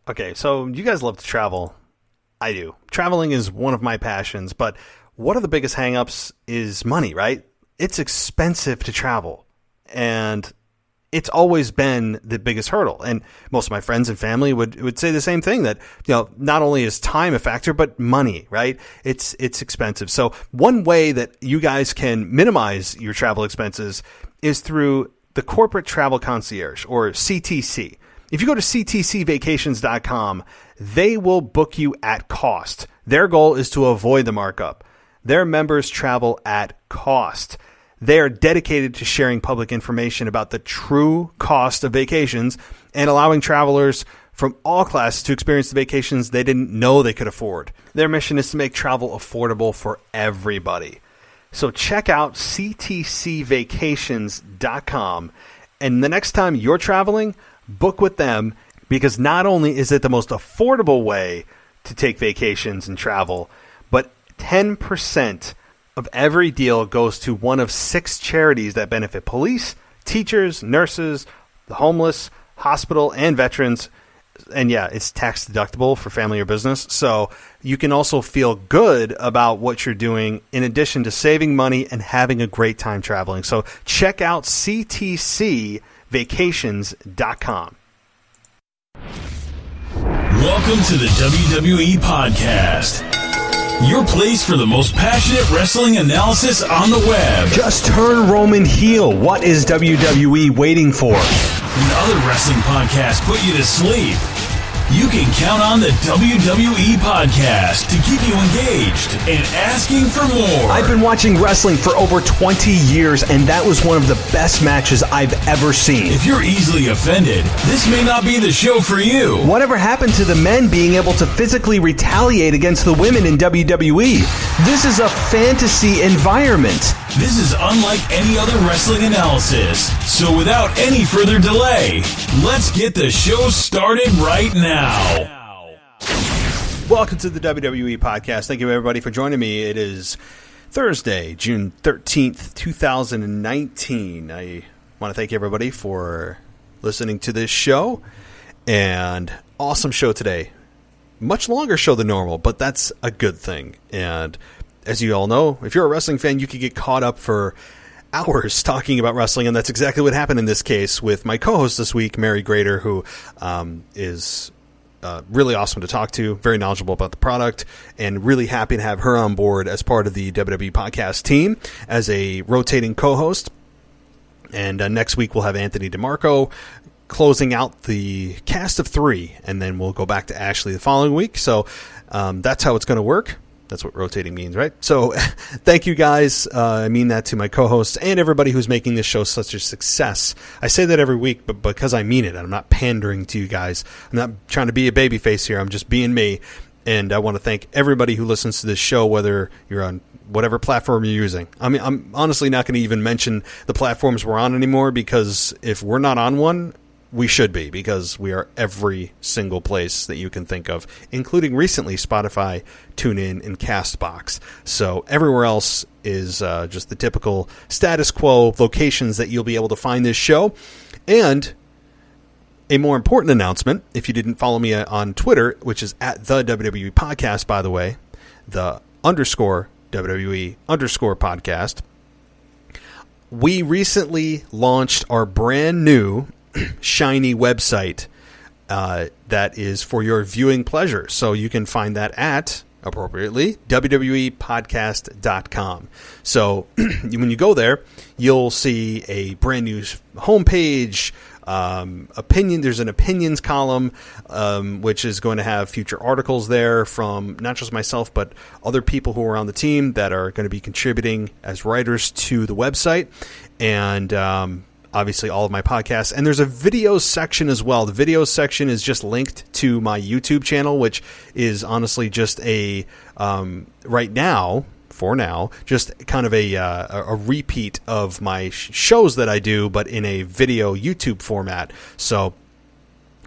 Okay, so you guys love to travel. I do. Traveling is one of my passions, but one of the biggest hangups is money, right? It's expensive to travel, and it's always been the biggest hurdle. And most of my friends and family would say the same thing, that, you know, not only is time a factor, but money, right? It's expensive. So one way that you guys can minimize your travel expenses is through the Corporate Travel Concierge, or CTC. If you go to ctcvacations.com, they will book you at cost. Their goal is to avoid the markup. Their members travel at cost. They are dedicated to sharing public information about the true cost of vacations and allowing travelers from all classes to experience the vacations they didn't know they could afford. Their mission is to make travel affordable for everybody. So check out ctcvacations.com, and the next time you're traveling, book with them, because not only is it the most affordable way to take vacations and travel, but 10% of every deal goes to one of 6 charities that benefit police, teachers, nurses, the homeless, hospital, and veterans. And yeah, it's tax deductible for family or business. So you can also feel good about what you're doing in addition to saving money and having a great time traveling. So check out ctcvacations.com. Welcome to the WWE Podcast, your place for the most passionate wrestling analysis on the web. Just turn Roman heel. What is WWE waiting for? When other wrestling podcasts put you to sleep, you can count on the WWE Podcast to keep you engaged and asking for more. I've been watching wrestling for over 20 years, and that was one of the best matches I've ever seen. If you're easily offended, this may not be the show for you. Whatever happened to the men being able to physically retaliate against the women in WWE? This is a fantasy environment. This is unlike any other wrestling analysis. So without any further delay, let's get the show started right now. Welcome to the WWE Podcast. Thank you, everybody, for joining me. It is Thursday, June 13th, 2019. I want to thank everybody for listening to this show. And awesome show today. Much longer show than normal, but that's a good thing. And as you all know, if you're a wrestling fan, you could get caught up for hours talking about wrestling, and that's exactly what happened in this case with my co-host this week, Mary Grater, who is really awesome to talk to, very knowledgeable about the product, and really happy to have her on board as part of the WWE Podcast team as a rotating co-host. And next week we'll have Anthony DeMarco closing out the cast of 3, and then we'll go back to Ashley the following week. So that's how it's going to work. That's what rotating means, right? So thank you guys. I mean that to my co-hosts and everybody who's making this show such a success. I say that every week, but because I mean it, I'm not pandering to you guys. I'm not trying to be a babyface here. I'm just being me. And I want to thank everybody who listens to this show, whether you're on whatever platform you're using. I mean, I'm honestly not going to even mention the platforms we're on anymore, because if we're not on one, we should be, because we are every single place that you can think of, including recently Spotify, TuneIn, and CastBox. So everywhere else is just the typical status quo locations that you'll be able to find this show. And a more important announcement, if you didn't follow me on Twitter, which is at the WWE Podcast, by the way, the _WWE _podcast, we recently launched our brand new shiny website that is for your viewing pleasure. So you can find that at, appropriately, wwepodcast.com. So when you go there, you'll see a brand new homepage, opinion. There's an opinions column, which is going to have future articles there from not just myself, but other people who are on the team that are going to be contributing as writers to the website. And obviously all of my podcasts. And there's a videos section as well. The videos section is just linked to my YouTube channel, which is honestly just a, right now, for now, just kind of a repeat of my shows that I do, but in a video YouTube format. So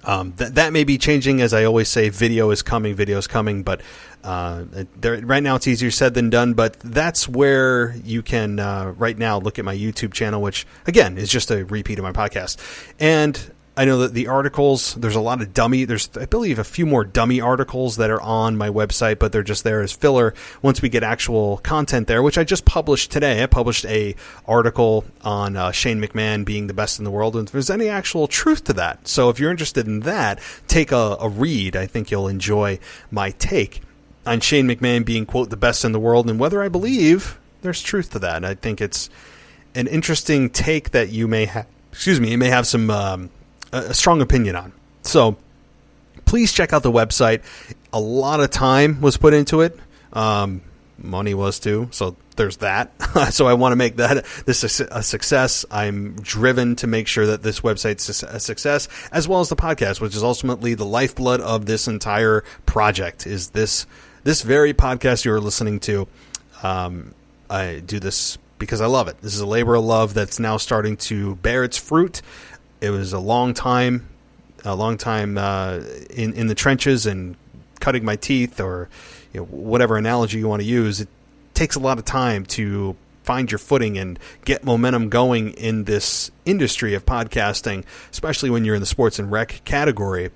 that may be changing. As I always say, video is coming, but right now it's easier said than done. But that's where you can right now look at my YouTube channel, which again is just a repeat of my podcast. And I know that the articles, there's a lot of there's, I believe, a few more dummy articles that are on my website, but they're just there as filler once we get actual content there, which I just published today. I published a article on Shane McMahon being the best in the world, and if there's any actual truth to that. So if you're interested in that, take a read. I think you'll enjoy my take on Shane McMahon being, quote, the best in the world, and whether I believe there's truth to that. I think it's an interesting take that you may have, you may have some a strong opinion on. So please check out the website. A lot of time was put into it. Money was too. So there's that. So I want to make this a success. I'm driven to make sure that this website's a success, as well as the podcast, which is ultimately the lifeblood of this entire project, is this very podcast you're listening to. I do this because I love it. This is a labor of love that's now starting to bear its fruit. It was a long time in the trenches and cutting my teeth, or whatever analogy you want to use. It takes a lot of time to find your footing and get momentum going in this industry of podcasting, especially when you're in the sports and rec category,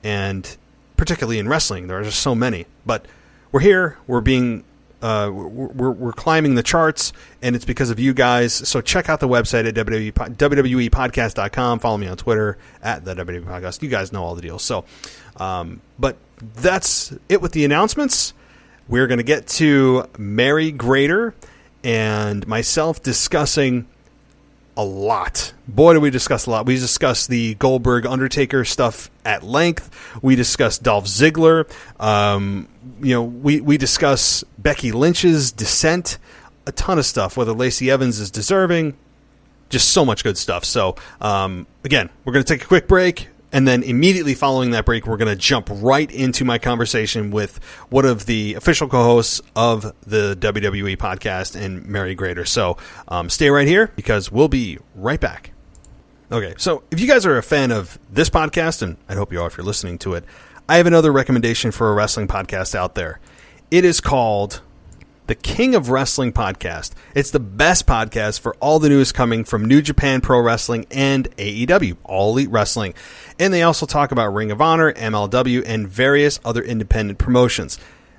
and particularly in wrestling. There are just so many. But we're here. We're being we're climbing the charts, and it's because of you guys. So check out the website at WWEpodcast.com. Follow me on Twitter at the WWE Podcast. You guys know all the deals. So, but that's it with the announcements. We're going to get to Mary Grater and myself discussing a lot. Boy, did we discuss a lot. We discussed the Goldberg Undertaker stuff at length. We discussed Dolph Ziggler. We discuss Becky Lynch's descent. A ton of stuff, whether Lacey Evans is deserving. Just so much good stuff. So, again, we're going to take a quick break. And then immediately following that break, we're going to jump right into my conversation with one of the official co-hosts of the WWE podcast, and Mary Grater. So stay right here, because we'll be right back. Okay, so if you guys are a fan of this podcast, and I hope you are if you're listening to it, I have another recommendation for a wrestling podcast out there. It is called the King of Wrestling Podcast. It's the best podcast for all the news coming from New Japan Pro Wrestling and AEW, All Elite Wrestling. And they also talk about Ring of Honor, MLW, and various other independent promotions.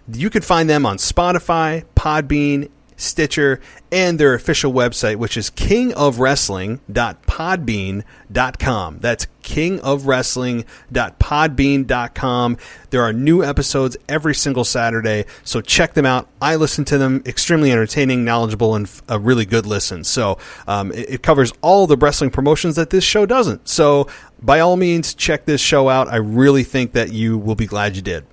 You can find them on Spotify, Podbean, Stitcher, and their official website, which is kingofwrestling.podbean.com. That's kingofwrestling.podbean.com. There are new episodes every single Saturday, so check them out. I listen to them. Extremely entertaining, knowledgeable, and a really good listen. So it covers all the wrestling promotions that this show doesn't. So by all means, check this show out. I really think that you will be glad you did.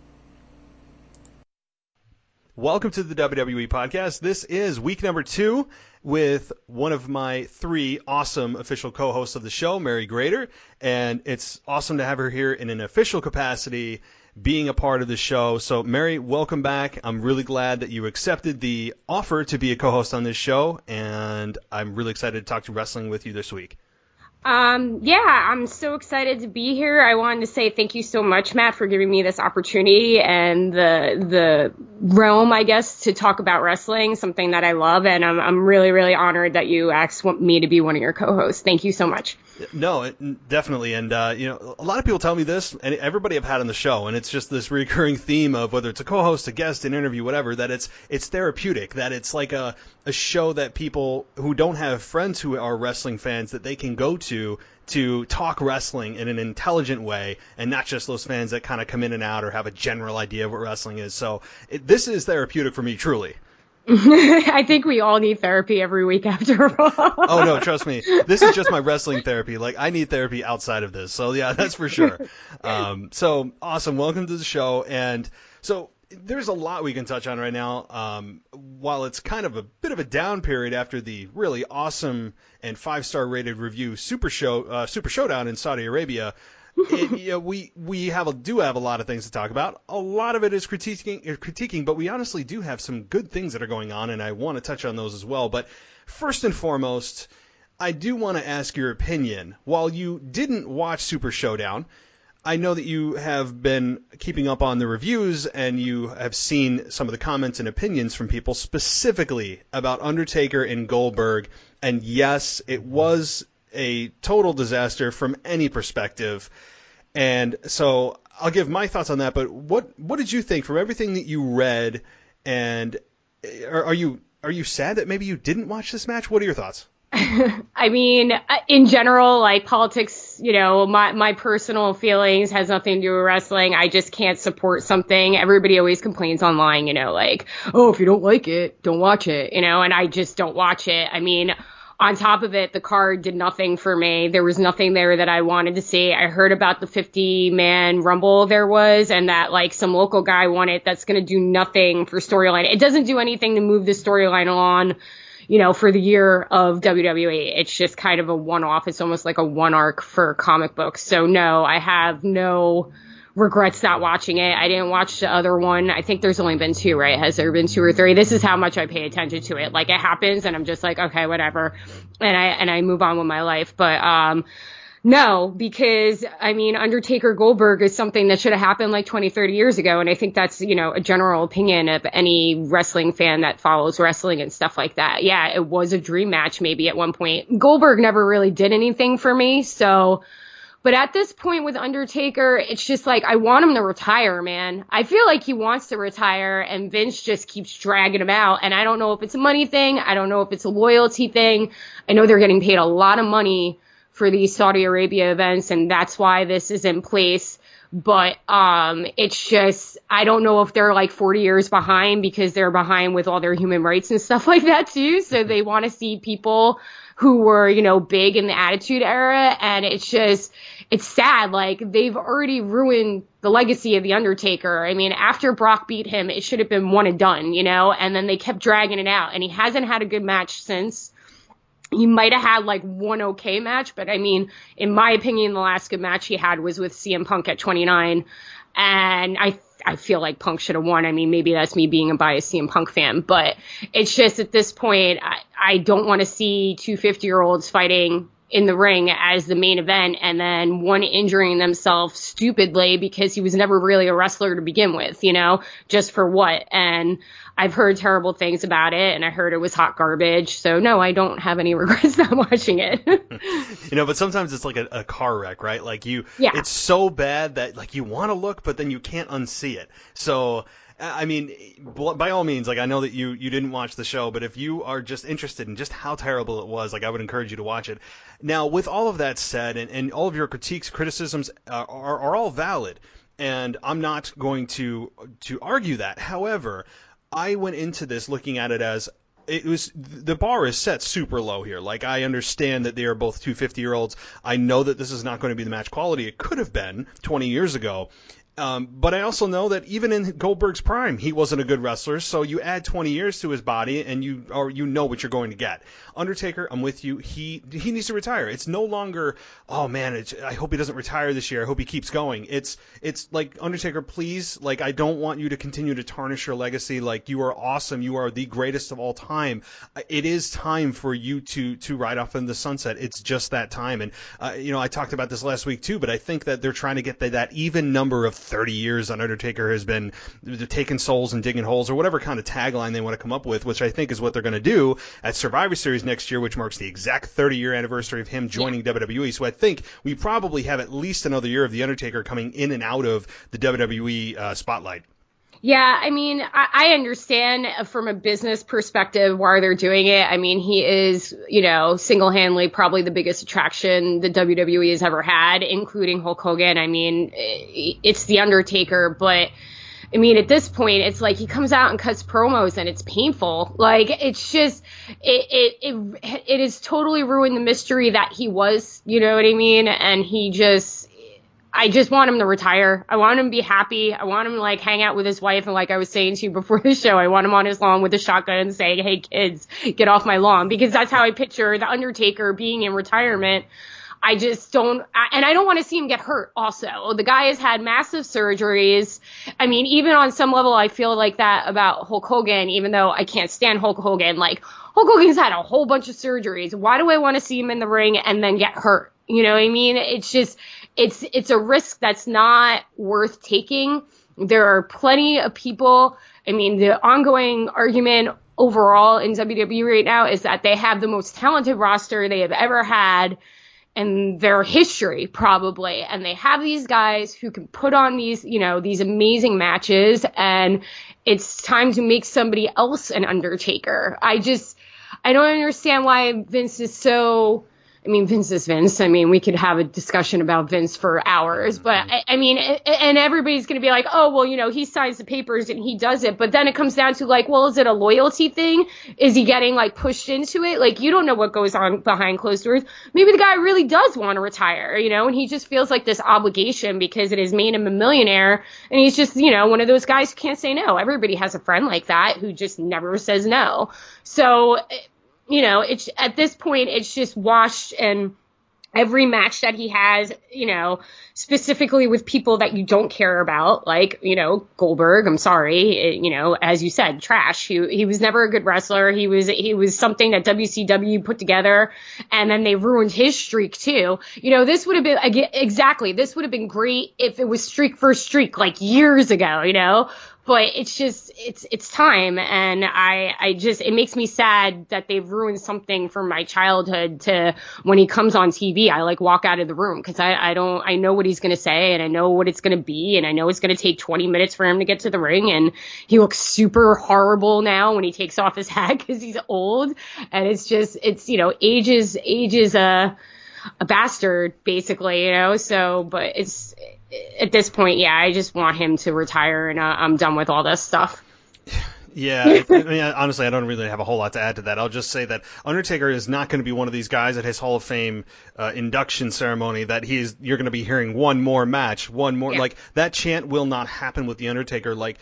Welcome to the WWE Podcast. This is week number 2 with one of my 3 awesome official co-hosts of the show, Mary Grater. And it's awesome to have her here in an official capacity, being a part of the show. So, Mary, welcome back. I'm really glad that you accepted the offer to be a co-host on this show, and I'm really excited to talk to wrestling with you this week. I'm so excited to be here. I wanted to say thank you so much, Matt, for giving me this opportunity and the realm, I guess, to talk about wrestling, something that I love. And I'm really, really honored that you asked me to be one of your co-hosts. Thank you so much. No, definitely. And, a lot of people tell me this, and everybody I've had on the show, and it's just this recurring theme of whether it's a co-host, a guest, an interview, whatever, that it's therapeutic, that it's like a show that people who don't have friends who are wrestling fans, that they can go to talk wrestling in an intelligent way, and not just those fans that kind of come in and out or have a general idea of what wrestling is. So this is therapeutic for me, truly. I think we all need therapy every week after all. Oh, no, trust me. This is just my wrestling therapy. Like, I need therapy outside of this. So, yeah, that's for sure. So, awesome. Welcome to the show. And so there's a lot we can touch on right now. While it's kind of a bit of a down period after the really awesome and 5-star rated review Super ShowDown in Saudi Arabia, we do have a lot of things to talk about. A lot of it is critiquing, but we honestly do have some good things that are going on, and I want to touch on those as well. But first and foremost, I do want to ask your opinion. While you didn't watch Super ShowDown, I know that you have been keeping up on the reviews, and you have seen some of the comments and opinions from people specifically about Undertaker and Goldberg. And yes, it was a total disaster from any perspective. And so I'll give my thoughts on that. But what did you think from everything that you read? And are you sad that maybe you didn't watch this match? What are your thoughts? I mean, in general, like politics, my personal feelings has nothing to do with wrestling. I just can't support something. Everybody always complains online, like, oh, if you don't like it, don't watch it, and I just don't watch it. I mean, on top of it, the card did nothing for me. There was nothing there that I wanted to see. I heard about the 50-man Rumble there was, and that like some local guy won it. That's going to do nothing for storyline. It doesn't do anything to move the storyline on, for the year of WWE. It's just kind of a one-off. It's almost like a one arc for comic books. So no, I have no regrets not watching it. I didn't watch the other one. I think there's only been 2, right? Has there been 2 or 3? This is how much I pay attention to it. Like it happens and I'm just like, okay, whatever. And I move on with my life. But, no, because I mean, Undertaker Goldberg is something that should have happened like 20, 30 years ago. And I think that's, a general opinion of any wrestling fan that follows wrestling and stuff like that. Yeah, it was a dream match maybe at one point. Goldberg never really did anything for me. So, but at this point with Undertaker, it's just like, I want him to retire, man. I feel like he wants to retire and Vince just keeps dragging him out. And I don't know if it's a money thing. I don't know if it's a loyalty thing. I know they're getting paid a lot of money for these Saudi Arabia events, and that's why this is in place. But it's just, I don't know if they're like 40 years behind because they're behind with all their human rights and stuff like that too. So they want to see people who were, big in the Attitude Era. And it's sad. Like they've already ruined the legacy of The Undertaker. I mean, after Brock beat him, it should have been one and done, and then they kept dragging it out and he hasn't had a good match since. He might have had like one okay match, but I mean, in my opinion, the last good match he had was with CM Punk at 29. And I feel like Punk should have won. I mean, maybe that's me being a biased CM Punk fan, but it's just at this point, I don't want to see 2 50-year-olds fighting in the ring as the main event and then one injuring themselves stupidly because he was never really a wrestler to begin with, just for what? And I've heard terrible things about it and I heard it was hot garbage. So no, I don't have any regrets not watching it. But sometimes it's like a car wreck, right? Like it's so bad that like you want to look, but then you can't unsee it. So I mean, by all means, like I know that you didn't watch the show, but if you are just interested in just how terrible it was, like I would encourage you to watch it. Now, with all of that said, and all of your criticisms are all valid, and I'm not going to argue that. However, I went into this looking at it as the bar is set super low here. Like I understand that they are both 2 50-year-olds. I know that this is not going to be the match quality it could have been 20 years ago. But I also know that even in Goldberg's prime, he wasn't a good wrestler. So you add 20 years to his body, and you know what you're going to get. Undertaker, I'm with you. He needs to retire. It's no longer, oh man, I hope he doesn't retire this year. I hope he keeps going. It's like, Undertaker, please, like I don't want you to continue to tarnish your legacy. Like you are awesome. You are the greatest of all time. It is time for you to ride off in the sunset. It's just that time. And I talked about this last week too, but I think that they're trying to get that even number of 30 years on Undertaker has been taking souls and digging holes or whatever kind of tagline they want to come up with, which I think is what they're going to do at Survivor Series next year, which marks the exact 30-year anniversary of him joining WWE. So I think we probably have at least another year of The Undertaker coming in and out of the WWE spotlight. Yeah, I mean, I understand from a business perspective why they're doing it. I mean, he is, single-handedly probably the biggest attraction the WWE has ever had, including Hulk Hogan. I mean, it's The Undertaker, but I mean, at this point, it's like he comes out and cuts promos and it's painful. Like, it's just, it has totally ruined the mystery that he was, you know what I mean? And I just want him to retire. I want him to be happy. I want him to like hang out with his wife. And like I was saying to you before the show, I want him on his lawn with a shotgun and saying, hey kids, get off my lawn, because that's how I picture the Undertaker being in retirement. I just don't, and I don't want to see him get hurt also. The guy has had massive surgeries. I mean, even on some level, I feel like that about Hulk Hogan, even though I can't stand Hulk Hogan. Like, Hulk Hogan's had a whole bunch of surgeries. Why do I want to see him in the ring and then get hurt? You know what I mean? It's just, it's a risk that's not worth taking. There are plenty of people. I mean, the ongoing argument overall in WWE right now is that they have the most talented roster they have ever had. and their history probably. And they have these guys who can put on these, you know, these amazing matches, and it's time to make somebody else an Undertaker. I don't understand why Vince is so, I mean, Vince is Vince. I mean, we could have a discussion about Vince for hours, but I mean, and everybody's going to be like, oh, well, you know, he signs the papers and he does it. But then it comes down to like, well, is it a loyalty thing? Is he getting like pushed into it? Like, you don't know what goes on behind closed doors. Maybe the guy really does want to retire, you know, and he just feels like this obligation because it has made him a millionaire. And he's just, you know, one of those guys who can't say no. Everybody has a friend like that who just never says no. So, you know, it's at this point, it's just washed, and every match that he has, you know, specifically with people that you don't care about, like, you know, Goldberg, I'm sorry, you know, as you said, trash. He was never a good wrestler. He was something that WCW put together, and then they ruined his streak too. You know, this would have been, this would have been great if it was streak for streak, like years ago, you know? But it's just, it's time. And it makes me sad that they've ruined something from my childhood to when he comes on TV, I like walk out of the room because I know what he's going to say, and I know what it's going to be. And I know it's going to take 20 minutes for him to get to the ring. And he looks super horrible now when he takes off his hat because he's old. And it's, you know, age is a bastard basically, you know, so, but it's, at this point, yeah, I just want him to retire, and I'm done with all this stuff. Yeah, I mean, honestly, I don't really have a whole lot to add to that. I'll just say that Undertaker is not going to be one of these guys at his Hall of Fame induction ceremony that you're going to be hearing one more match, like that chant will not happen with the Undertaker. Like,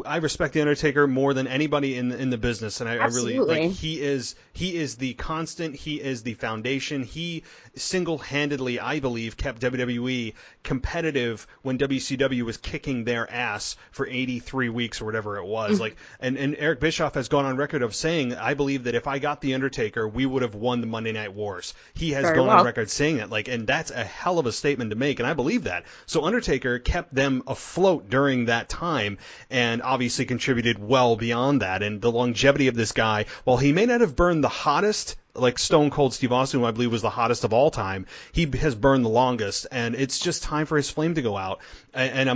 I respect the Undertaker more than anybody in the business, and I really like he is the constant, he is the foundation. He single-handedly, I believe, kept WWE competitive when WCW was kicking their ass for 83 weeks or whatever it was. Like, and Eric Bischoff has gone on record of saying, I believe that if I got the Undertaker, we would have won the Monday Night Wars. He has gone on record saying that, like, and that's a hell of a statement to make, and I believe that. So Undertaker kept them afloat during that time, and obviously contributed well beyond that. And the longevity of this guy, while he may not have burned the hottest, like Stone Cold Steve Austin, who I believe was the hottest of all time, he has burned the longest, and it's just time for his flame to go out. And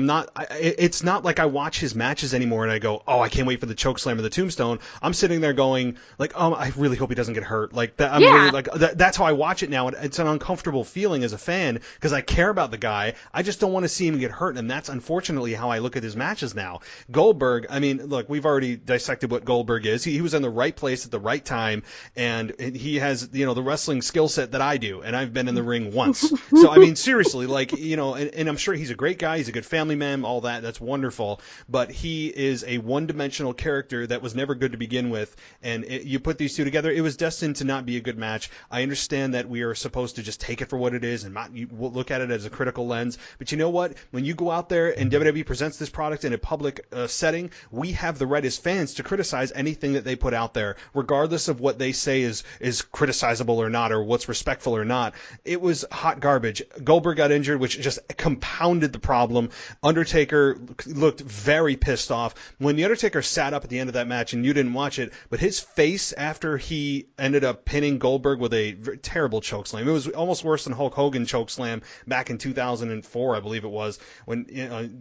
it's not like I watch his matches anymore and I go, oh, I can't wait for the chokeslam or the tombstone. I'm sitting there going, like, oh, I really hope he doesn't get hurt. Like that, really, like that's how I watch it now. And it's an uncomfortable feeling as a fan because I care about the guy. I just don't want to see him get hurt, and that's unfortunately how I look at his matches now. Goldberg, I mean, look, we've already dissected what Goldberg is. He was in the right place at the right time, and he has, you know, the wrestling skill set that I do, and I've been in the ring once. So, I mean, seriously, like, you know, and I'm sure he's a great guy. He's a good family man, all that. That's wonderful. But he is a one-dimensional character that was never good to begin with. And you put these two together, it was destined to not be a good match. I understand that we are supposed to just take it for what it is and not look at it as a critical lens. But you know what? When you go out there and WWE presents this product in a public setting, we have the right as fans to criticize anything that they put out there, regardless of what they say is criticizable or not, or what's respectful or not. It was hot garbage. Goldberg got injured, which just compounded the problem. Undertaker looked very pissed off. When the Undertaker sat up at the end of that match, and you didn't watch it, but his face after he ended up pinning Goldberg with a terrible chokeslam. It was almost worse than Hulk Hogan chokeslam back in 2004, I believe it was, when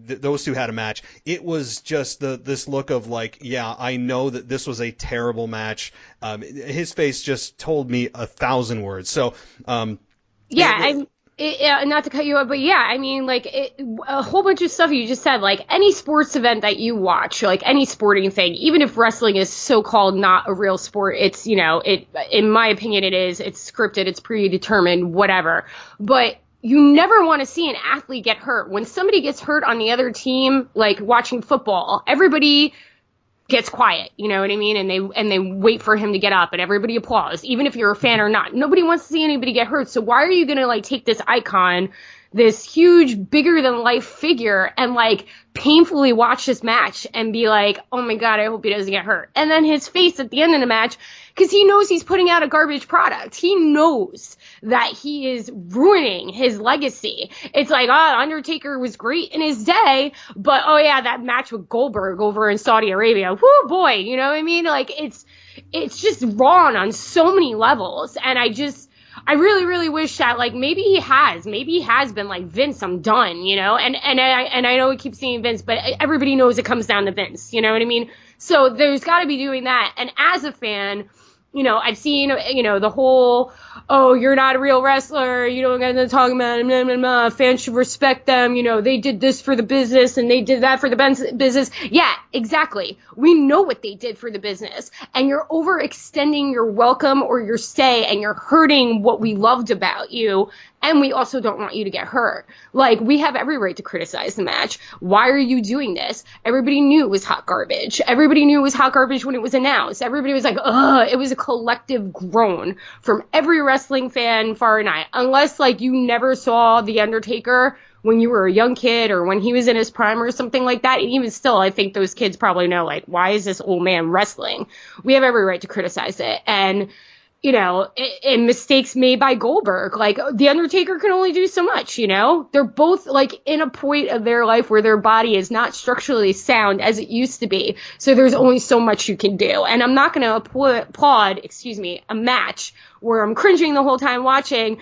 those two had a match. It was just this look of like, yeah, I know that this was a terrible match. His face just told me 1,000 words. So, not to cut you up, but yeah, I mean, like, a whole bunch of stuff you just said, like, any sports event that you watch, like, any sporting thing, even if wrestling is so-called not a real sport, it's, you know, in my opinion, it's scripted, it's predetermined, whatever. But you never want to see an athlete get hurt. When somebody gets hurt on the other team, like, watching football, everybody gets quiet, you know what I mean? And they wait for him to get up, and everybody applauds, even if you're a fan or not. Nobody wants to see anybody get hurt. So why are you going to, like, take this icon, this huge, bigger than life figure, and, like, painfully watch this match and be like, oh my God, I hope he doesn't get hurt. And then his face at the end of the match, because he knows he's putting out a garbage product. He knows that he is ruining his legacy. It's like, Undertaker was great in his day, but oh yeah, that match with Goldberg over in Saudi Arabia, whoo boy, you know what I mean? Like, it's just wrong on so many levels. And I really, really wish that, like, maybe he has been like, Vince, I'm done, you know, and I know we keep seeing Vince, but everybody knows it comes down to Vince, you know what I mean? So there's got to be doing that. And as a fan, you know, I've seen, you know, the whole, oh, you're not a real wrestler, you don't get to talk about it, blah, blah, blah. Fans should respect them, you know, they did this for the business and they did that for the business. Yeah, exactly. We know what they did for the business, and you're overextending your welcome or your stay, and you're hurting what we loved about you. And we also don't want you to get hurt. Like, we have every right to criticize the match. Why are you doing this? Everybody knew it was hot garbage. Everybody knew it was hot garbage when it was announced. Everybody was like, ugh. It was a collective groan from every wrestling fan far and wide. Unless, like, you never saw The Undertaker when you were a young kid or when he was in his prime or something like that. And even still, I think those kids probably know, like, why is this old man wrestling? We have every right to criticize it. And, you know, and mistakes made by Goldberg. Like, The Undertaker can only do so much, you know? They're both, like, in a point of their life where their body is not structurally sound as it used to be. So there's only so much you can do. And I'm not going to applaud, a match where I'm cringing the whole time watching,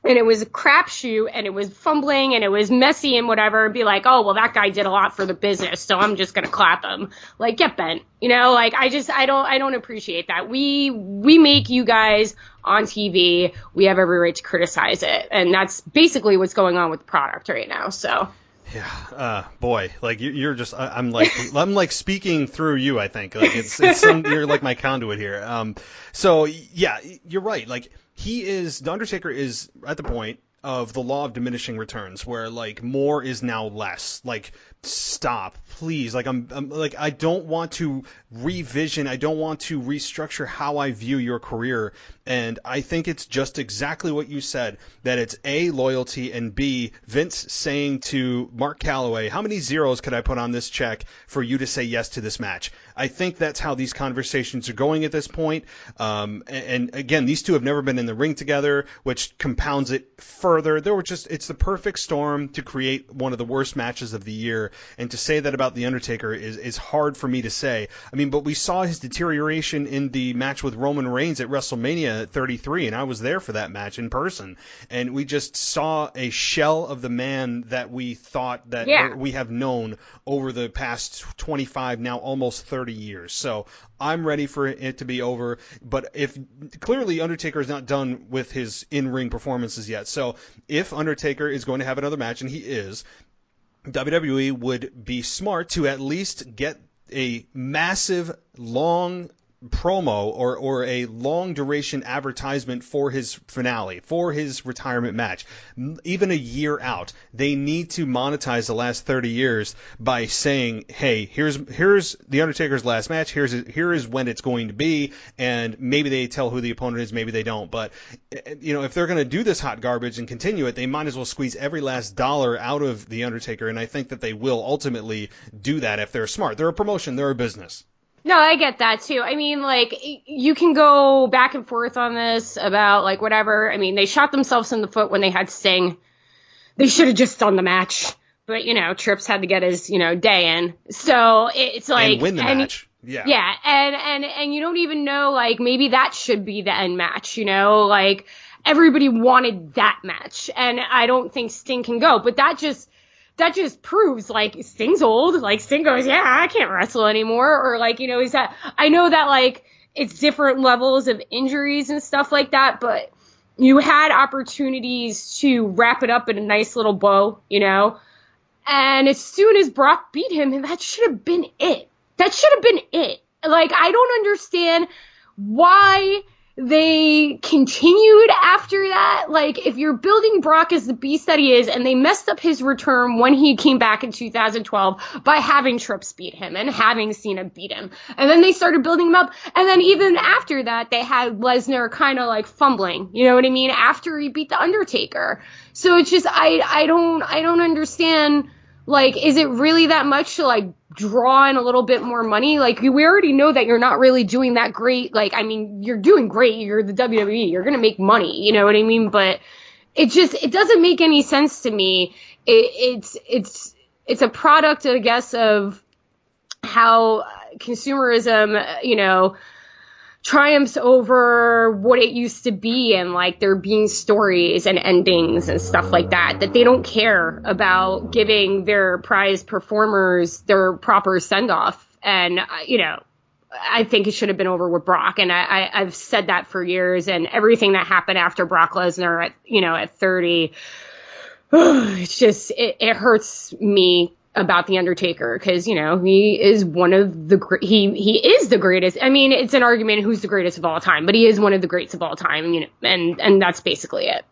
and it was a crapshoot, and it was fumbling, and it was messy and whatever, and be like, oh, well, that guy did a lot for the business, so I'm just gonna clap him. Like, get bent. You know, like, I don't appreciate that. We make you guys on TV. We have every right to criticize it. And that's basically what's going on with the product right now, so. Yeah, boy, like you're just, I'm like speaking through you, I think. Like, you're like my conduit here. So yeah, you're right. Like, The Undertaker is at the point of the law of diminishing returns, where, like, more is now less. Like, stop, please. Like, I'm like, I don't want to revision, I don't want to restructure how I view your career. And I think it's just exactly what you said, that it's A, loyalty, and B, Vince saying to Mark Calloway, how many zeros could I put on this check for you to say yes to this match? I think that's how these conversations are going at this point. And again, these two have never been in the ring together, which compounds it further. It's the perfect storm to create one of the worst matches of the year. And to say that about The Undertaker is hard for me to say. I mean, but we saw his deterioration in the match with Roman Reigns at WrestleMania 33, and I was there for that match in person. And we just saw a shell of the man that we thought that we have known over the past 25, now almost 30 years. So I'm ready for it to be over. But if clearly Undertaker is not done with his in-ring performances yet. So if Undertaker is going to have another match, and he is, WWE would be smart to at least get a massive long promo or a long duration advertisement for his finale, for his retirement match, even a year out. They need to monetize the last 30 years by saying, hey, here's The Undertaker's last match, here is when it's going to be, and maybe they tell who the opponent is, maybe they don't. But, you know, if they're going to do this hot garbage and continue it, they might as well squeeze every last dollar out of The Undertaker, and I think that they will ultimately do that if they're smart. They're a promotion, they're a business. No, I get that too. I mean, like, you can go back and forth on this about, like, whatever. I mean, they shot themselves in the foot when they had Sting. They should have just done the match. But, you know, Trips had to get his, you know, day in. So it's like, and win the match. Yeah. Yeah. And you don't even know, like, maybe that should be the end match, you know, like, everybody wanted that match. And I don't think Sting can go, but that just proves, like, Sting's old. Like, Sting goes, yeah, I can't wrestle anymore. Or, like, you know, I know that, like, it's different levels of injuries and stuff like that, but you had opportunities to wrap it up in a nice little bow, you know? And as soon as Brock beat him, that should have been it. That should have been it. Like, I don't understand why they continued after that. Like, if you're building Brock as the beast that he is, and they messed up his return when he came back in 2012 by having Trips beat him and having Cena beat him, and then they started building him up, and then even after that, they had Lesnar kind of like fumbling, you know what I mean, after he beat the Undertaker. So it's just, I don't understand. Like, is it really that much to, like, draw in a little bit more money? Like, we already know that you're not really doing that great. Like, I mean, you're doing great. You're the WWE. You're going to make money. You know what I mean? But it doesn't make any sense to me. It's a product, I guess, of how consumerism, you know, triumphs over what it used to be, and like there being stories and endings and stuff like that they don't care about giving their prize performers their proper send-off. And I think it should have been over with Brock, and I've said that for years. And everything that happened after Brock Lesnar at 30, it's just it hurts me about the Undertaker, because he is one of the he is the greatest. I mean, it's an argument who's the greatest of all time, but he is one of the greats of all time. And that's basically it.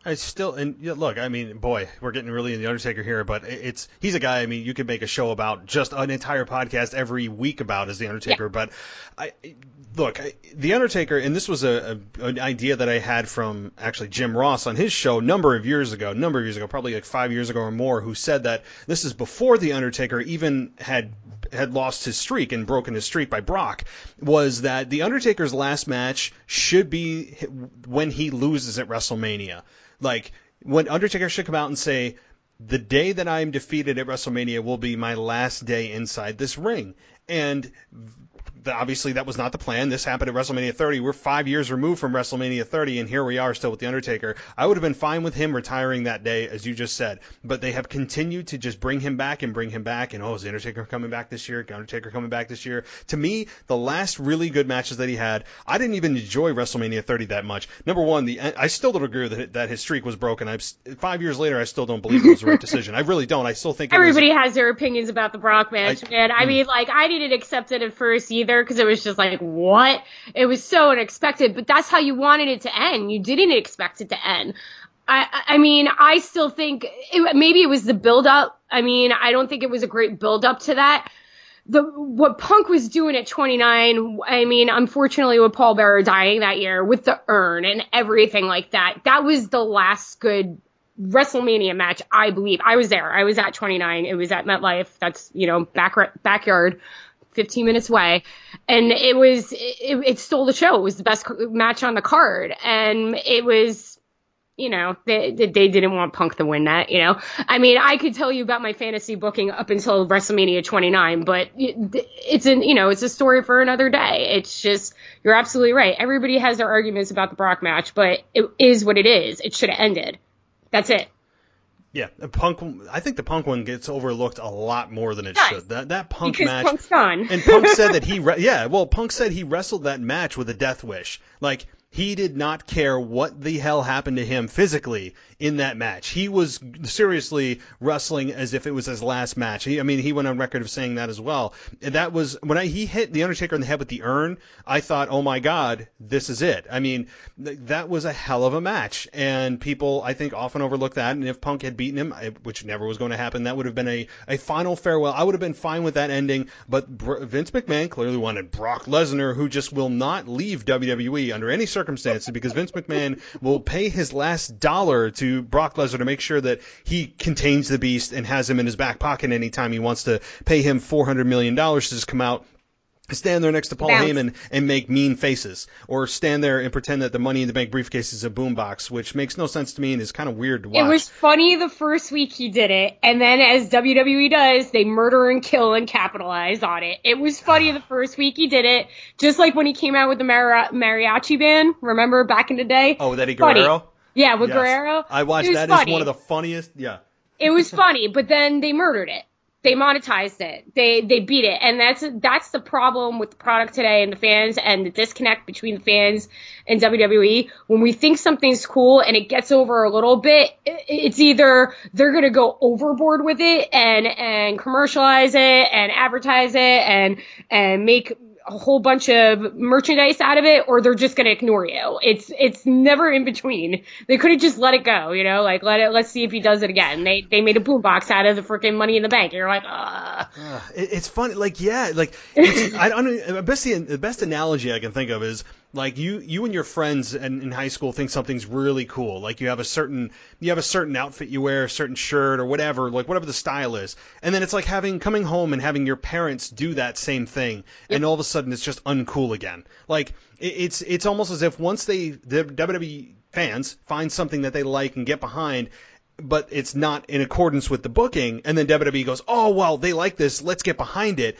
Look, I mean, boy, we're getting really in the Undertaker here, but he's a guy, I mean, you could make a show about just an entire podcast every week about is the Undertaker. Yeah. But the Undertaker, and this was an idea that I had from actually Jim Ross on his show a number of years ago, probably like 5 years ago or more, who said that this is before the Undertaker even had lost his streak and broken his streak by Brock, was that the Undertaker's last match should be when he loses at WrestleMania. Like, when Undertaker should come out and say, the day that I'm defeated at WrestleMania will be my last day inside this ring. And obviously that was not the plan. This happened at WrestleMania 30. We're 5 years removed from WrestleMania 30, and here we are still with The Undertaker. I would have been fine with him retiring that day, as you just said. But they have continued to just bring him back. And is The Undertaker coming back this year? Undertaker coming back this year? To me, the last really good matches that he had, I didn't even enjoy WrestleMania 30 that much. Number one, I still don't agree that his streak was broken. 5 years later, I still don't believe it was the right decision. I really don't. I still think everybody has their opinions about the Brock match, man. I mean, I didn't accept it at first either, because it was just like, what? It was so unexpected, but that's how you wanted it to end. You didn't expect it to end. I mean, I still think maybe it was the build-up. I mean, I don't think it was a great build-up to that. What Punk was doing at 29, I mean, unfortunately with Paul Bearer dying that year, with the urn and everything like that, that was the last good WrestleMania match, I believe. I was there. I was at 29. It was at MetLife. That's, backyard. 15 minutes away, and it stole the show. It was the best match on the card, and it was, they didn't want Punk to win that, I mean, I could tell you about my fantasy booking up until WrestleMania 29, but it's a story for another day. It's just, you're absolutely right. Everybody has their arguments about the Brock match, but it is what it is. It should have ended. That's it. Yeah, I think the Punk one gets overlooked a lot more than it should. That Punk because match. Punk's gone. And Punk said that Punk said he wrestled that match with a death wish. Like, he did not care what the hell happened to him physically in that match. He was seriously wrestling as if it was his last match. He went on record of saying that as well. And that was when he hit The Undertaker in the head with the urn, I thought, oh my God, this is it. I mean, that was a hell of a match. And people, I think, often overlook that. And if Punk had beaten him, which never was going to happen, that would have been a final farewell. I would have been fine with that ending. But Vince McMahon clearly wanted Brock Lesnar, who just will not leave WWE under any circumstances, because Vince McMahon will pay his last dollar to Brock Lesnar to make sure that he contains the beast and has him in his back pocket anytime he wants to pay him $400 million to just come out, stand there next to Paul Heyman and make mean faces, or stand there and pretend that the Money in the Bank briefcase is a boombox, which makes no sense to me and is kind of weird to watch. It was funny the first week he did it, and then as WWE does, they murder and kill and capitalize on it. It was funny the first week he did it, just like when he came out with the mariachi band, remember back in the day? Oh, with Eddie Guerrero? Funny. Yeah, with Guerrero. I watched that. It's one of the funniest, yeah. It was funny, but then they murdered it. They monetized it. They beat it. And that's the problem with the product today and the fans, and the disconnect between the fans and WWE. When we think something's cool and it gets over a little bit, it's either they're going to go overboard with it and commercialize it and advertise it and make a whole bunch of merchandise out of it, or they're just going to ignore you. It's never in between. They could have just let it go, like let's see if he does it again. They made a boombox out of the freaking Money in the Bank. You're like, it's funny. The best analogy I can think of is like you and your friends in high school think something's really cool. Like you have a certain outfit you wear, a certain shirt or whatever, like whatever the style is. And then it's like coming home and having your parents do that same thing. Yep. And all of a sudden it's just uncool again. Like it's almost as if once the WWE fans find something that they like and get behind, but it's not in accordance with the booking, and then WWE goes, oh, well, they like this, let's get behind it.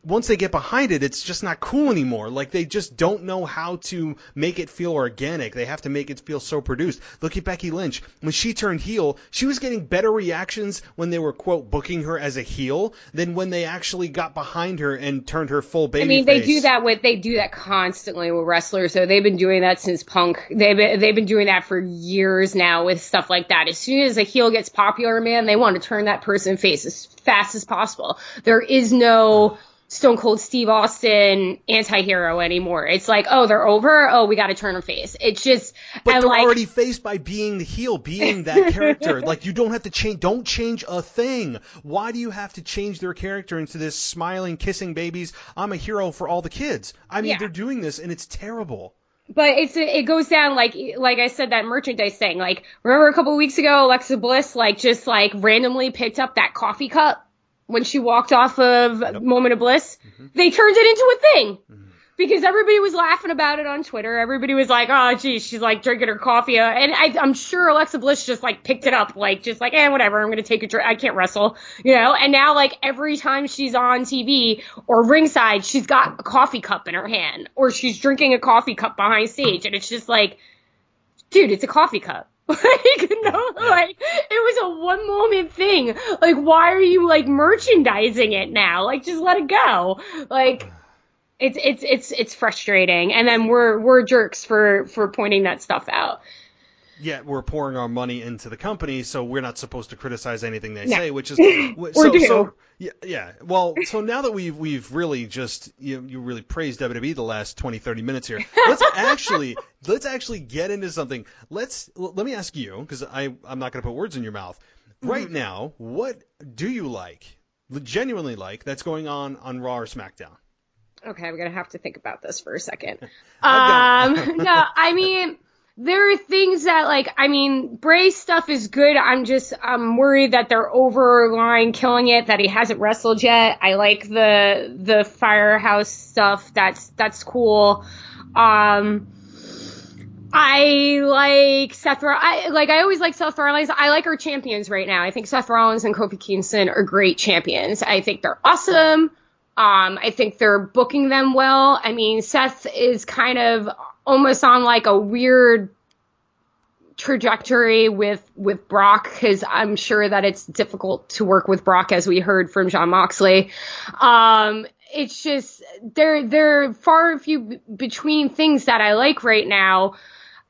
once they get behind it, it's just not cool anymore. Like, they just don't know how to make it feel organic. They have to make it feel so produced. Look at Becky Lynch. When she turned heel, she was getting better reactions when they were, quote, booking her as a heel than when they actually got behind her and turned her full baby face. They do that constantly with wrestlers. So they've been doing that since Punk. They've been doing that for years now with stuff like that. As soon as a heel gets popular, man, they want to turn that person face as fast as possible. There is no Stone Cold Steve Austin anti-hero anymore. It's like, oh, they're over. Oh, we got to turn them face. It's just, but they're already faced by being the heel, being that character. Like, you don't have to change. Don't change a thing. Why do you have to change their character into this smiling, kissing babies? I'm a hero for all the kids. I mean, they're doing this, and it's terrible. But it goes down like I said, that merchandise thing. Like, remember a couple of weeks ago, Alexa Bliss just randomly picked up that coffee cup when she walked off of Moment of Bliss. Mm-hmm. They turned it into a thing because everybody was laughing about it on Twitter. Everybody was like, "Oh, geez, she's drinking her coffee," and I'm sure Alexa Bliss just picked it up, whatever. I'm gonna take a drink. I can't wrestle, And now every time she's on TV or ringside, she's got a coffee cup in her hand, or she's drinking a coffee cup behind stage, and it's just dude, it's a coffee cup. It was a one moment thing. Why are you merchandising it now? Just let it go. It's frustrating, and then we're jerks for pointing that stuff out. Yeah, we're pouring our money into the company, so we're not supposed to criticize anything they say, which is Well, so now that we've really just you really praised WWE the last 20-30 minutes here, let's actually get into something. Let me ask you, because I'm not going to put words in your mouth. Right now, what do you genuinely like that's going on Raw or SmackDown? Okay, I'm going to have to think about this for a second. No, I mean, there are things that Bray's stuff is good. I'm worried that they're overline killing it, that he hasn't wrestled yet. I like the Firehouse stuff. That's cool. I like Seth Rollins. I always like Seth Rollins. I like our champions right now. I think Seth Rollins and Kofi Kingston are great champions. I think they're awesome. I think they're booking them well. I mean, Seth is kind of almost on a weird trajectory with Brock, because I'm sure that it's difficult to work with Brock, as we heard from Jon Moxley. It's just, they're far and few between things that I like right now.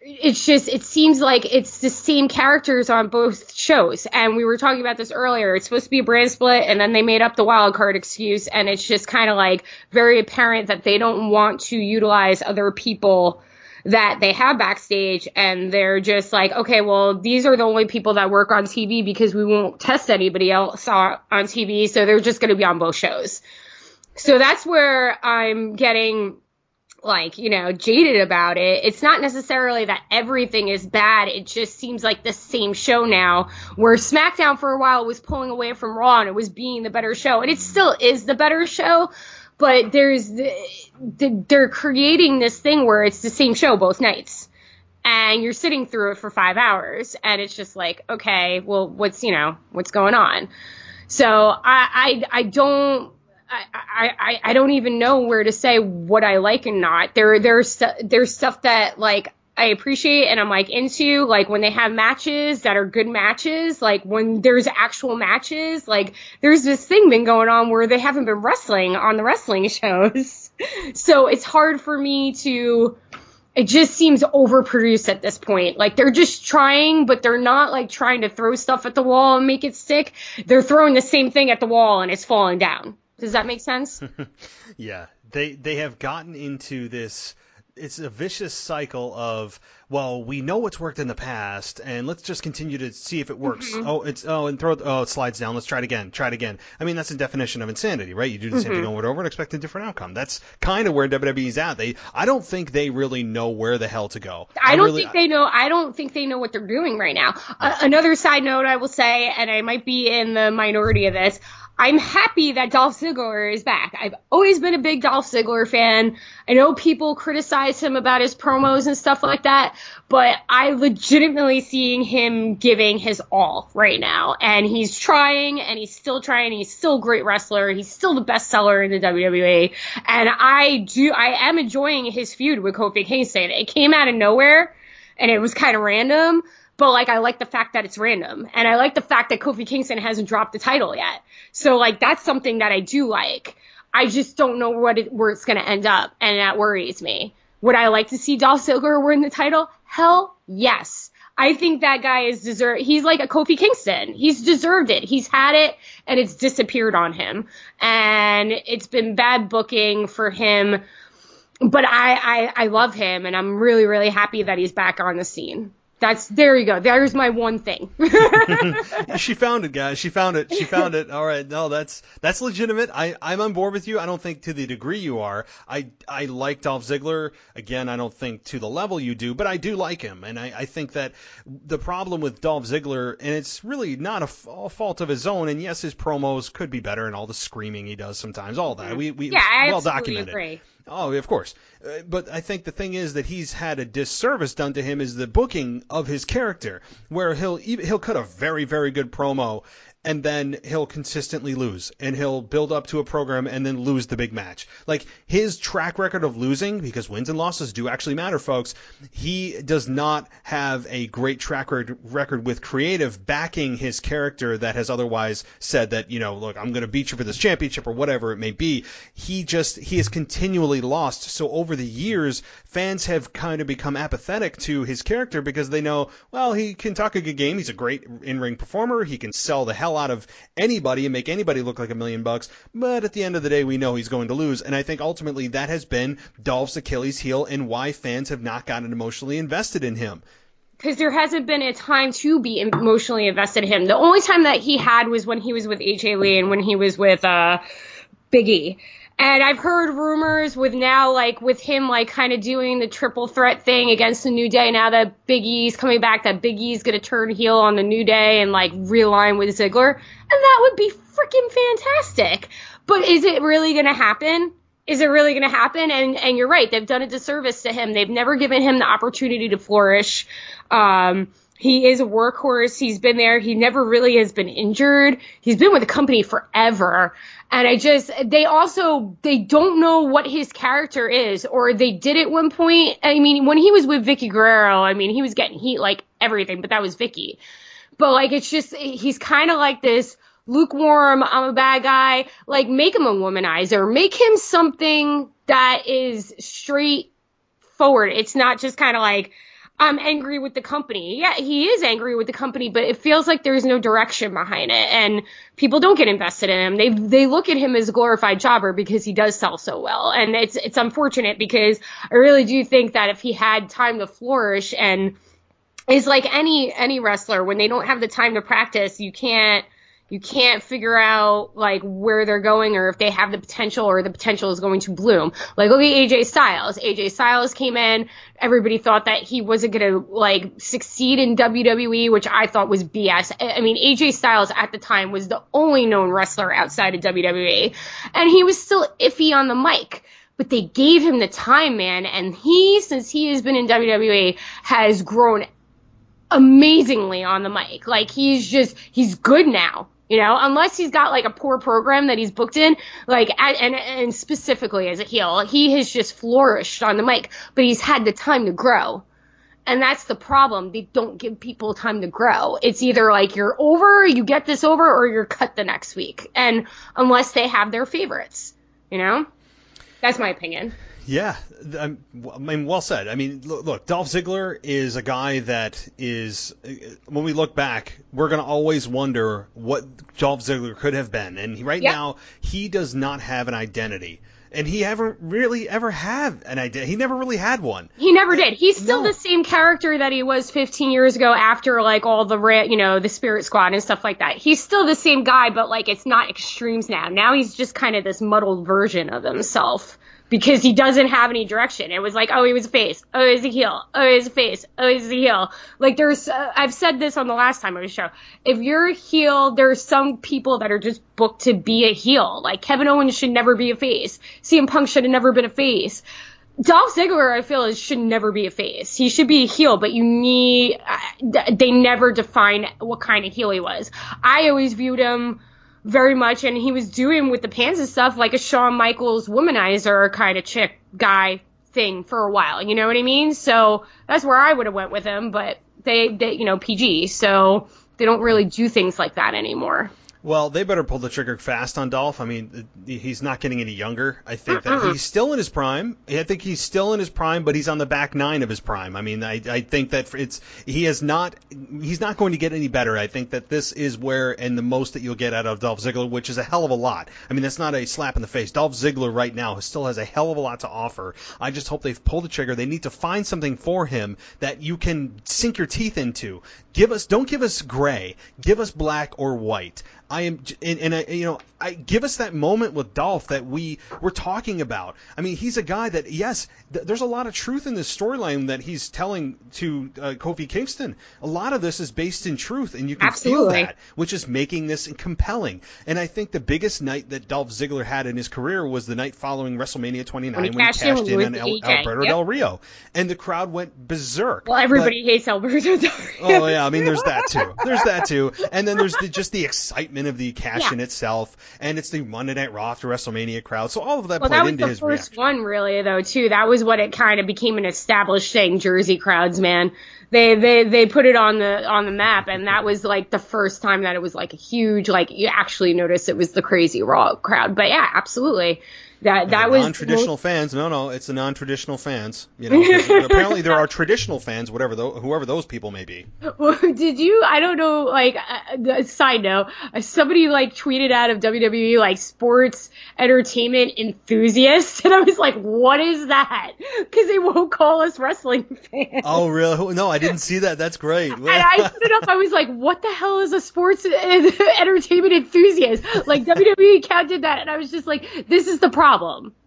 It's just, it seems like it's the same characters on both shows. And we were talking about this earlier. It's supposed to be a brand split, and then they made up the wild card excuse. And it's just kind of very apparent that they don't want to utilize other people that they have backstage. And they're just okay, well, these are the only people that work on TV because we won't test anybody else on TV. So they're just going to be on both shows. So that's where I'm getting jaded about it. It's not necessarily that everything is bad. It just seems like the same show now, where SmackDown for a while was pulling away from Raw and it was being the better show. And it still is the better show, but they're creating this thing where it's the same show both nights. And you're sitting through it for 5 hours, and it's just okay, well, what's going on? So I don't even know where to say what I like and not. There's stuff that I appreciate and I'm into, when they have matches that are good matches, when there's actual matches, there's this thing been going on where they haven't been wrestling on the wrestling shows. So it's hard for me it just seems overproduced at this point. They're just trying, but they're not trying to throw stuff at the wall and make it stick. They're throwing the same thing at the wall and it's falling down. Does that make sense? Yeah, they have gotten into this. It's a vicious cycle of, well, we know what's worked in the past, and let's just continue to see if it works. Mm-hmm. It slides down. Let's try it again. I mean, that's the definition of insanity, right? You do the same thing over and over and expect a different outcome. That's kind of where WWE's at. I don't think they really know where the hell to go. I don't think they know what they're doing right now. Another side note I will say, and I might be in the minority of this, I'm happy that Dolph Ziggler is back. I've always been a big Dolph Ziggler fan. I know people criticize him about his promos and stuff like that, but I legitimately seeing him giving his all right now. And he's trying, and he's still trying. He's still a great wrestler. He's still the best seller in the WWE. And I am enjoying his feud with Kofi Kingston. It came out of nowhere, and it was kind of random. But, like, I like the fact that it's random. And I like the fact that Kofi Kingston hasn't dropped the title yet. So, like, that's something that I do like. I just don't know where it's going to end up. And that worries me. Would I like to see Dolph Ziggler win the title? Hell yes. I think that guy is deserved. He's like a Kofi Kingston. He's deserved it. He's had it, and it's disappeared on him. And it's been bad booking for him. But I love him, and I'm really, really happy that he's back on the scene. There you go. There's my one thing. She found it, guys. She found it. All right. No, that's legitimate. I'm on board with you. I don't think to the degree you are. I like Dolph Ziggler. Again, I don't think to the level you do, but I do like him. And I think that the problem with Dolph Ziggler, and it's really not a fault of his own, and yes, his promos could be better and all the screaming he does sometimes, all that. I well absolutely documented. Agree. Oh, of course. But I think the thing is that he's had a disservice done to him is the booking of his character, where he'll cut a very, very good promo, and then he'll consistently lose, and he'll build up to a program and then lose the big match. Like, his track record of losing, because wins and losses do actually matter, folks, he does not have a great track record with creative backing his character that has otherwise said that, look, I'm going to beat you for this championship or whatever it may be. He has continually lost. So over the years, fans have kind of become apathetic to his character because they know, well, he can talk a good game. He's a great in-ring performer. He can sell the hell out of anybody and make anybody look like $1 million, but at the end of the day, we know he's going to lose. And I think ultimately that has been Dolph's Achilles heel and why fans have not gotten emotionally invested in him. Because there hasn't been a time to be emotionally invested in him. The only time that he had was when he was with AJ Lee and when he was with Big E. And I've heard rumors with him, kind of doing the triple threat thing against the New Day. Now that Big E's coming back, that Big E's going to turn heel on the New Day and, realign with Ziggler. And that would be freaking fantastic. But is it really going to happen? Is it really going to happen? And you're right. They've done a disservice to him. They've never given him the opportunity to flourish. He is a workhorse. He's been there. He never really has been injured. He's been with the company forever. And they don't know what his character is, or they did at one point. I mean, when he was with Vicky Guerrero, he was getting heat like everything, but that was Vicky. But it's just, he's kind of like this lukewarm, I'm a bad guy. Make him a womanizer. Make him something that is straightforward. It's not just kind of I'm angry with the company. Yeah, he is angry with the company, but it feels like there's no direction behind it, and people don't get invested in him. They look at him as a glorified jobber because he does sell so well, and it's unfortunate because I really do think that if he had time to flourish, and is like any wrestler, when they don't have the time to practice, you can't figure out where they're going or if they have the potential or the potential is going to bloom. Look at AJ Styles. AJ Styles came in. Everybody thought that he wasn't going to succeed in WWE, which I thought was BS. I mean, AJ Styles at the time was the only known wrestler outside of WWE, and he was still iffy on the mic. But they gave him the time, man, and since he has been in WWE, has grown amazingly on the mic. He's good now. Unless he's got a poor program that he's booked in, and specifically as a heel, he has just flourished on the mic, but he's had the time to grow. And that's the problem. They don't give people time to grow. It's either you're over, you get this over, or you're cut the next week. And unless they have their favorites, that's my opinion. Yeah, well said. I mean, look, Dolph Ziggler is a guy that is, when we look back, we're going to always wonder what Dolph Ziggler could have been. And now, he does not have an identity. And he ever really ever had an identity. He never really had one. He never did. He's still the same character that he was 15 years ago after, all the, the Spirit Squad and stuff like that. He's still the same guy, but, it's not extremes now. Now he's just kind of this muddled version of himself. because he doesn't have any direction. It was like, oh, he was a face. Oh, he's a heel. Oh, he's a face. Oh, he's a heel. Like I've said this on the last time on the show. If you're a heel, there's some people that are just booked to be a heel. Like Kevin Owens should never be a face. CM Punk should have never been a face. Dolph Ziggler, I feel, should never be a face. He should be a heel, but they never define what kind of heel he was. I always viewed him very much, and he was doing with the pants and stuff like a Shawn Michaels womanizer kind of chick guy thing for a while. You know what I mean? So that's where I would have went with him, but they PG, so they don't really do things like that anymore. Well, they better pull the trigger fast on Dolph. I mean, he's not getting any younger. I think that he's still in his prime. I think he's still in his prime, but he's on the back nine of his prime. I mean, I think that he's not going to get any better. I think that this is where and the most that you'll get out of Dolph Ziggler, which is a hell of a lot. I mean, that's not a slap in the face. Dolph Ziggler right now still has a hell of a lot to offer. I just hope they've pulled the trigger. They need to find something for him that you can sink your teeth into. Don't give us gray. Give us black or white. Give us that moment with Dolph that we're talking about. I mean, he's a guy that, yes, there's a lot of truth in this storyline that he's telling to Kofi Kingston. A lot of this is based in truth, and you can feel that, which is making this compelling. And I think the biggest night that Dolph Ziggler had in his career was the night following WrestleMania 29 when he cashed in on Alberto Del Rio. And the crowd went berserk. Well, everybody hates Alberto Del Rio. Oh, yeah, I mean, there's that too. And then there's just the excitement of the cash-in itself, and it's the Monday Night Raw after WrestleMania crowd. So all of that played into his reaction. Well, that was the first one, really, though, too. That was what it kind of became an established thing. Jersey crowds, man. They put it on the map, and that was like the first time that it was like a huge, like you actually noticed it was the crazy Raw crowd. But yeah, absolutely. That was non-traditional fans. No, it's the non-traditional fans. You know, apparently there are traditional fans, whoever those people may be. Well, did you? I don't know. Like, side note, somebody like tweeted out of WWE like sports entertainment enthusiasts, and I was like, what is that? Because they won't call us wrestling fans. Oh, really? No, I didn't see that. That's great. And I put it up. I was like, what the hell is a sports entertainment enthusiast? Like WWE counted that, and I was just like, this is the problem.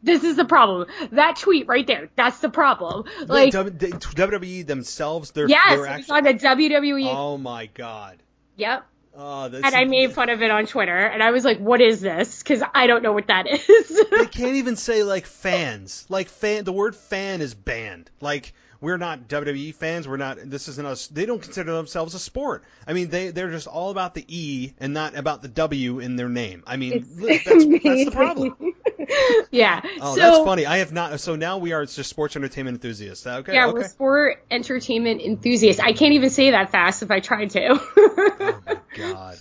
This is the problem. That tweet right there. That's the problem. Like WWE themselves. They're it's on the WWE. Oh my God. Yep. And I made fun of it on Twitter, and I was like, "What is this?" Because I don't know what that is. They can't even say like fans. Like the word fan is banned. Like. We're not WWE fans. We're not. This isn't us. They don't consider themselves a sport. I mean, they're just all about the E and not about the W in their name. I mean, that's the problem. Yeah. Oh, that's funny. I have not. So now it's just sports entertainment enthusiasts. Okay. Yeah, we're sport entertainment enthusiasts. I can't even say that fast if I tried to. Oh my God.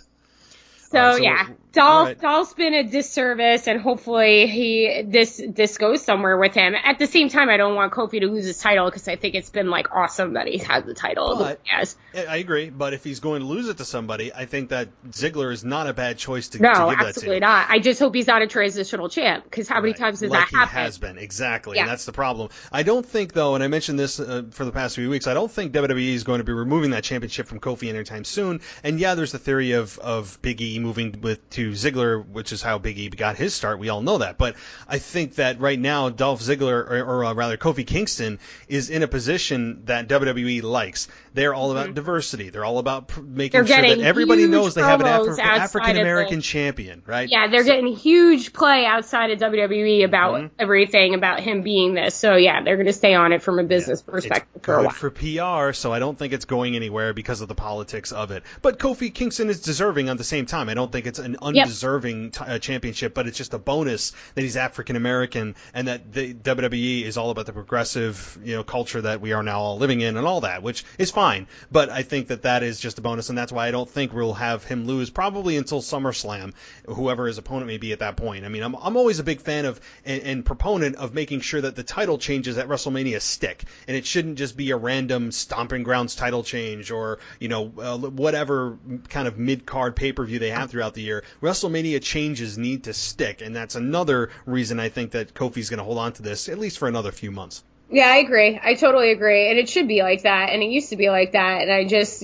So yeah, Dolph's been a disservice, and hopefully this goes somewhere with him. At the same time, I don't want Kofi to lose his title because I think it's been like awesome that he's had the title. But, yes, I agree. But if he's going to lose it to somebody, I think that Ziggler is not a bad choice to give that to. No, absolutely not. I just hope he's not a transitional champ because how many times has that happened? He has been, exactly, and that's the problem. I don't think though, and I mentioned this for the past few weeks, I don't think WWE is going to be removing that championship from Kofi anytime soon. And yeah, there's the theory of Big E moving to Ziggler, which is how Big E got his start. We all know that. But I think that right now, Dolph Ziggler, or rather Kofi Kingston, is in a position that WWE likes. They're all about diversity. They're all about making sure that everybody knows they have an African-American champion, right? Yeah, they're getting huge play outside of WWE about everything, about him being this. So, yeah, they're going to stay on it from a business perspective for a while. It's good for PR, so I don't think it's going anywhere because of the politics of it. But Kofi Kingston is deserving at the same time. I don't think it's an undeserving championship, but it's just a bonus that he's African-American and that the WWE is all about the progressive culture that we are now all living in and all that, which is fine. But I think that is just a bonus, and that's why I don't think we'll have him lose probably until SummerSlam, whoever his opponent may be at that point. I mean, I'm always a big fan of and proponent of making sure that the title changes at WrestleMania stick, and it shouldn't just be a random stomping grounds title change or whatever kind of mid-card pay-per-view they have throughout the year. WrestleMania changes need to stick, and that's another reason I think that Kofi's going to hold on to this at least for another few months. Yeah, I agree. I totally agree. And it should be like that. And it used to be like that. And I just,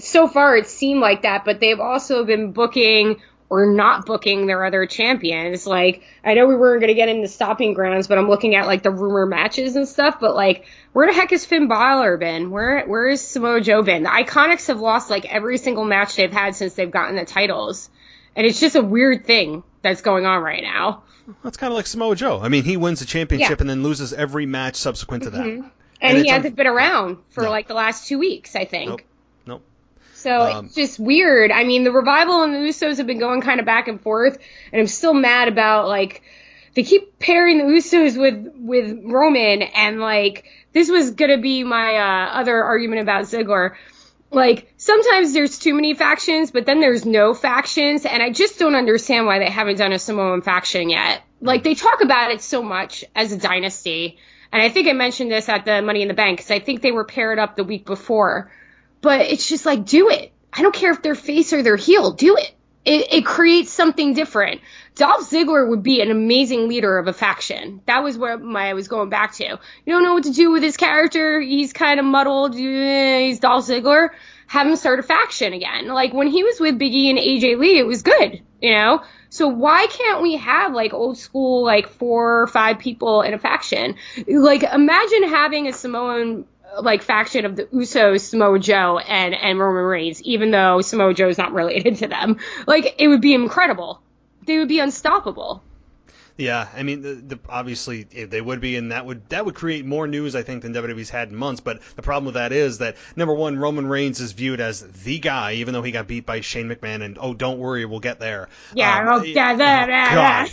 so far it seemed like that. But they've also been booking or not booking their other champions. Like, I know we weren't going to get into stopping grounds, but I'm looking at, like, the rumor matches and stuff. But, like, where the heck has Finn Balor been? Where is Samoa Joe been? The Iconics have lost, like, every single match they've had since they've gotten the titles. And it's just a weird thing that's going on right now. That's kind of like Samoa Joe. I mean, he wins the championship and then loses every match subsequent to that. Mm-hmm. And he hasn't been around for, like, the last 2 weeks, I think. Nope. So it's just weird. I mean, the Revival and the Usos have been going kind of back and forth, and I'm still mad about, like, they keep pairing the Usos with Roman, and, like, this was going to be my other argument about Ziggler. Like, sometimes there's too many factions, but then there's no factions, and I just don't understand why they haven't done a Samoan faction yet. Like, they talk about it so much as a dynasty, and I think I mentioned this at the Money in the Bank, because I think they were paired up the week before. But it's just like, do it. I don't care if they're face or they're heel. Do it. It creates something different. Dolph Ziggler would be an amazing leader of a faction. That was what I was going back to. You don't know what to do with his character. He's kind of muddled. He's Dolph Ziggler. Have him start a faction again. Like, when he was with Big E and AJ Lee, it was good, you know? So why can't we have, like, old school, like, 4 or 5 people in a faction? Like, imagine having a Samoan, like, faction of the Usos, Samoa Joe, and Roman Reigns, even though Samoa Joe's not related to them. Like, it would be incredible. They would be unstoppable. Yeah, I mean, obviously they would be, and that would create more news, I think, than WWE's had in months. But the problem with that is that, number one, Roman Reigns is viewed as the guy, even though he got beat by Shane McMahon. And don't worry, we'll get there. Yeah, God,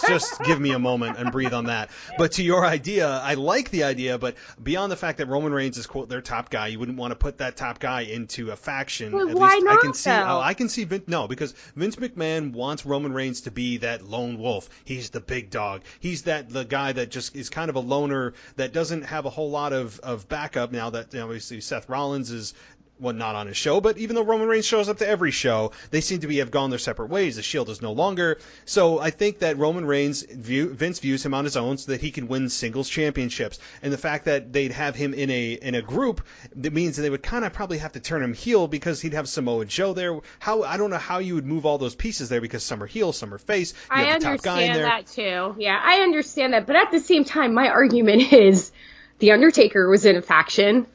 just give me a moment and breathe on that. But to your idea, I like the idea, but beyond the fact that Roman Reigns is, quote, their top guy, you wouldn't want to put that top guy into a faction. Well, why not? I can see because Vince McMahon wants Roman Reigns to be that lone wolf. He's the big dog. He's the guy that just is kind of a loner that doesn't have a whole lot of backup now that, obviously Seth Rollins is, well, not on his show, but even though Roman Reigns shows up to every show, they seem to have gone their separate ways. The Shield is no longer. So I think that Roman Reigns, Vince views him on his own so that he can win singles championships. And the fact that they'd have him in a group, that means that they would kind of probably have to turn him heel because he'd have Samoa Joe there. I don't know how you would move all those pieces there because some are heel, some are face. You have the top guy in there. I understand that too. Yeah, I understand that. But at the same time, my argument is the Undertaker was in a faction.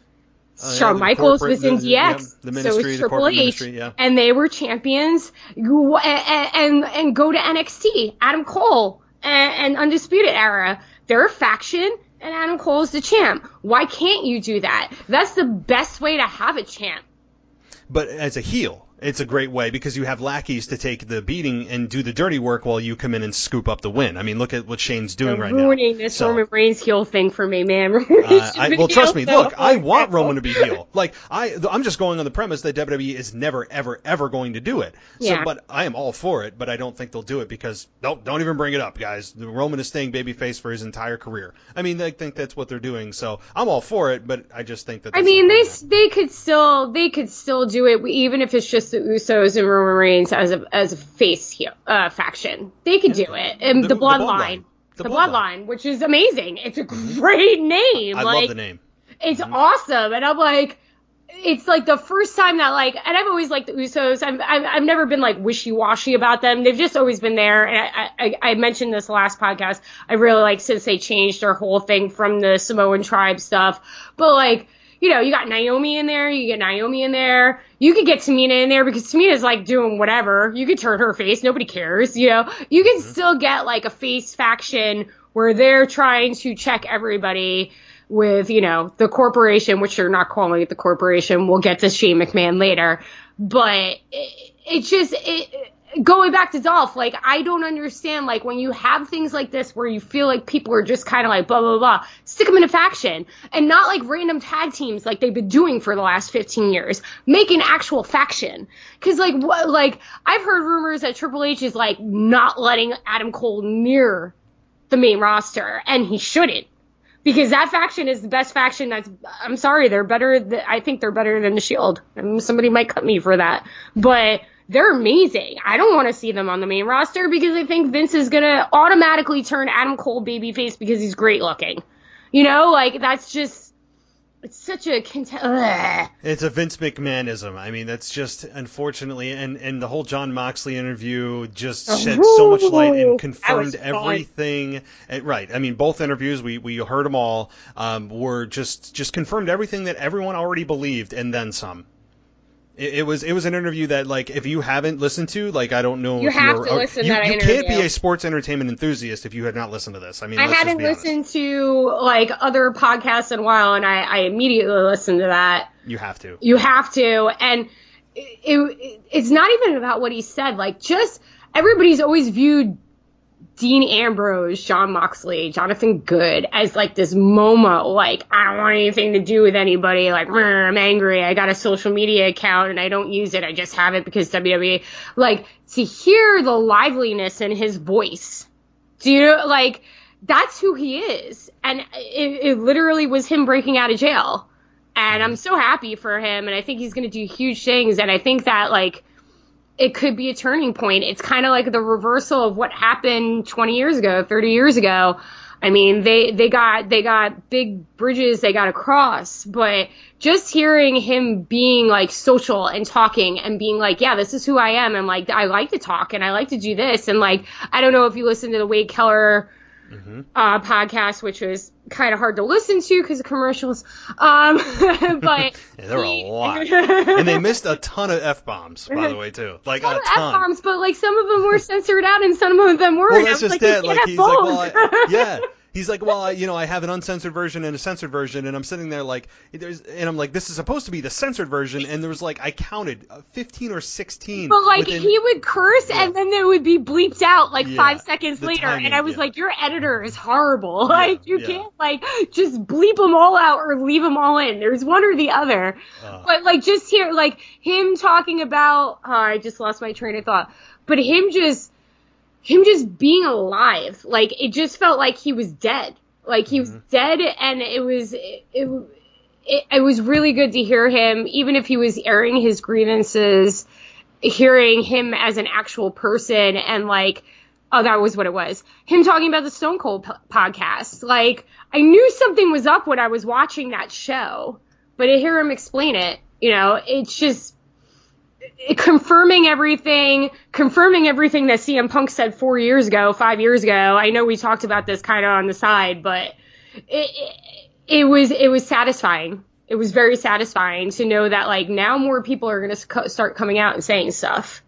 Shawn Michaels was in DX, so was Triple H, and they were champions. And go to NXT, Adam Cole and Undisputed Era. They're a faction, and Adam Cole's the champ. Why can't you do that? That's the best way to have a champ. But as a heel, it's a great way because you have lackeys to take the beating and do the dirty work while you come in and scoop up the win. I mean, look at what Shane's doing right now. Ruining this Roman Reigns heel thing for me, man. Well, trust me. Look, I want Roman to be heel. Like, I'm just going on the premise that WWE is never, ever, ever going to do it. So, but I am all for it, but I don't think they'll do it because don't even bring it up, guys. Roman is staying babyface for his entire career. I mean, I think that's what they're doing. So I'm all for it, but I just think that. I mean, they could still do it even if it's just the Usos and Roman Reigns as a face heel, faction. They could do it. And the Bloodline. The Bloodline, which is amazing. It's a great name. I love the name. It's awesome. And I'm like, it's like the first time that, like, and I've always liked the Usos. I've never been like wishy-washy about them. They've just always been there. And I mentioned this last podcast. I really like since they changed their whole thing from the Samoan tribe stuff. But like, you know, you got Naomi in there. You get Naomi in there. You could get Tamina in there because Tamina's like doing whatever. You could turn her face. Nobody cares. You know, you can still get like a face faction where they're trying to check everybody with, you know, the corporation, which they're not calling it the corporation. We'll get to Shane McMahon later. But it's just going back to Dolph, like, I don't understand, like, when you have things like this where you feel like people are just kind of like blah, blah, blah, stick them in a faction and not like random tag teams like they've been doing for the last 15 years. Make an actual faction. Because, like, I've heard rumors that Triple H is, like, not letting Adam Cole near the main roster, and he shouldn't. Because that faction is the best faction I'm sorry, they're better, I think they're better than the Shield. And somebody might cut me for that. But they're amazing. I don't want to see them on the main roster because I think Vince is going to automatically turn Adam Cole babyface because he's great looking. You know, like, that's just, It's such a It's a Vince McMahonism. I mean, that's just unfortunately, and the whole Jon Moxley interview just shed so much light and confirmed everything. Right. I mean, both interviews, we heard them all, were just confirmed everything that everyone already believed and then some. It was an interview that, like, if you haven't listened to, like, I don't know. You have to listen to that interview. You can't be a sports entertainment enthusiast if you had not listened to this. I mean, I hadn't listened to, like, other podcasts in a while, and I immediately listened to that. You have to. You have to. And it's not even about what he said. Like, just everybody's always viewed Dean Ambrose, Jon Moxley, Jonathan Good as, like, this Momo, like, I don't want anything to do with anybody, like, I'm angry, I got a social media account and I don't use it, I just have it because WWE, like, to hear the liveliness in his voice, do you know, like, that's who he is, and it literally was him breaking out of jail, and I'm so happy for him, and I think he's going to do huge things, and I think that, like, it could be a turning point. It's kind of like the reversal of what happened 20 years ago, 30 years ago. I mean, they got big bridges they got to cross, but just hearing him being, like, social and talking and being like, yeah, this is who I am, and, like, I like to talk and I like to do this, and, like, I don't know if you listen to the Wade Keller podcast, which was kind of hard to listen to because of commercials. But yeah, there were a lot, and they missed a ton of F-bombs, by the way, too. Like a ton. F-bombs, but, like, some of them were censored out and some of them weren't. Well, that's just like, it. Like, he's like, well, yeah. He's like, well, I have an uncensored version and a censored version, and I'm sitting there like, and I'm like, this is supposed to be the censored version, and there was, like, I counted 15 or 16. But, like, he would curse, and then it would be bleeped out, like, 5 seconds later, and I was like, your editor is horrible. Like, you can't, like, just bleep them all out or leave them all in. There's one or the other. But, like, just hear, like, him talking about, I just lost my train of thought, but him just being alive, like, it just felt like he was dead. Like, he was dead, and it was really good to hear him, even if he was airing his grievances, hearing him as an actual person, and, like, oh, that was what it was. Him talking about the Stone Cold podcast. Like, I knew something was up when I was watching that show, but to hear him explain it, you know, it's just confirming everything that CM Punk said 5 years ago. I know we talked about this kind of on the side, but it was satisfying. It was very satisfying to know that, like, now more people are going to start coming out and saying stuff.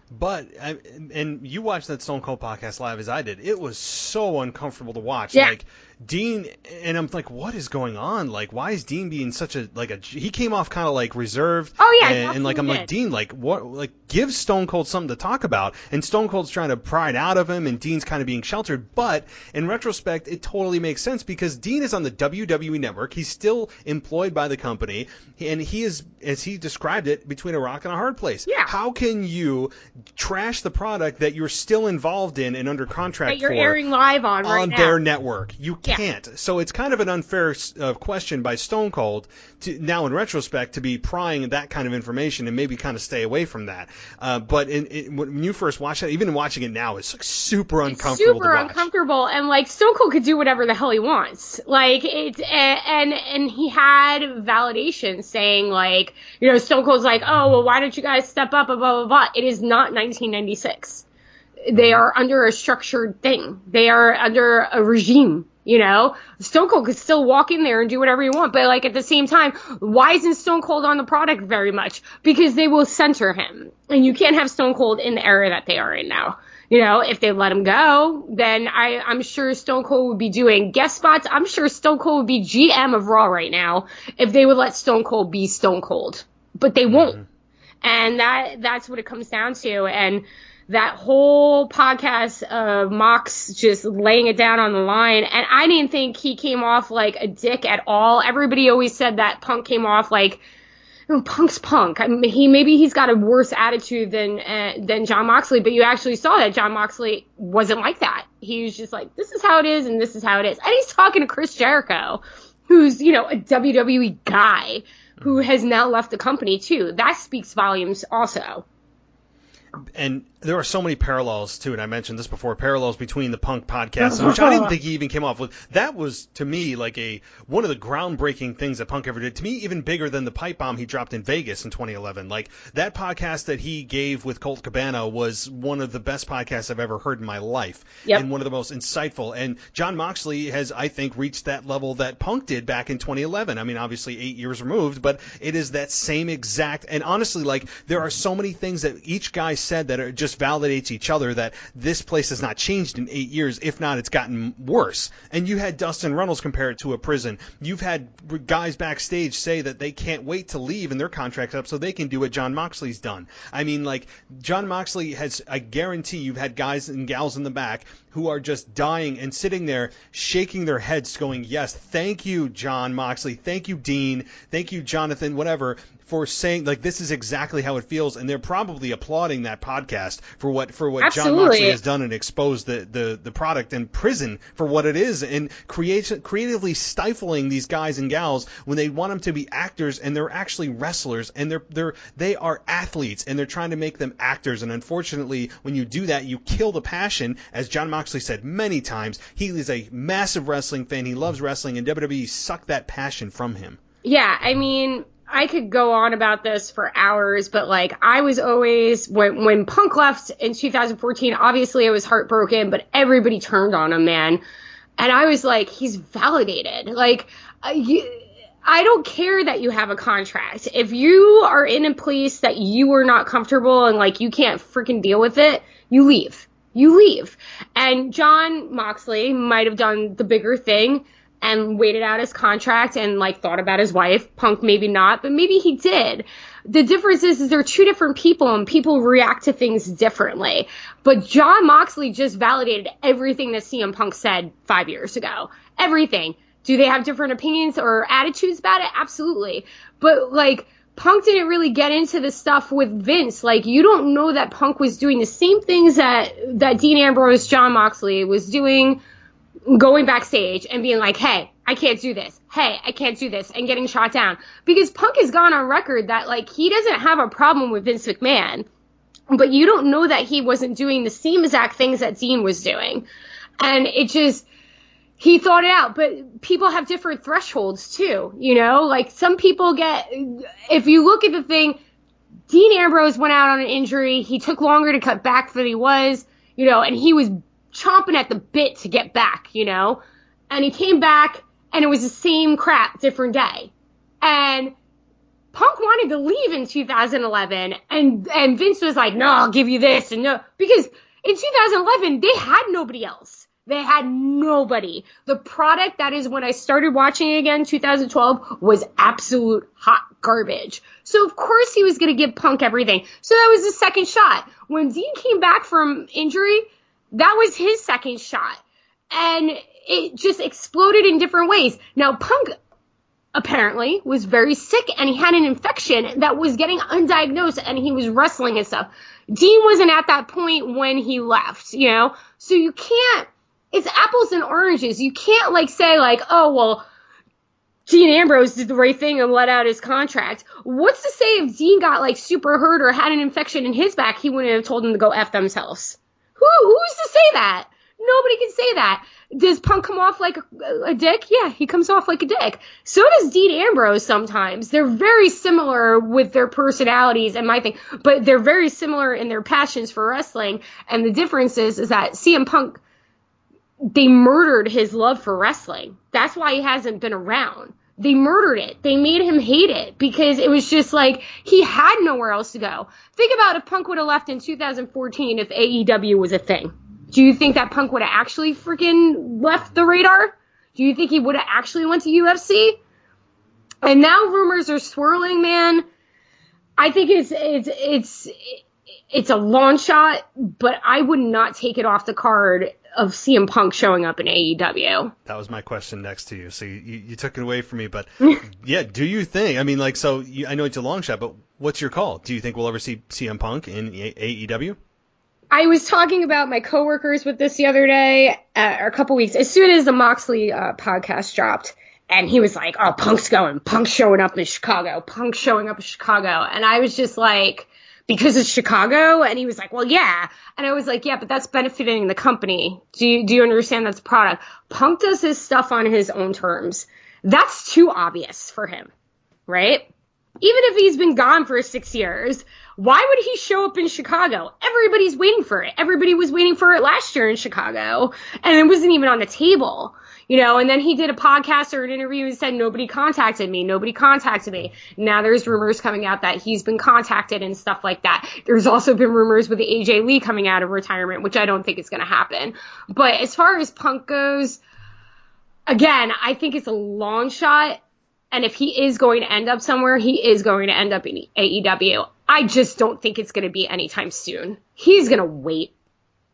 But, and you watched that Stone Cold podcast live as I did. It was so uncomfortable to watch. Yeah. Like, Dean, and I'm like, what is going on? Like, why is Dean being such a, like, he came off kind of, like, reserved. Oh, yeah. And like, I'm like, Dean, like, what, like, give Stone Cold something to talk about. And Stone Cold's trying to pry it out of him, and Dean's kind of being sheltered. But, in retrospect, it totally makes sense because Dean is on the WWE network. He's still employed by the company. And he is, as he described it, between a rock and a hard place. Yeah. How can you trash the product that you're still involved in and under contract that you're airing live on right now. Their network? You can't. So it's kind of an unfair question by Stone Cold to now, in retrospect, to be prying that kind of information and maybe kind of stay away from that. But when you first watched it, even watching it now, it's like super uncomfortable. Super uncomfortable, and, like, Stone Cold could do whatever the hell he wants. Like, it's and he had validation saying, like, you know, Stone Cold's like, oh, well, why don't you guys step up, blah blah blah. It is not 1996. They are under a structured thing. They are under a regime. You know, Stone Cold could still walk in there and do whatever you want. But, like, at the same time, why isn't Stone Cold on the product very much? Because they will censor him. And you can't have Stone Cold in the era that they are in now. You know, if they let him go, then I'm sure Stone Cold would be doing guest spots. I'm sure Stone Cold would be GM of Raw right now if they would let Stone Cold be Stone Cold. But they won't. And that's what it comes down to. And that whole podcast of Mox just laying it down on the line. And I didn't think he came off like a dick at all. Everybody always said that Punk came off like, oh, Punk's Punk. I mean, he's got a worse attitude than Jon Moxley, but you actually saw that Jon Moxley wasn't like that. He was just like, this is how it is and this is how it is. And he's talking to Chris Jericho, who's, you know, a WWE guy who has now left the company too. That speaks volumes also. and there are so many parallels too, and I mentioned this before, parallels between the Punk podcast, which I didn't think he even came off with. That was, to me, like one of the groundbreaking things that Punk ever did. To me, even bigger than the pipe bomb he dropped in Vegas in 2011. Like, that podcast that he gave with Colt Cabana was one of the best podcasts I've ever heard in my life, and one of the most insightful. And Jon Moxley has, I think, reached that level that Punk did back in 2011. I mean, obviously 8 years removed, but it is that same exact, and honestly, like, there are so many things that each guy said that are just validates each other, that this place has not changed in 8 years. If not, it's gotten worse. And you had Dustin Runnels compare it to a prison. You've had guys backstage say that they can't wait to leave and their contract's up so they can do what Jon Moxley's done. I mean, like, Jon Moxley has, I guarantee you've had guys and gals in the back who are just dying and sitting there shaking their heads going, yes, thank you, Jon Moxley. Thank you, Dean. Thank you, Jonathan, whatever, for saying, like, this is exactly how it feels. And they're probably applauding that podcast for what Jon Moxley has done and exposed the product in prison for what it is, and creatively stifling these guys and gals when they want them to be actors and they're actually wrestlers, and they are athletes and they're trying to make them actors. And unfortunately, when you do that, you kill the passion. As Jon Moxley said many times, he is a massive wrestling fan. He loves wrestling, and WWE sucked that passion from him. Yeah, I mean, I could go on about this for hours, but, like, I was always, when Punk left in 2014, obviously I was heartbroken, but everybody turned on him, man. And I was like, he's validated. Like, I don't care that you have a contract. If you are in a place that you are not comfortable and, like, you can't freaking deal with it, you leave. You leave. And Jon Moxley might have done the bigger thing and waited out his contract and, like, thought about his wife. Punk maybe not, but maybe he did. The difference is they're two different people and people react to things differently. But Jon Moxley just validated everything that CM Punk said 5 years ago. Everything. Do they have different opinions or attitudes about it? Absolutely. But, like, Punk didn't really get into the stuff with Vince. Like, you don't know that Punk was doing the same things that Dean Ambrose, Jon Moxley was doing, going backstage and being like, hey, I can't do this. Hey, I can't do this, and getting shot down. Because Punk has gone on record that, like, he doesn't have a problem with Vince McMahon, but you don't know that he wasn't doing the same exact things that Dean was doing. And it just, he thought it out. But people have different thresholds too, you know? Like, some people get, if you look at the thing, Dean Ambrose went out on an injury. He took longer to cut back than he was, you know, and he was chomping at the bit to get back, you know, and he came back and it was the same crap, different day. And Punk wanted to leave in 2011 and Vince was like, no, I'll give you this. And no, because in 2011, they had nobody else. They had nobody. The product, that is when I started watching again, 2012, was absolute hot garbage. So of course he was going to give Punk everything. So that was his second shot. When Dean came back from injury, that was his second shot. And it just exploded in different ways. Now, Punk apparently was very sick and he had an infection that was getting undiagnosed and he was wrestling and stuff. Dean wasn't at that point when he left, you know? So you can't, it's apples and oranges. You can't, like, say, like, oh, well, Dean Ambrose did the right thing and let out his contract. What's to say if Dean got, like, super hurt or had an infection in his back, he wouldn't have told him to go F themselves? Who's to say that? Nobody can say that. Does Punk come off like a dick? Yeah, he comes off like a dick. So does Dean Ambrose sometimes. They're very similar with their personalities and my thing, but they're very similar in their passions for wrestling. And the difference is that CM Punk, they murdered his love for wrestling. That's why he hasn't been around. They murdered it. They made him hate it because it was just like he had nowhere else to go. Think about if Punk would have left in 2014 if AEW was a thing. Do you think that Punk would have actually freaking left the radar? Do you think he would have actually went to UFC? And now rumors are swirling, man. I think it's a long shot, but I would not take it off the card of CM Punk showing up in AEW. That was my question next to you. So you took it away from me, but yeah, do you think, I mean, like, so I know it's a long shot, but what's your call? Do you think we'll ever see CM Punk in AEW? I was talking about my coworkers with this the other day, or a couple weeks, as soon as the Moxley podcast dropped, and he was like, oh, Punk's showing up in Chicago, Punk's showing up in Chicago. And I was just like, because it's Chicago? And he was like, well, yeah. And I was like, yeah, but that's benefiting the company. Do you understand that's a product? Punk does his stuff on his own terms. That's too obvious for him, right? Even if he's been gone for 6 years, why would he show up in Chicago? Everybody's waiting for it. Everybody was waiting for it last year in Chicago, and it wasn't even on the table, you know. And then he did a podcast or an interview and said, nobody contacted me. Nobody contacted me. Now there's rumors coming out that he's been contacted and stuff like that. There's also been rumors with AJ Lee coming out of retirement, which I don't think is going to happen. But as far as Punk goes, again, I think it's a long shot. And if he is going to end up somewhere, he is going to end up in AEW. I just don't think it's going to be anytime soon. He's going to wait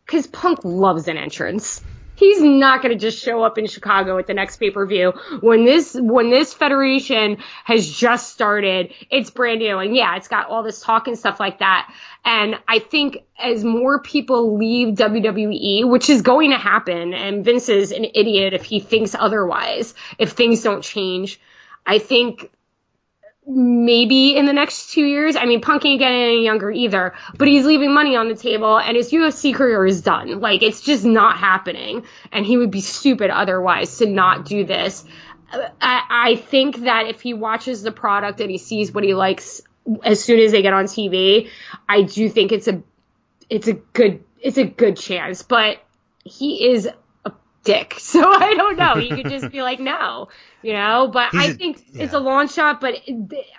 because Punk loves an entrance. He's not going to just show up in Chicago at the next pay-per-view when this federation has just started. It's brand new. And yeah, it's got all this talk and stuff like that. And I think as more people leave WWE, which is going to happen, and Vince is an idiot if he thinks otherwise, if things don't change, I think maybe in the next 2 years, I mean, Punk ain't getting any younger either, but he's leaving money on the table and his UFC career is done. Like, it's just not happening. And he would be stupid otherwise to not do this. I think that if he watches the product and he sees what he likes as soon as they get on TV, I do think it's a good chance, but he is a dick. So I don't know. He could just be like, no. You know, but I think it's a long shot, but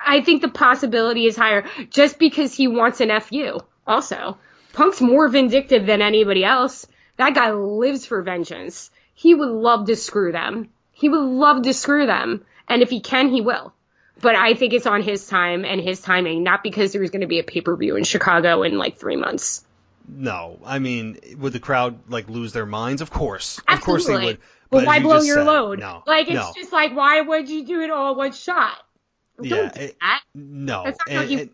I think the possibility is higher just because he wants an FU also. Punk's more vindictive than anybody else. That guy lives for vengeance. He would love to screw them. And if he can, he will. But I think it's on his time and his timing, not because there's going to be a pay-per-view in Chicago in like 3 months. No, I mean, would the crowd like lose their minds? Of course. Absolutely. Of course they would. But why blow your load? No, like, it's just like, why would you do it all one shot? Don't do that. No. That's not how you...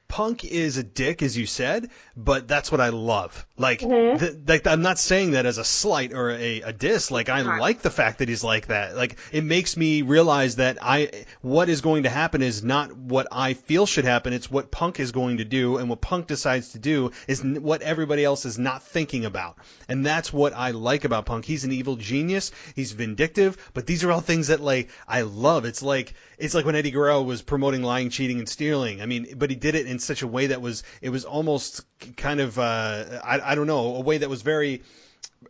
Punk is a dick, as you said, but that's what I love. Like, I'm not saying that as a slight or a diss. Like, I like the fact that he's like that. Like, it makes me realize that what is going to happen is not what I feel should happen. It's what Punk is going to do, and what Punk decides to do is what everybody else is not thinking about. And that's what I like about Punk. He's an evil genius. He's vindictive, but these are all things that, like, I love. It's like when Eddie Guerrero was promoting lying, cheating, and stealing. I mean, but he did it in such a way that it was almost kind of I don't know, a way that was very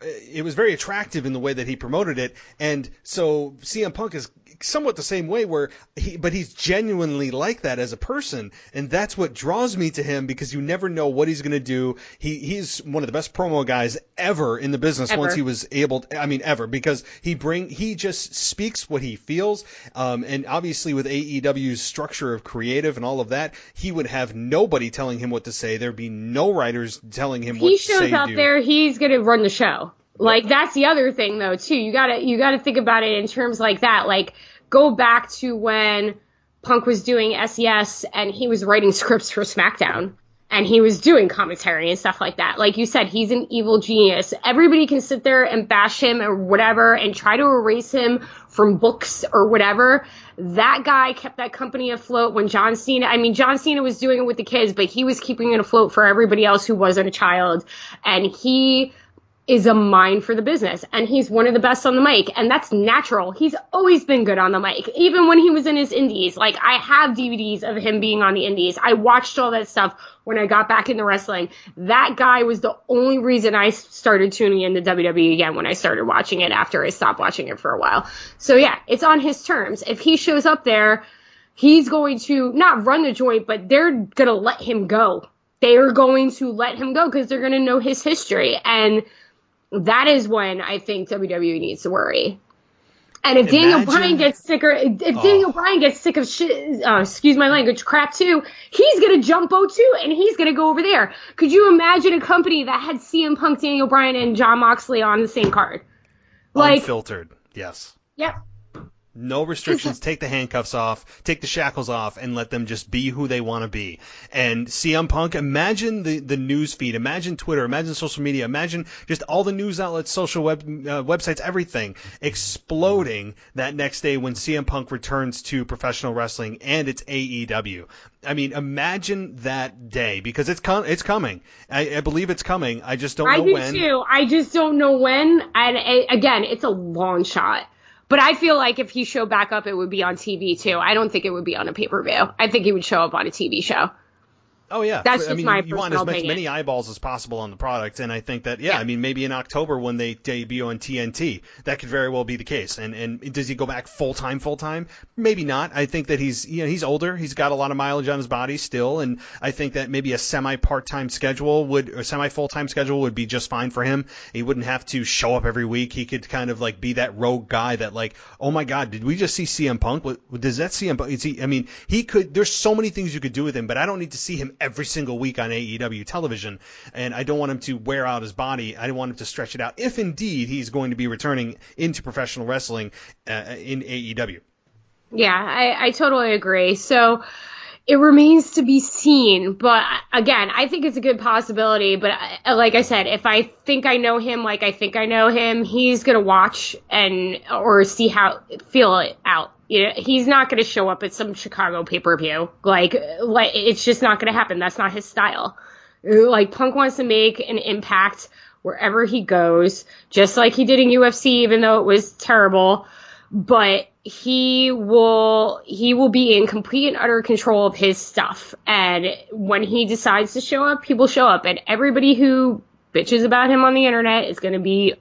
attractive in the way that he promoted it. And so CM Punk is somewhat the same way, but he's genuinely like that as a person, and that's what draws me to him, because you never know what he's going to do. He's one of the best promo guys ever in the business once he was able to, ever, because he just speaks what he feels, and obviously with AEW's structure of creative and all of that, he would have nobody telling him what to say. There'd be no writers telling him what to say. He shows up there, he's going to run the show. Like, that's the other thing, though, too. You gotta think about it in terms like that. Like, go back to when Punk was doing SES and he was writing scripts for SmackDown and he was doing commentary and stuff like that. Like you said, he's an evil genius. Everybody can sit there and bash him or whatever and try to erase him from books or whatever. That guy kept that company afloat when John Cena was doing it with the kids, but he was keeping it afloat for everybody else who wasn't a child. And he is a mind for the business, and he's one of the best on the mic, and that's natural. He's always been good on the mic, even when he was in his indies. Like, I have DVDs of him being on the indies. I watched all that stuff when I got back into wrestling. That guy was the only reason I started tuning into WWE again when I started watching it after I stopped watching it for a while. So yeah, it's on his terms. If he shows up there, he's going to not run the joint, but they're going to let him go. They are going to let him go because they're going to know his history, and that is when I think WWE needs to worry. And if Daniel Bryan gets sick of shit, excuse my language, crap too, he's going to jump too, and he's going to go over there. Could you imagine a company that had CM Punk, Daniel Bryan, and Jon Moxley on the same card? Like, unfiltered, yes. Yep. No restrictions. Take the handcuffs off, take the shackles off, and let them just be who they want to be. And CM Punk, imagine the news feed, imagine Twitter, imagine social media, imagine just all the news outlets, social websites, everything exploding that next day when CM Punk returns to professional wrestling and it's AEW. I mean, imagine that day, because it's coming. I believe it's coming. I just don't know when. I do too. I just don't know when. And again, it's a long shot. But I feel like if he showed back up, it would be on TV too. I don't think it would be on a pay-per-view. I think he would show up on a TV show. Oh, yeah. That's just my you want as opinion. many eyeballs as possible on the product, and I think that, I mean, maybe in October when they debut on TNT, that could very well be the case. And does he go back full-time? Maybe not. I think that he's older. He's got a lot of mileage on his body still, and I think that maybe a semi-part-time schedule or semi-full-time schedule would be just fine for him. He wouldn't have to show up every week. He could kind of like be that rogue guy that like, oh my God, did we just see CM Punk? Does that CM Punk? He could, there's so many things you could do with him, but I don't need to see him every single week on AEW television, and I don't want him to wear out his body. I don't want him to stretch it out, if indeed he's going to be returning into professional wrestling in AEW. Yeah, I totally agree. So it remains to be seen, but again, I think it's a good possibility, but like I said, if I think I know him like I think I know him, he's going to watch or feel it out. You know, he's not going to show up at some Chicago pay-per-view. Like it's just not going to happen. That's not his style. Like, Punk wants to make an impact wherever he goes, just like he did in UFC, even though it was terrible. But he will be in complete and utter control of his stuff. And when he decides to show up, he will show up. And everybody who bitches about him on the internet is going to be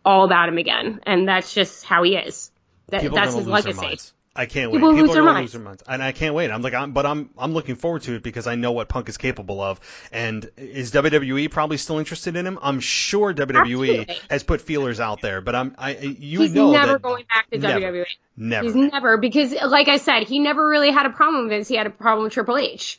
all about him again. And that's just how he is. That's his legacy. I can't wait. People are going to lose their minds, and I can't wait. I'm looking forward to it because I know what Punk is capable of. And is WWE probably still interested in him? I'm sure WWE has put feelers out there, but he's never going back to WWE. Never. He's never, because like I said, he never really had a problem with Vince. He had a problem with Triple H,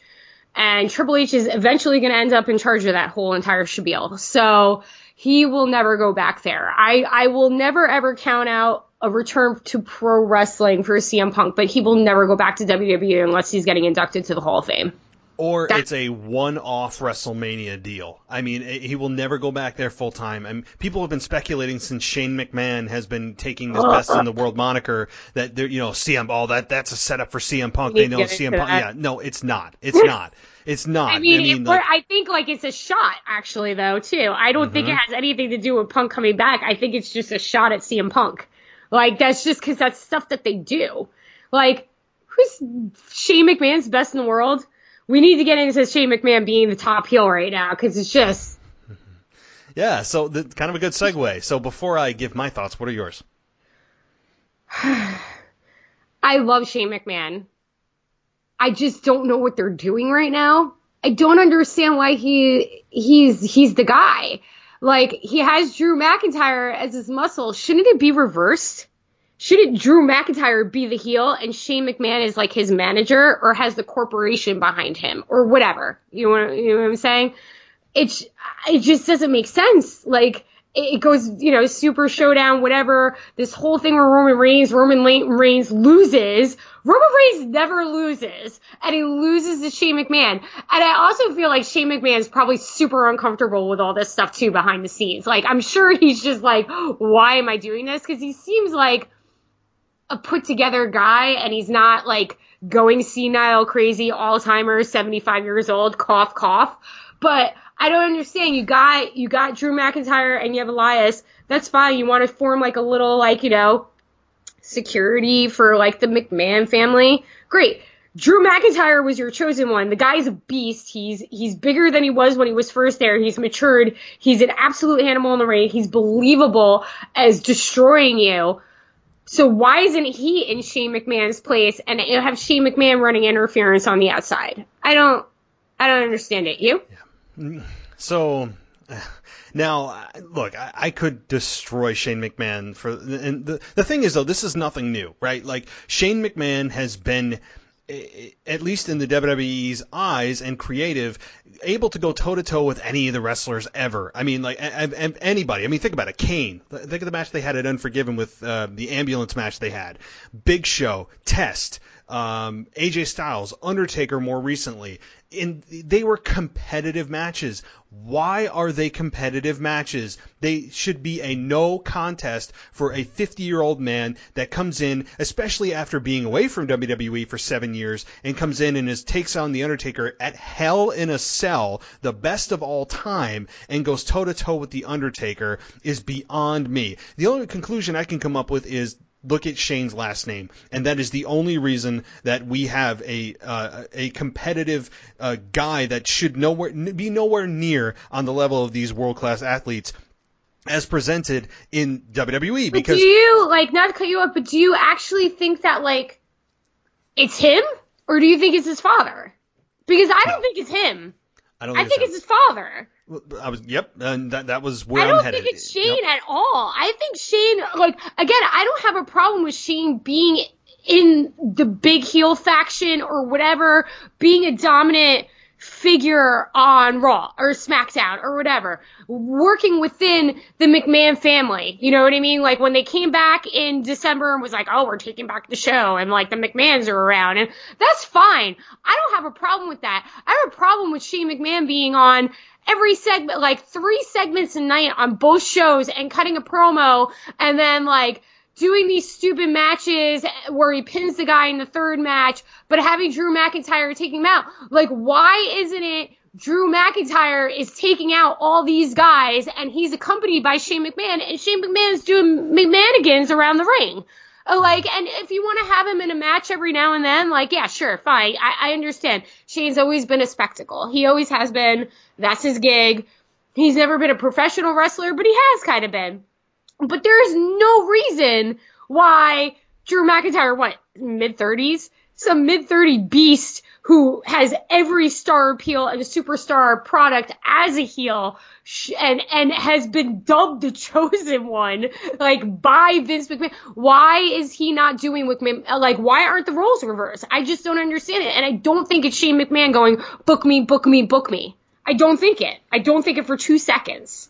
and Triple H is eventually going to end up in charge of that whole entire spiel. So he will never go back there. I will never ever count out a return to pro wrestling for CM Punk, but he will never go back to WWE unless he's getting inducted to the Hall of Fame. Or it's a one-off WrestleMania deal. I mean, he will never go back there full-time. And people have been speculating since Shane McMahon has been taking this best in the world moniker that, CM, that's a setup for CM Punk. They know CM Punk. Yeah, no, it's not. It's not. It's not. I think it's a shot, actually, though, too. I don't think it has anything to do with Punk coming back. I think it's just a shot at CM Punk. Like, that's just because that's stuff that they do. Like, who's Shane McMahon's best in the world? We need to get into Shane McMahon being the top heel right now, because it's just... Yeah, so kind of a good segue. So before I give my thoughts, what are yours? I love Shane McMahon. I just don't know what they're doing right now. I don't understand why he's the guy. Like, he has Drew McIntyre as his muscle. Shouldn't it be reversed? Shouldn't Drew McIntyre be the heel and Shane McMahon is like his manager or has the corporation behind him or whatever? You know what I'm saying? It just doesn't make sense. Like, it goes, Super ShowDown, whatever. This whole thing where Roman Reigns loses. Roman Reigns never loses. And he loses to Shane McMahon. And I also feel like Shane McMahon is probably super uncomfortable with all this stuff too behind the scenes. Like, I'm sure he's just like, why am I doing this? Because he seems like a put together guy and he's not like going senile, crazy, Alzheimer's, 75 years old, cough, cough. But I don't understand. You got Drew McIntyre and you have Elias. That's fine. You want to form like a little security for like the McMahon family. Great. Drew McIntyre was your chosen one. The guy's a beast. He's bigger than he was when he was first there. He's matured. He's an absolute animal in the ring. He's believable as destroying you. So why isn't he in Shane McMahon's place and have Shane McMahon running interference on the outside? I don't understand it. You? Yeah. So now, look, I could destroy Shane McMahon and the thing is though, this is nothing new, right? Like, Shane McMahon has been at least in the WWE's eyes and creative, able to go toe-to-toe with any of the wrestlers ever. I mean, like, anybody. I mean, think about it. Kane. Think of the match they had at Unforgiven with the ambulance match they had. Big Show, Test, AJ Styles, Undertaker more recently. They were competitive matches. Why are they competitive matches? They should be a no contest for a 50-year-old man that comes in, especially after being away from WWE for 7 years, and comes in and takes on The Undertaker at Hell in a Cell, the best of all time, and goes toe-to-toe with The Undertaker is beyond me. The only conclusion I can come up with is look at Shane's last name, and that is the only reason that we have a competitive guy that should be nowhere near on the level of these world-class athletes as presented in WWE. But do you, like, not to cut you off, but do you actually think that, like, it's him, or do you think it's his father? Because I don't think it's him. I think it's his father. And that was where I'm headed. I don't think it's Shane at all. I think Shane, like, again, I don't have a problem with Shane being in the big heel faction or whatever, being a dominant figure on Raw or SmackDown or whatever, working within the McMahon family. You know what I mean? Like, when they came back in December and was like, oh, we're taking back the show, and like the McMahons are around, and that's fine. I don't have a problem with that. I have a problem with Shane McMahon being on every segment, like 3 segments a night on both shows, and cutting a promo, and then like doing these stupid matches where he pins the guy in the 3rd match, but having Drew McIntyre taking him out. Like, why isn't it Drew McIntyre is taking out all these guys, and he's accompanied by Shane McMahon, and Shane McMahon is doing McMahonigans around the ring? Like, and if you want to have him in a match every now and then, like, yeah, sure, fine. I understand. Shane's always been a spectacle. He always has been. That's his gig. He's never been a professional wrestler, but he has kind of been. But there's no reason why Drew McIntyre, mid-30s? Some mid-30 beast who has every star appeal and a superstar product as a heel, and has been dubbed the chosen one, like, by Vince McMahon. Why is he not doing with me? Like, why aren't the roles reversed? I just don't understand it. And I don't think it's Shane McMahon going, book me, book me, book me. I don't think it. I don't think it for 2 seconds.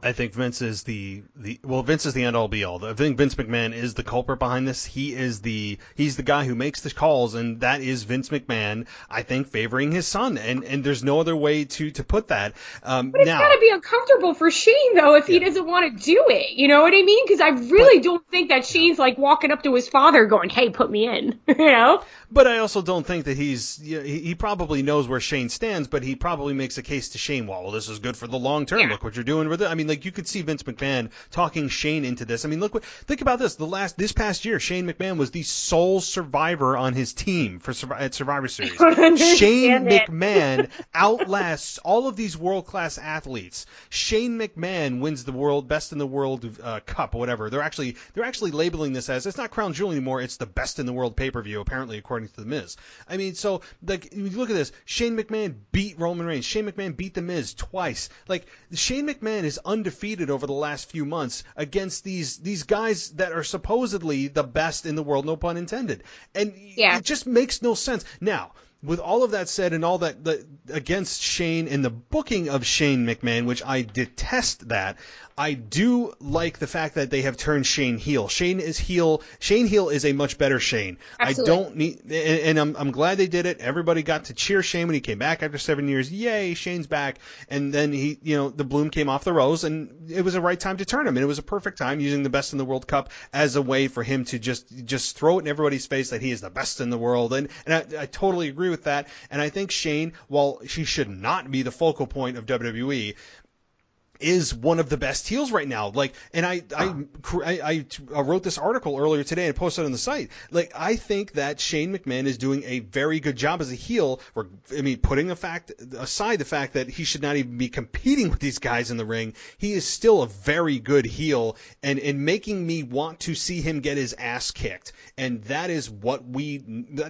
I think Vince is Vince is the end all be all. I think Vince McMahon is the culprit behind this. He's the guy who makes the calls, and that is Vince McMahon, I think, favoring his son. And there's no other way to put that. But it's got to be uncomfortable for Shane, though, if he doesn't want to do it. You know what I mean? Because I really don't think that Shane's like walking up to his father going, hey, put me in, you know? But I also don't think that he probably knows where Shane stands, but he probably makes a case to Shane, well, this is good for the long term. Yeah. Look what you're doing with it. I mean, like, you could see Vince McMahon talking Shane into this. I mean, think about this. This past year, Shane McMahon was the sole survivor on his team at Survivor Series. Shane McMahon outlasts all of these world-class athletes. Shane McMahon wins the Best in the World Cup or whatever. They're actually labeling this as, it's not Crown Jewel anymore, it's the Best in the World pay-per-view, apparently, according to The Miz. I mean, so, like, you look at this. Shane McMahon beat Roman Reigns. Shane McMahon beat The Miz twice. Like, Shane McMahon is undefeated over the last few months against these guys that are supposedly the best in the world, no pun intended. And it just makes no sense. Now, with all of that said and all that against Shane and the booking of Shane McMahon, which I detest that, I do like the fact that they have turned Shane heel. Shane heel is a much better Shane. Absolutely. I don't need, and I'm glad they did it. Everybody got to cheer Shane when he came back after 7 years. Yay, Shane's back. And then the bloom came off the rose, and it was the right time to turn him. And it was a perfect time, using the Best in the World Cup as a way for him to just throw it in everybody's face that he is the best in the world. And I totally agree with that. And I think Shane, while she should not be the focal point of WWE, is one of the best heels right now. Like, and I wrote this article earlier today and posted it on the site. Like, I think that Shane McMahon is doing a very good job as a heel. Putting aside the fact that he should not even be competing with these guys in the ring, he is still a very good heel, and making me want to see him get his ass kicked. And that is what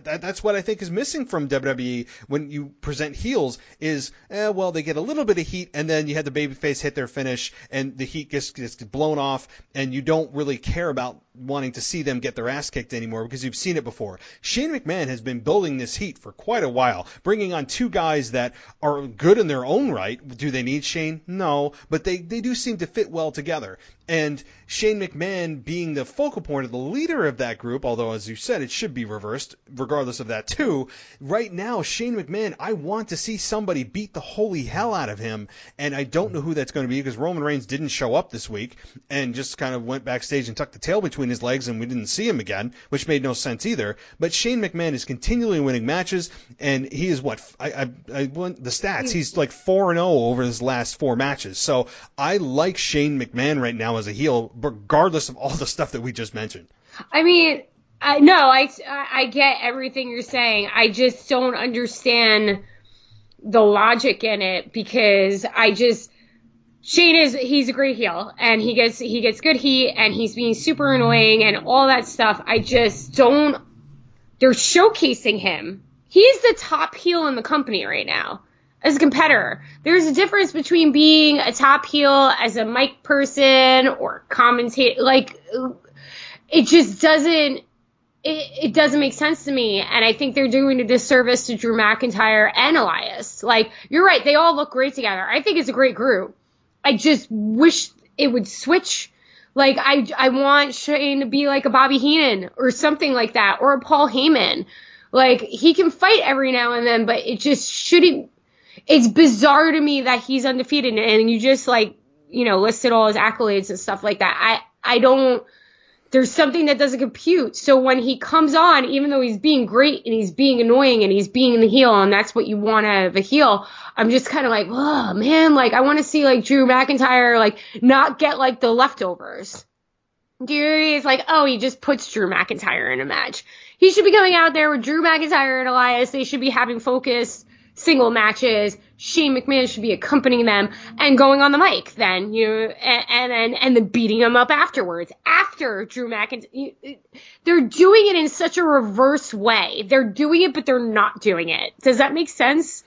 that's what I think is missing from WWE when you present heels is, they get a little bit of heat, and then you have the babyface hit their finish, and the heat gets blown off, and you don't really care about wanting to see them get their ass kicked anymore because you've seen it before. Shane McMahon has been building this heat for quite a while, bringing on two guys that are good in their own right. Do they need Shane? No, but they do seem to fit well together. And Shane McMahon being the focal point of the leader of that group, although, as you said, it should be reversed, regardless of that too. Right now, Shane McMahon, I want to see somebody beat the holy hell out of him, and I don't know who that's going to be because Roman Reigns didn't show up this week and just kind of went backstage and tucked the tail between his legs, and we didn't see him again, which made no sense either. But Shane McMahon is continually winning matches, and he is what? I went the stats. He's like 4-0 over his last 4 matches. So I like Shane McMahon right now as a heel, regardless of all the stuff that we just mentioned. I mean, I get everything you're saying. I just don't understand the logic in it because he's a great heel and he gets good heat and he's being super annoying and all that stuff. They're showcasing him. He's the top heel in the company right now as a competitor. There's a difference between being a top heel as a mic person or commentator. Like, it just doesn't make sense to me. And I think they're doing a disservice to Drew McIntyre and Elias. Like, you're right. They all look great together. I think it's a great group. I just wish it would switch. Like, I want Shane to be like a Bobby Heenan or something like that, or a Paul Heyman. Like, he can fight every now and then, but it just shouldn't. It's bizarre to me that he's undefeated, and you just, like, listed all his accolades and stuff like that. I don't. There's something that doesn't compute. So when he comes on, even though he's being great and he's being annoying and he's being the heel, and that's what you want out of a heel, I'm just kind of like, oh man, like, I want to see, like, Drew McIntyre, like, not get, like, the leftovers. It's like, oh, he just puts Drew McIntyre in a match. He should be coming out there with Drew McIntyre and Elias. They should be having focused single matches. Shane McMahon should be accompanying them and going on the mic then, and then beating them up afterwards. After Drew McIntyre, they're doing it in such a reverse way. They're doing it, but they're not doing it. Does that make sense?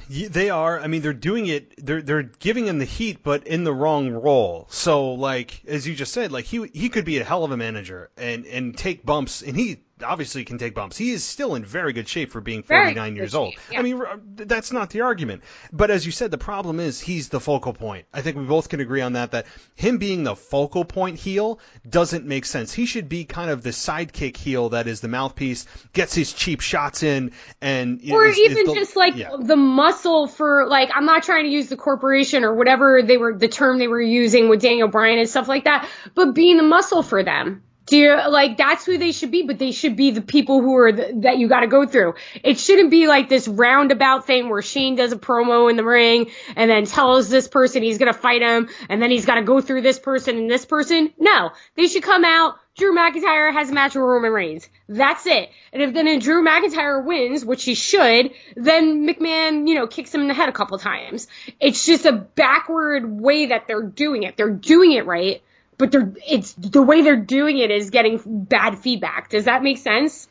They are. I mean, they're doing it. They're giving him the heat, but in the wrong role. So, like, as you just said, like, he could be a hell of a manager and take bumps, and he obviously can take bumps. He is still in very good shape for being 49 years old. Yeah. I mean, that's not the argument. But as you said, the problem is he's the focal point. I think we both can agree on that him being the focal point heel doesn't make sense. He should be kind of the sidekick heel that is the mouthpiece, gets his cheap shots in, and the muscle for, like, I'm not trying to use the corporation or whatever the term they were using with Daniel Bryan and stuff like that, but being the muscle for them. That's who they should be, but they should be the people who are that you got to go through. It shouldn't be like this roundabout thing where Shane does a promo in the ring and then tells this person he's going to fight him, and then he's got to go through this person and this person. No, they should come out. Drew McIntyre has a match with Roman Reigns. That's it. And if then Drew McIntyre wins, which he should, then McMahon, kicks him in the head a couple times. It's just a backward way that they're doing it. They're doing it right. But it's the way they're doing it is getting bad feedback. Does that make sense?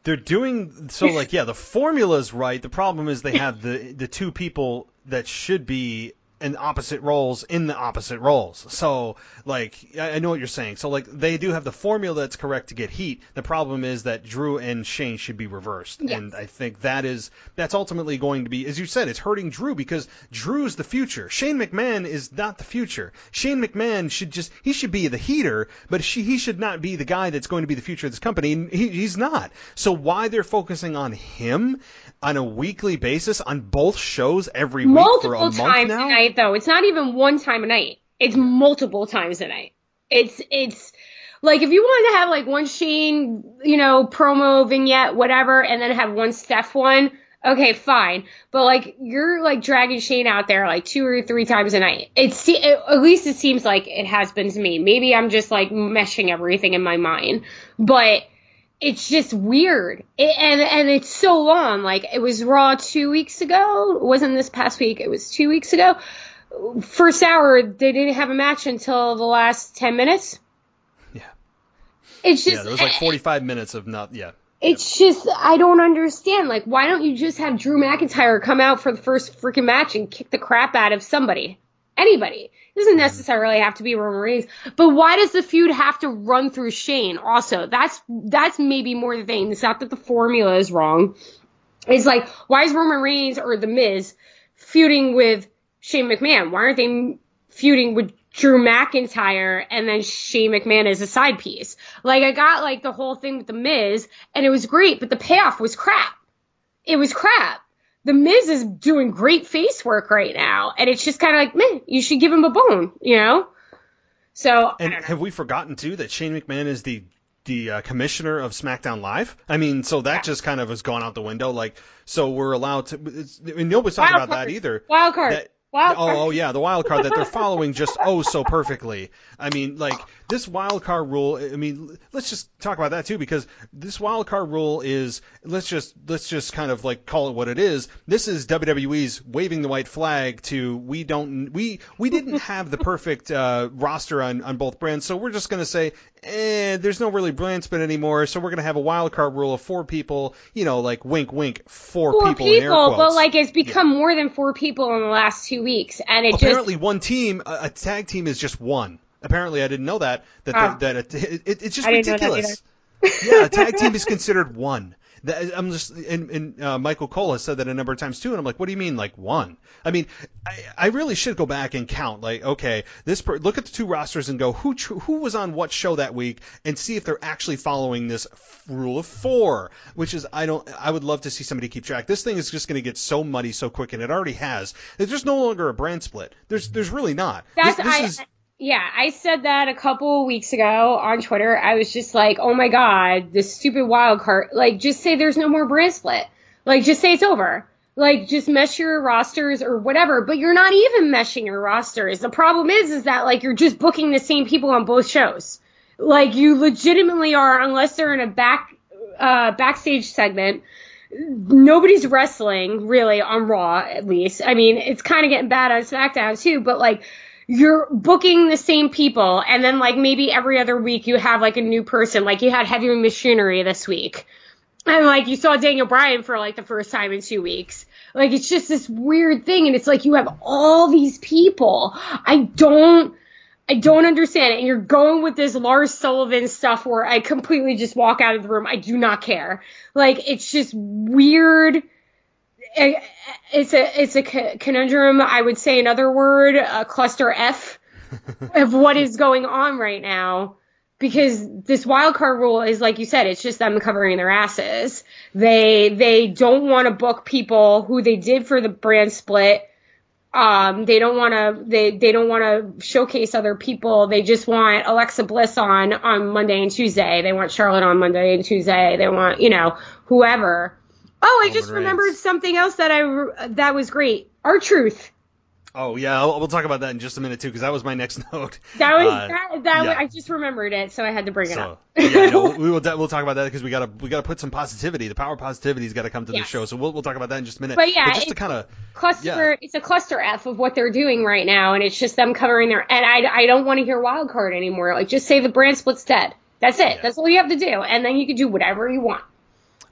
They're doing so, like, yeah, the formula's right. The problem is they have the two people that should be in opposite roles in the opposite roles. So, like, I know what you're saying. So, like, they do have the formula that's correct to get heat. The problem is that Drew and Shane should be reversed. Yes. And I think that's ultimately going to be, as you said, it's hurting Drew because Drew's the future. Shane McMahon is not the future. Shane McMahon should be the heater, but he should not be the guy that's going to be the future of this company. And he's not. So why they're focusing on him on a weekly basis on both shows every week for a month now? Multiple times a night, though. It's not even one time a night. It's multiple times a night. It's like, if you wanted to have, like, one Shane, promo, vignette, whatever, and then have one Steph one, okay, fine. But, like, you're, like, dragging Shane out there, like, 2 or 3 times a night. At least it seems like it has been to me. Maybe I'm just, like, meshing everything in my mind. But it's just weird. And it's so long. Like, it was Raw 2 weeks ago. It wasn't this past week. It was 2 weeks ago. First hour, they didn't have a match until the last 10 minutes. Yeah. It's just... there was like 45 minutes of not... Yeah. It's just, I don't understand. Like, why don't you just have Drew McIntyre come out for the first freaking match and kick the crap out of somebody? Anybody. It doesn't necessarily have to be Roman Reigns. But why does the feud have to run through Shane also? That's maybe more the thing. It's not that the formula is wrong. It's like, why is Roman Reigns or The Miz feuding with Shane McMahon? Why aren't they feuding with Drew McIntyre and then Shane McMahon as a side piece? Like, I got, like, the whole thing with The Miz, and it was great, but the payoff was crap. It was crap. The Miz is doing great face work right now, and it's just kind of like, meh, you should give him a bone, you know? So, and have we forgotten, too, that Shane McMahon is the commissioner of SmackDown Live? I mean, so that just kind of has gone out the window. Like, so we're allowed to. Nobody's talking about that either. Wild card. Oh, yeah, the wild card that they're following just so perfectly. I mean, like, this wild card rule, I mean, let's just talk about that too, because this wild card rule is, let's just kind of like call it what it is. This is WWE's waving the white flag to, we didn't have the perfect roster on both brands, so we're just going to say, there's no really brand split anymore, so we're going to have a wild card rule of 4 people, you know, like wink, wink, 4 people in air quotes. But like it's become more than 4 people in the last 2 weeks, and apparently one team, a tag team is just 1. Apparently, I didn't know that. It's just ridiculous. Yeah, a tag team is considered 1. I'm just, and Michael Cole has said that a number of times too, and I'm like, what do you mean, like 1? I mean, I really should go back and count. Like, okay, look at the 2 rosters and go, who was on what show that week, and see if they're actually following this rule of 4. Which is, I would love to see somebody keep track. This thing is just going to get so muddy so quick, and it already has. There's no longer a brand split. There's really not. Yeah, I said that a couple weeks ago on Twitter. I was just like, oh my God, this stupid wild card. Like, just say there's no more brand split. Like, just say it's over. Like, just mesh your rosters or whatever. But you're not even meshing your rosters. The problem is that, like, you're just booking the same people on both shows. Like, you legitimately are, unless they're in a backstage segment. Nobody's wrestling, really, on Raw, at least. I mean, it's kind of getting bad on SmackDown, too. But, like, you're booking the same people, and then, like, maybe every other week you have, like, a new person. Like, you had Heavy Machinery this week. And, like, you saw Daniel Bryan for, like, the first time in 2 weeks. Like, it's just this weird thing, and it's like you have all these people. I don't understand it. And you're going with this Lars Sullivan stuff where I completely just walk out of the room. I do not care. Like, it's just weird. It's a conundrum. I would say another word, a cluster F of what is going on right now, because this wild card rule is, like you said, it's just them covering their asses. They don't want to book people who they did for the brand split. They don't want to showcase other people. They just want Alexa Bliss on Monday and Tuesday. They want Charlotte on Monday and Tuesday. They want, whoever. Oh, I just remembered something else that was great. R-Truth. Oh yeah, we'll talk about that in just a minute too, because that was my next note. I just remembered it, so I had to bring it up. We'll talk about that, because we gotta put some positivity. The power of positivity's got to come to the show. So we'll talk about that in just a minute. But yeah, it's a cluster F of what they're doing right now, and it's just them covering their. And I don't want to hear wild card anymore. Like, just say the brand split's dead. That's it. Yeah. That's all you have to do, and then you can do whatever you want.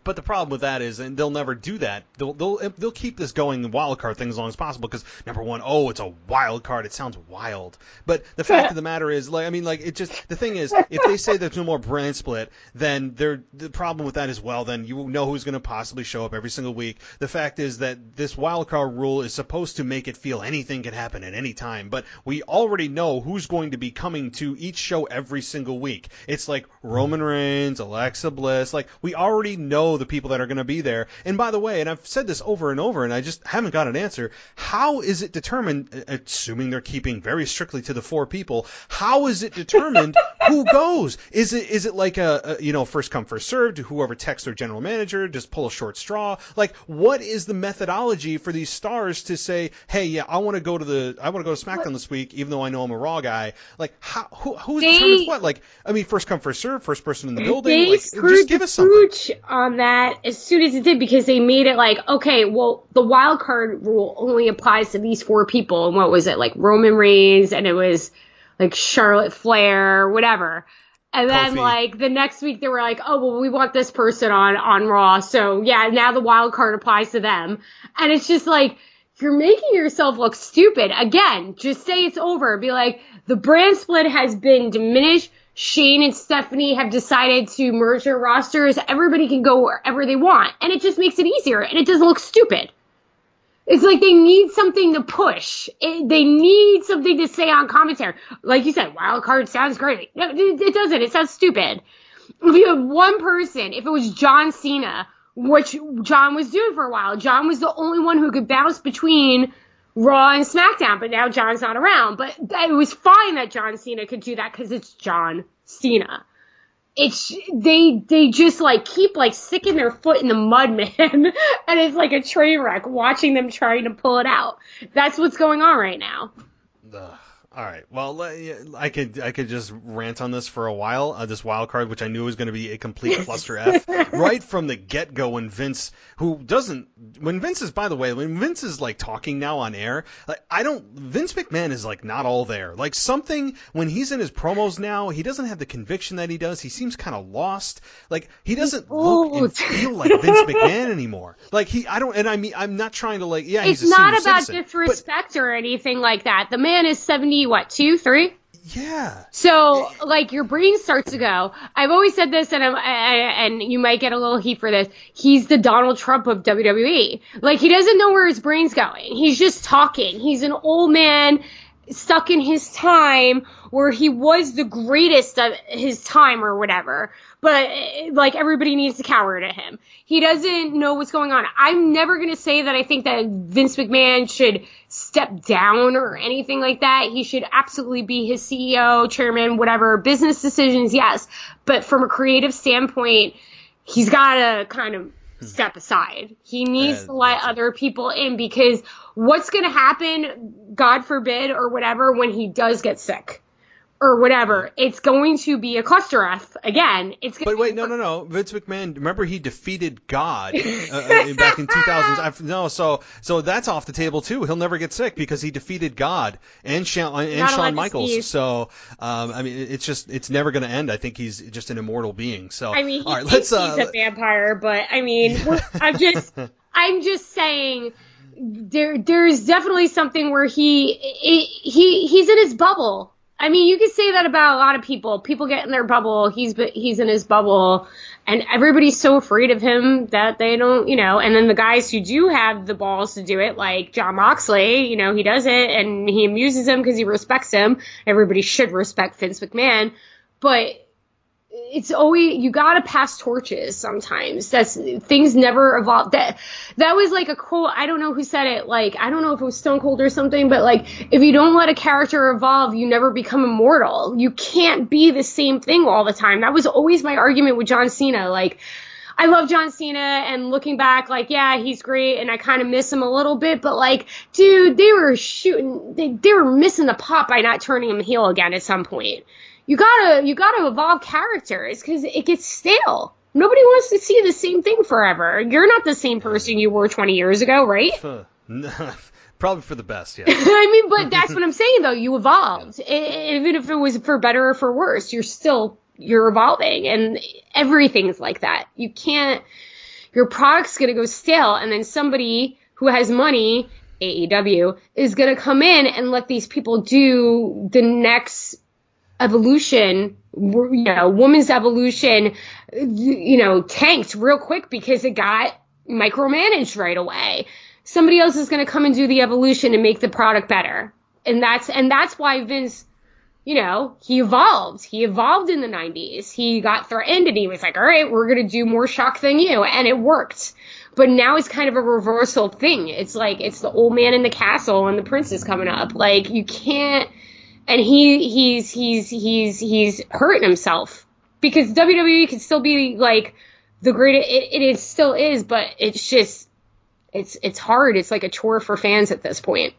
But the problem with that is, and they'll never do that. They'll keep this going, the wild card thing, as long as possible, because number one, it's a wild card. It sounds wild. But the fact of the matter is, the thing is, if they say there's no more brand split, then the problem with that is, well, then you know who's going to possibly show up every single week. The fact is that this wild card rule is supposed to make it feel anything can happen at any time. But we already know who's going to be coming to each show every single week. It's like Roman Reigns, Alexa Bliss. Like, we already know the people that are going to be there. And by the way, and I've said this over and over, and I just haven't got an answer, how is it determined, assuming they're keeping very strictly to the 4 people, how is it determined who goes? Is it like a first come, first served, whoever texts their general manager, just pull a short straw? Like, what is the methodology for these stars to say, hey, yeah, I want to go to SmackDown this week, even though I know I'm a Raw guy? Like, who determines what? Like, I mean, first come, first served, first person in the building. They screwed just give us something on that as soon as it did, because they made it like, okay, well, the wild card rule only applies to these 4 people. And what was it, like Roman Reigns, and it was like Charlotte Flair, whatever. And then Kofi. Like the next week they were like, oh, well, we want this person on Raw. So yeah, now the wild card applies to them. And it's just like, you're making yourself look stupid. Again, just say it's over. Be like, the brand split has been diminished. Shane and Stephanie have decided to merge their rosters. Everybody can go wherever they want. And it just makes it easier. And it doesn't look stupid. It's like they need something to push. They need something to say on commentary. Like you said, wild card sounds great. No, it doesn't. It sounds stupid. If you have one person, if it was John Cena, which John was doing for a while, John was the only one who could bounce between Raw and SmackDown, but now John's not around. But it was fine that John Cena could do that because it's John Cena. They just like keep like sticking their foot in the mud, man, and it's like a train wreck watching them trying to pull it out. That's what's going on right now. All right. Well, I could just rant on this for a while. This wild card, which I knew was going to be a complete cluster F, right from the get go. When Vince is like talking now on air, like Vince McMahon is like not all there. Like something when he's in his promos now, he doesn't have the conviction that he does. He seems kind of lost. Like he doesn't look and feel like Vince McMahon anymore. Like I'm not trying to like, yeah, it's he's a not senior about citizen, disrespect or anything like that. The man is 70. What, 2, 3? Yeah. So, like, your brain starts to go. I've always said this, and you might get a little heat for this. He's the Donald Trump of WWE. Like, he doesn't know where his brain's going. He's just talking. He's an old man stuck in his time where he was the greatest of his time or whatever. But, like, everybody needs to cower to him. He doesn't know what's going on. I'm never going to say that I think that Vince McMahon should step down or anything like that. He should absolutely be his CEO, chairman, whatever. Business decisions, yes. But from a creative standpoint, he's got to kind of step aside. He needs to let other people in because what's going to happen, God forbid, or whatever, when he does get sick? Or whatever, it's going to be a cluster F again. But wait, no. Vince McMahon, remember he defeated God back in 2000. No, so that's off the table too. He'll never get sick because he defeated God and Shawn Michaels. So I mean, it's never going to end. I think he's just an immortal being. So I mean, all right, he's a vampire, but I mean, I'm just saying. There's definitely something where he's in his bubble. I mean, you could say that about a lot of people. People get in their bubble. He's in his bubble, and everybody's so afraid of him that they don't, And then the guys who do have the balls to do it, like Jon Moxley, he does it, and he amuses him because he respects him. Everybody should respect Vince McMahon, but it's always, you gotta pass torches sometimes. Things never evolve. That was like a quote, I don't know who said it, like, I don't know if it was Stone Cold or something, but like, if you don't let a character evolve, you never become immortal. You can't be the same thing all the time. That was always my argument with John Cena. Like, I love John Cena, and looking back, like, yeah, he's great, and I kind of miss him a little bit, but like, dude, they were missing the pot by not turning him heel again at some point. You gotta evolve characters because it gets stale. Nobody wants to see the same thing forever. You're not the same person you were 20 years ago, right? Probably for the best, yeah. I mean, but that's what I'm saying, though. You evolved. Even if it was for better or for worse, you're evolving, and everything's like that. Your product's gonna go stale, and then somebody who has money, AEW, is gonna come in and let these people do the next evolution, women's evolution, tanked real quick because it got micromanaged right away. Somebody else is going to come and do the evolution and make the product better. And that's why Vince, he evolved. He evolved in the 90s. He got threatened and he was like, all right, we're going to do more shock than you. And it worked. But now it's kind of a reversal thing. It's like, it's the old man in the castle and the prince is coming up. Like, you can't. And he's hurting himself because WWE can still be like the greatest. It still is, but it's just, it's hard. It's like a chore for fans at this point.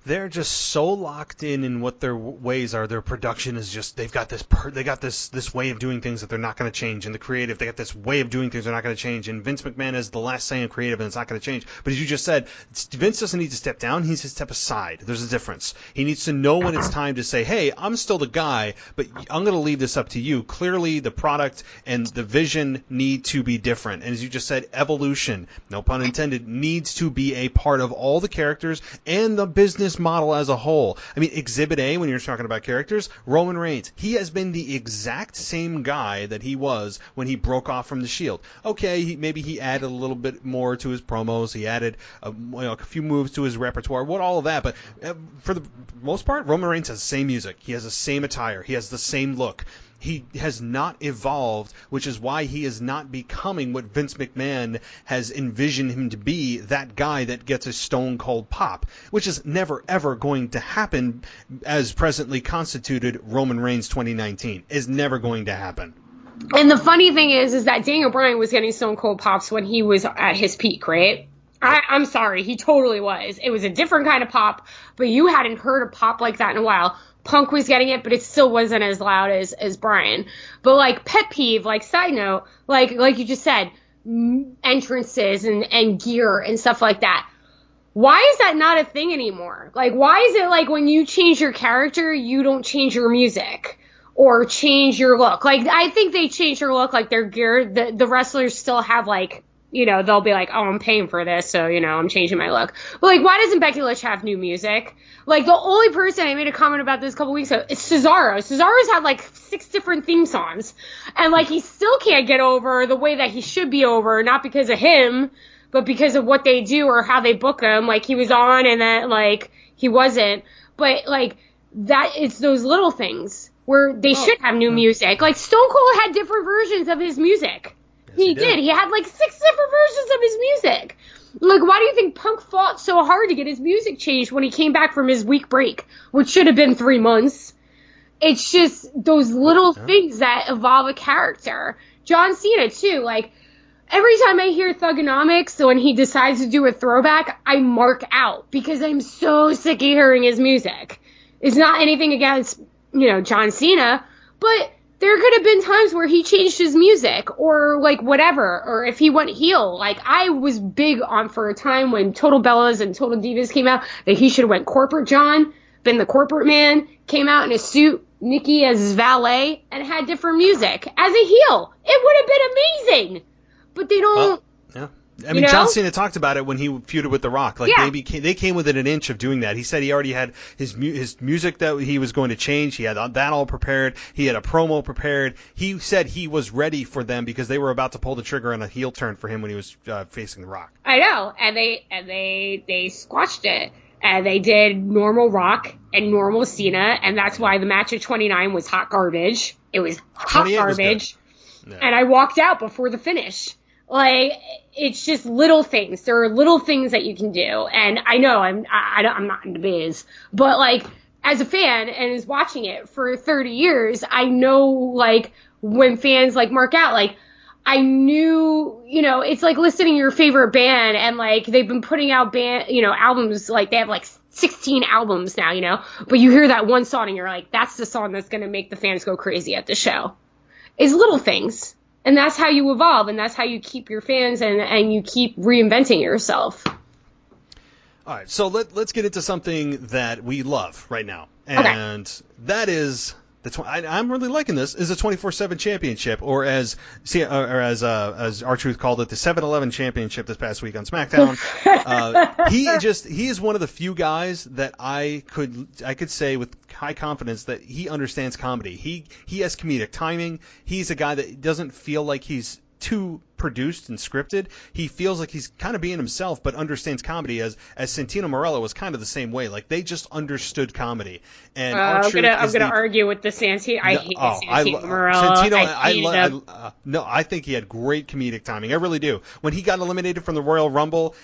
they're just so locked in what their ways are. Their production is just, they've got this way of doing things that they're not going to change. And the creative, they got this way of doing things they're not going to change. And Vince McMahon is the last say in creative, and it's not going to change. But as you just said, Vince doesn't need to step down. He needs to step aside. There's a difference. He needs to know when it's time to say, hey, I'm still the guy, but I'm going to leave this up to you. Clearly, the product and the vision need to be different. And as you just said, evolution, no pun intended, needs to be a part of all the characters and the business model as a whole. I mean, Exhibit A, when you're talking about characters, Roman Reigns, he has been the exact same guy that he was when he broke off from the Shield. Okay, maybe he added a little bit more to his promos. He added a few moves to his repertoire, all of that. But for the most part, Roman Reigns has the same music. He has the same attire. He has the same look. He has not evolved, which is why he is not becoming what Vince McMahon has envisioned him to be, that guy that gets a stone cold pop, which is never, ever going to happen as presently constituted Roman Reigns 2019. Is never going to happen. And the funny thing is that Daniel Bryan was getting stone cold pops when he was at his peak, right? I'm sorry, he totally was. It was a different kind of pop, but you hadn't heard a pop like that in a while. Punk was getting it, but it still wasn't as loud as Bryan. But, like, pet peeve, like, side note, like you just said, entrances and gear and stuff like that. Why is that not a thing anymore? Like, why is it like when you change your character, you don't change your music or change your look? Like, I think they change their look, like their gear. The wrestlers still have, like, you know, they'll be like, oh, I'm paying for this, so, you know, I'm changing my look. But, like, why doesn't Becky Lynch have new music? Like, the only person I made a comment about this a couple weeks ago is Cesaro. Cesaro's had, like, 6 different theme songs. And, like, he still can't get over the way that he should be over, not because of him, but because of what they do or how they book him. Like, he was on and then, like, he wasn't. But, like, it's those little things where they should have new music. Like, Stone Cold had different versions of his music. He did. He had like 6 different versions of his music. Like, why do you think Punk fought so hard to get his music changed when he came back from his week break, which should have been 3 months? It's just those little things that evolve a character. John Cena, too. Like, every time I hear Thugonomics, when he decides to do a throwback, I mark out because I'm so sick of hearing his music. It's not anything against, you know, John Cena, but there could have been times where he changed his music or, like, whatever, or if he went heel. Like, I was big on for a time when Total Bellas and Total Divas came out that he should have went corporate John, been the corporate man, came out in a suit, Nikki as his valet, and had different music. As a heel, it would have been amazing. But they don't... Well, yeah. I mean, John Cena talked about it when he feuded with The Rock. Like, they came within an inch of doing that. He said he already had his music that he was going to change. He had that all prepared. He had a promo prepared. He said he was ready for them because they were about to pull the trigger on a heel turn for him when he was facing The Rock. I know, and they squashed it. And they did normal Rock and normal Cena, and that's why the match at 29 was hot garbage. It was hot garbage. Yeah. And I walked out before the finish. Like, it's just little things. There are little things that you can do. And I know I'm not in the biz, but, like, as a fan and as watching it for 30 years, I know, like, when fans, like, mark out, like, I knew, you know, it's like listening to your favorite band and, like, they've been putting out albums, like, they have, like, 16 albums now, you know, but you hear that one song and you're like, that's the song that's going to make the fans go crazy at the show. It's little things. And that's how you evolve, and that's how you keep your fans, and you keep reinventing yourself. All right, so let's get into something that we love right now, and that is I'm really liking this. Is a 24/7 championship, or as R-Truth called it, the 7-Eleven championship this past week on SmackDown. He is one of the few guys that I could say with high confidence that he understands comedy. He has comedic timing. He's a guy that doesn't feel like he's too produced and scripted. He feels like he's kind of being himself, but understands comedy as Santino Marella was kind of the same way. Like, they just understood comedy. And I'm gonna argue with the Santino. I hate Santino Marella. I think he had great comedic timing. I really do. When he got eliminated from the Royal Rumble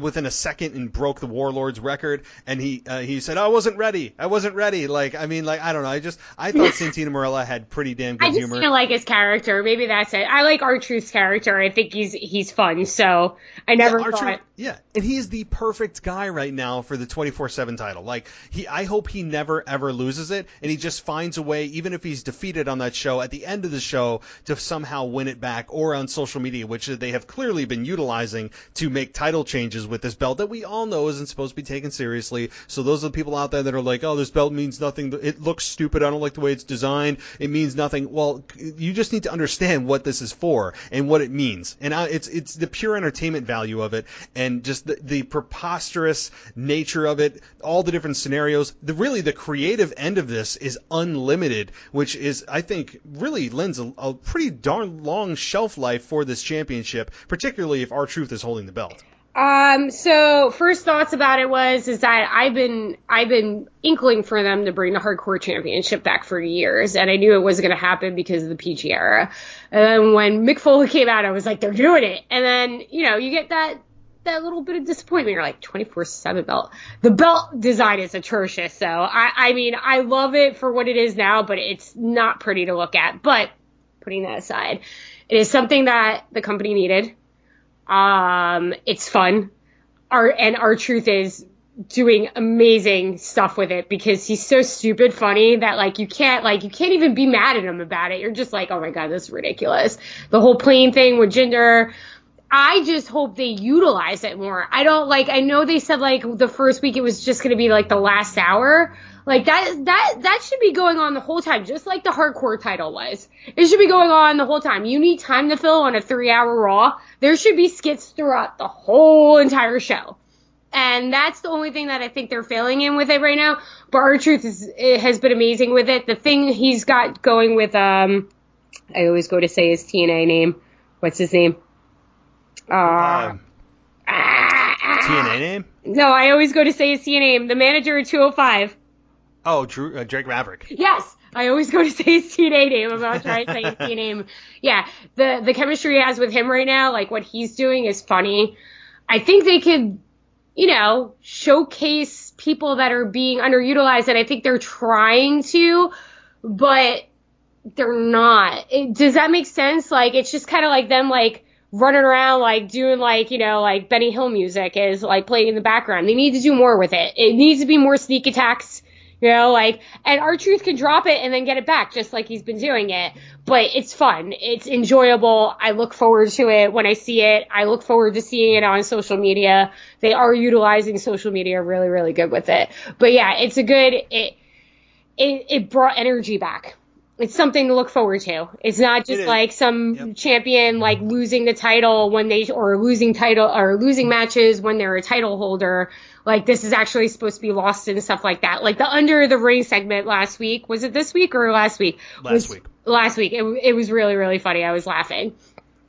within a second and broke the Warlord's record, and he said, I wasn't ready. Like, I mean, like, I don't know. I thought Santino Marella had pretty damn good humor. I just didn't like his character. Maybe that's it. I like R-Truth's character. character. I think he's fun. So I never thought. Yeah, and he is the perfect guy right now for the 24/7 title. Like, I hope he never ever loses it, and he just finds a way, even if he's defeated on that show, at the end of the show, to somehow win it back, or on social media, which they have clearly been utilizing to make title changes with this belt that we all know isn't supposed to be taken seriously. So those are the people out there that are like, oh, this belt means nothing. It looks stupid. I don't like the way it's designed. It means nothing. Well, you just need to understand what this is for and what it means. And it's the pure entertainment value of it, and just the preposterous nature of it, all the different scenarios. The creative end of this is unlimited, which is, I think, really lends a pretty darn long shelf life for this championship, particularly if R-Truth is holding the belt. So first thoughts about it is that I've been inkling for them to bring the Hardcore Championship back for years, and I knew it wasn't going to happen because of the PG era. And then when Mick Foley came out, I was like, they're doing it. And then, you get that little bit of disappointment. You're like, 24/7 belt. The belt design is atrocious. So I mean, I love it for what it is now, but it's not pretty to look at. But putting that aside, it is something that the company needed. It's fun. R-Truth is doing amazing stuff with it because he's so stupid funny that you can't even be mad at him about it. You're just like, oh my God, this is ridiculous. The whole plane thing with Jinder. I just hope they utilize it more. I know they said the first week it was just going to be the last hour. That should be going on the whole time, just like the Hardcore title was. It should be going on the whole time. You need time to fill on a 3-hour Raw. There should be skits throughout the whole entire show. And that's the only thing that I think they're failing in with it right now. But R-Truth has been amazing with it. The thing he's got going with, I always go to say his TNA name. What's his name? TNA name? No, I always go to say his TNA name. The manager of 205. Oh, Drake Maverick. Yes, I always go to say his TNA name. I'm about to try to say his TNA name. Yeah, the chemistry he has with him right now, what he's doing is funny. I think they could, showcase people that are being underutilized, and I think they're trying to, but they're not. Does that make sense? It's just kind of like them, running around, doing, Benny Hill music is, playing in the background. They need to do more with it. It needs to be more sneak attacks. And R-Truth can drop it and then get it back, just like he's been doing it. But it's fun. It's enjoyable. I look forward to it when I see it. I look forward to seeing it on social media. They are utilizing social media really, really good with it. But yeah, it's it brought energy back. It's something to look forward to. It's not just some champion losing the title or losing matches when they're a title holder. This is actually supposed to be lost and stuff like that. The Under the Ring segment last week. Was it this week or last week? Last week. It was really, really funny. I was laughing.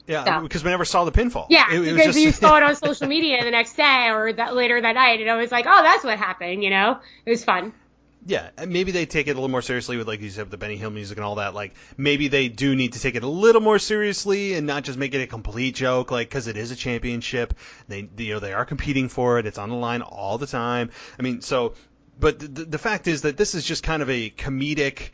Yeah, because we never saw the pinfall. Yeah, because you saw it on social media the next day or later that night, and I was like, oh, that's what happened, It was fun. Yeah, maybe they take it a little more seriously with, like you said, the Benny Hill music and all that. Maybe they do need to take it a little more seriously and not just make it a complete joke, because it is a championship. They are competing for it. It's on the line all the time. I mean, but the fact is that this is just kind of a comedic,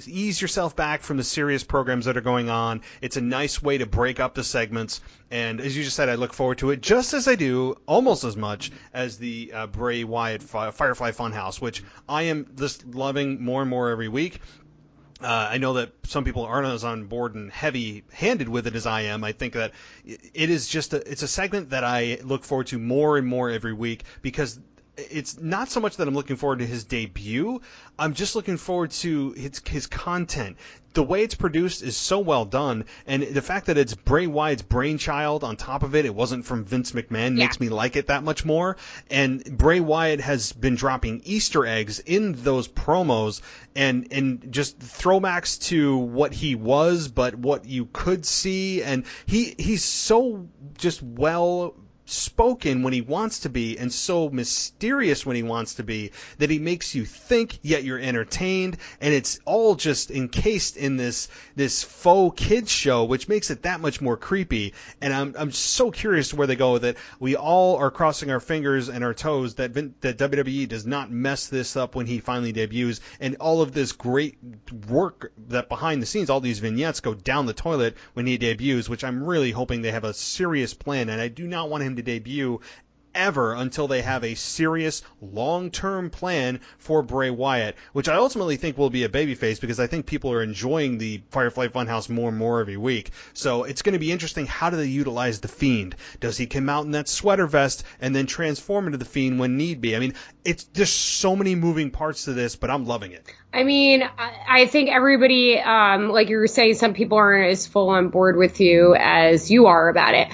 ease yourself back from the serious programs that are going on. It's a nice way to break up the segments. And as you just said, I look forward to it just as I do, almost as much as the Bray Wyatt Firefly Funhouse, which I am just loving more and more every week. I know that some people aren't as on board and heavy-handed with it as I am. I think that it is it's a segment that I look forward to more and more every week because it's not so much that I'm looking forward to his debut. I'm just looking forward to his content. The way it's produced is so well done, and the fact that it's Bray Wyatt's brainchild on top of it wasn't from Vince McMahon, makes me like it that much more. And Bray Wyatt has been dropping Easter eggs in those promos and just throwbacks to what he was, but what you could see. And he's so just well spoken when he wants to be and so mysterious when he wants to be that he makes you think, yet you're entertained, and it's all just encased in this faux kids show, which makes it that much more creepy. And I'm so curious where they go with it. We all are crossing our fingers and our toes that WWE does not mess this up when he finally debuts, and all of this great work that behind the scenes, all these vignettes go down the toilet when he debuts, which I'm really hoping they have a serious plan. And I do not want him to debut ever until they have a serious long-term plan for Bray Wyatt, which I ultimately think will be a babyface, because I think people are enjoying the Firefly Funhouse more and more every week. So it's going to be interesting, how do they utilize The Fiend? Does he come out in that sweater vest and then transform into The Fiend when need be? I mean, there's so many moving parts to this, but I'm loving it. I mean, I think everybody, like you were saying, some people aren't as full on board with you as you are about it.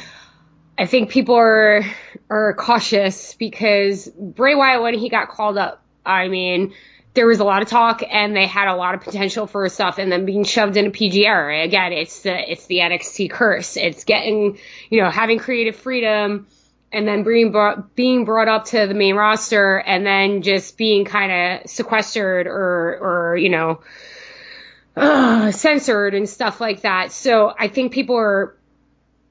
I think people are cautious because Bray Wyatt, when he got called up, I mean, there was a lot of talk and they had a lot of potential for stuff, and then being shoved into PG era. Again, it's the NXT curse. It's getting, having creative freedom and then being brought up to the main roster and then just being kind of sequestered or censored and stuff like that. So I think people are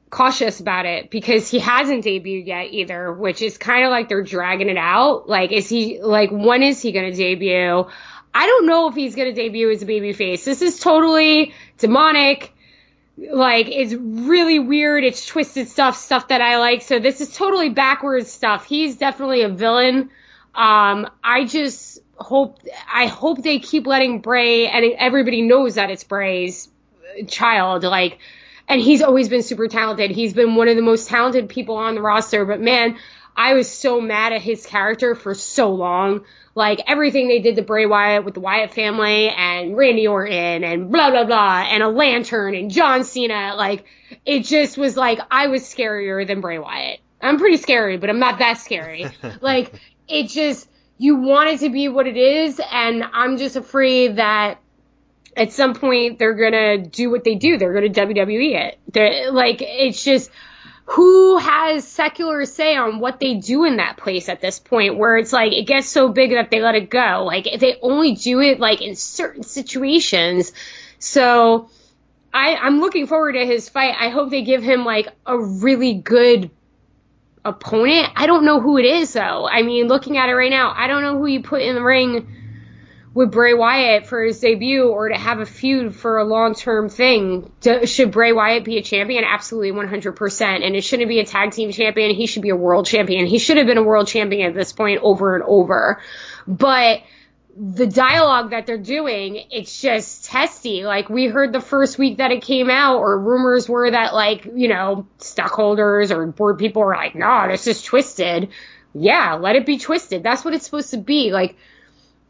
cautious about it because he hasn't debuted yet either, which is kind of like they're dragging it out. Like, when is he going to debut? I don't know if he's going to debut as a babyface. This is totally demonic. Like, it's really weird. It's twisted stuff that I like. So this is totally backwards stuff. He's definitely a villain. I hope they keep letting Bray, and everybody knows that it's Bray's child, and he's always been super talented. He's been one of the most talented people on the roster. But, man, I was so mad at his character for so long. Like, everything they did to Bray Wyatt with the Wyatt family and Randy Orton and blah, blah, blah, and a lantern and John Cena. Like, it just was like I was scarier than Bray Wyatt. I'm pretty scary, but I'm not that scary. It just, you want it to be what it is, and I'm just afraid that at some point, they're going to do what they do. They're going to WWE it. It's just, who has secular say on what they do in that place at this point, where it's like, it gets so big that they let it go. Like, if they only do it, in certain situations. So, I'm looking forward to his fight. I hope they give him, a really good opponent. I don't know who it is, though. I mean, looking at it right now, I don't know who you put in the ring with Bray Wyatt for his debut or to have a feud for a long-term thing. Should Bray Wyatt be a champion? Absolutely, 100%. And it shouldn't be a tag team champion. He should be a world champion. He should have been a world champion at this point over and over. But the dialogue that they're doing, it's just testy. We heard the first week that it came out, or rumors were that, stockholders or board people were like, no, this is twisted. Yeah, let it be twisted. That's what it's supposed to be.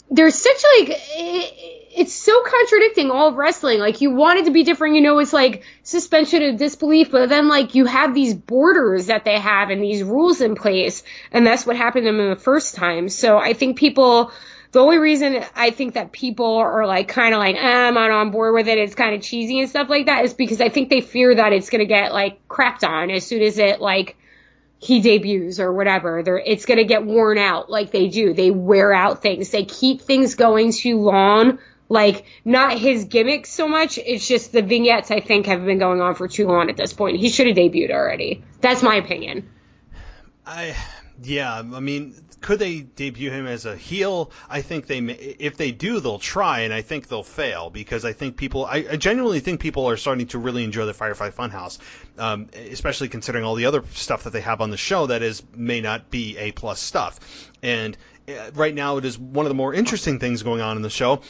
There's such, it's so contradicting, all of wrestling. You want it to be different, it's suspension of disbelief, but then, you have these borders that they have and these rules in place, and that's what happened to them in the first time. So I think the only reason I think that people are, I'm not on board with it, it's kind of cheesy and stuff like that, is because I think they fear that it's going to get, crapped on as soon as it, he debuts or whatever. It's going to get worn out like they do. They wear out things. They keep things going too long. Not his gimmicks so much. It's just the vignettes, I think, have been going on for too long at this point. He should have debuted already. That's my opinion. Could they debut him as a heel? I think they may. If they do, they'll try, and I think they'll fail, because I genuinely think people are starting to really enjoy the Firefly Funhouse, especially considering all the other stuff that they have on the show that may not be A+ stuff. And right now, it is one of the more interesting things going on in the show.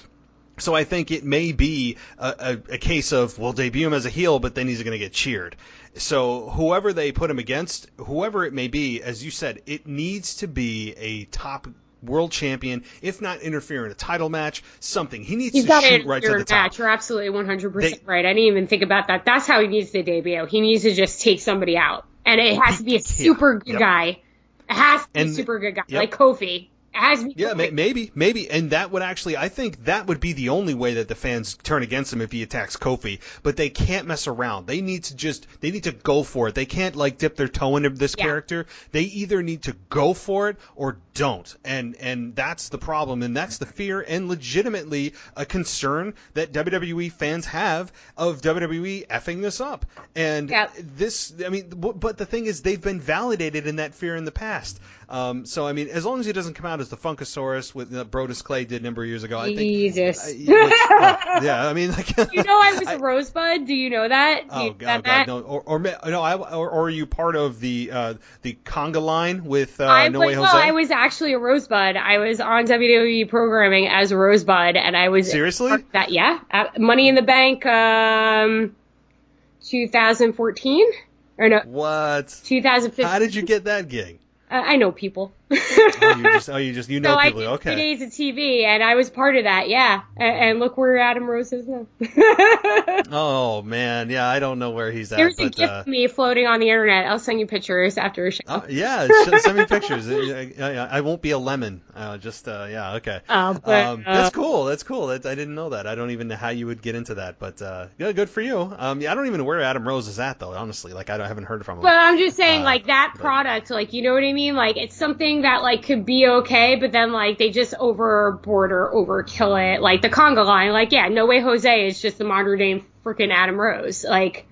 So I think it may be a case of, we'll debut him as a heel, but then he's going to get cheered. So whoever they put him against, whoever it may be, as you said, it needs to be a top world champion, if not interfere in a title match, something. He needs to shoot right to the top. You're absolutely 100% right. I didn't even think about that. That's how he needs to debut. He needs to just take somebody out. And it has to be a super good guy. It has to be a super good guy, like Kofi. has me. Yeah, maybe, and that would actually, I think that would be the only way that the fans turn against him if he attacks Kofi. But they can't mess around. They need to go for it. They can't like dip their toe into this character. They either need to go for it or don't, and that's the problem, and that's the fear, and legitimately a concern that WWE fans have of WWE effing this up. And this, I mean, but the thing is, they've been validated in that fear in the past. So I mean, as long as he doesn't come out as the Funkasaurus with Brodus Clay did a number of years ago, I think. Jesus. Yeah, I mean, like. You know, I was a Rosebud. Do you know that? God, no. Or are you part of the conga line with No Way Jose? Well, I was actually a Rosebud. I was on WWE programming as a Rosebud, and I was seriously that. Yeah, Money in the Bank, 2014 or no? What? 2015. How did you get that gig? I know people. You know people. I did okay. 3 days of TV, and I was part of that. Yeah, and look where Adam Rose is now. Oh man, yeah, I don't know where he's at. There's a gift of me floating on the internet. I'll send you pictures after a show. Yeah, send me pictures. I won't be a lemon. Okay. That's cool. I didn't know that. I don't even know how you would get into that, but good for you. I don't even know where Adam Rose is at though. Honestly, like I haven't heard from him. But I'm just saying, like that product, like you know what I mean. Like it's something that like could be okay, but then like they just overboard or overkill it. Like the conga line, like No Way Jose is just the modern day freaking Adam Rose. Like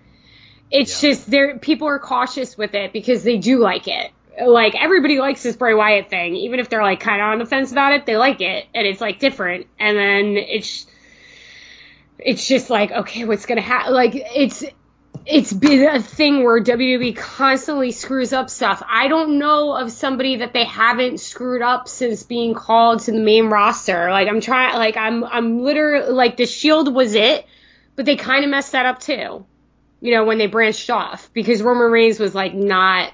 it's just people are cautious with it because they do like it. Like everybody likes this Bray Wyatt thing, even if they're like kind of on the fence about it, they like it, and it's like different. And then it's just like, okay, what's gonna happen? Like it's been a thing where WWE constantly screws up stuff. I don't know of somebody that they haven't screwed up since being called to the main roster. Like I'm literally like the Shield was it, but they kind of messed that up too. You know, when they branched off because Roman Reigns was like not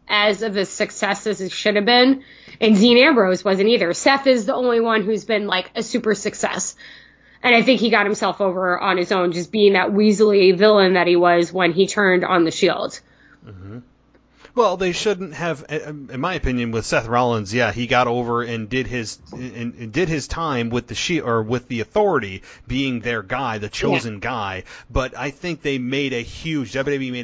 as of a success as it should have been, and Dean Ambrose wasn't either. Seth is the only one who's been like a super success. And I think he got himself over on his own, just being that weaselly villain that he was when he turned on the Shield. Mm-hmm. Well, they shouldn't have, in my opinion, with Seth Rollins. Yeah, he got over and did his time with the Shield or with the Authority, being their guy, the chosen guy. But I think WWE made a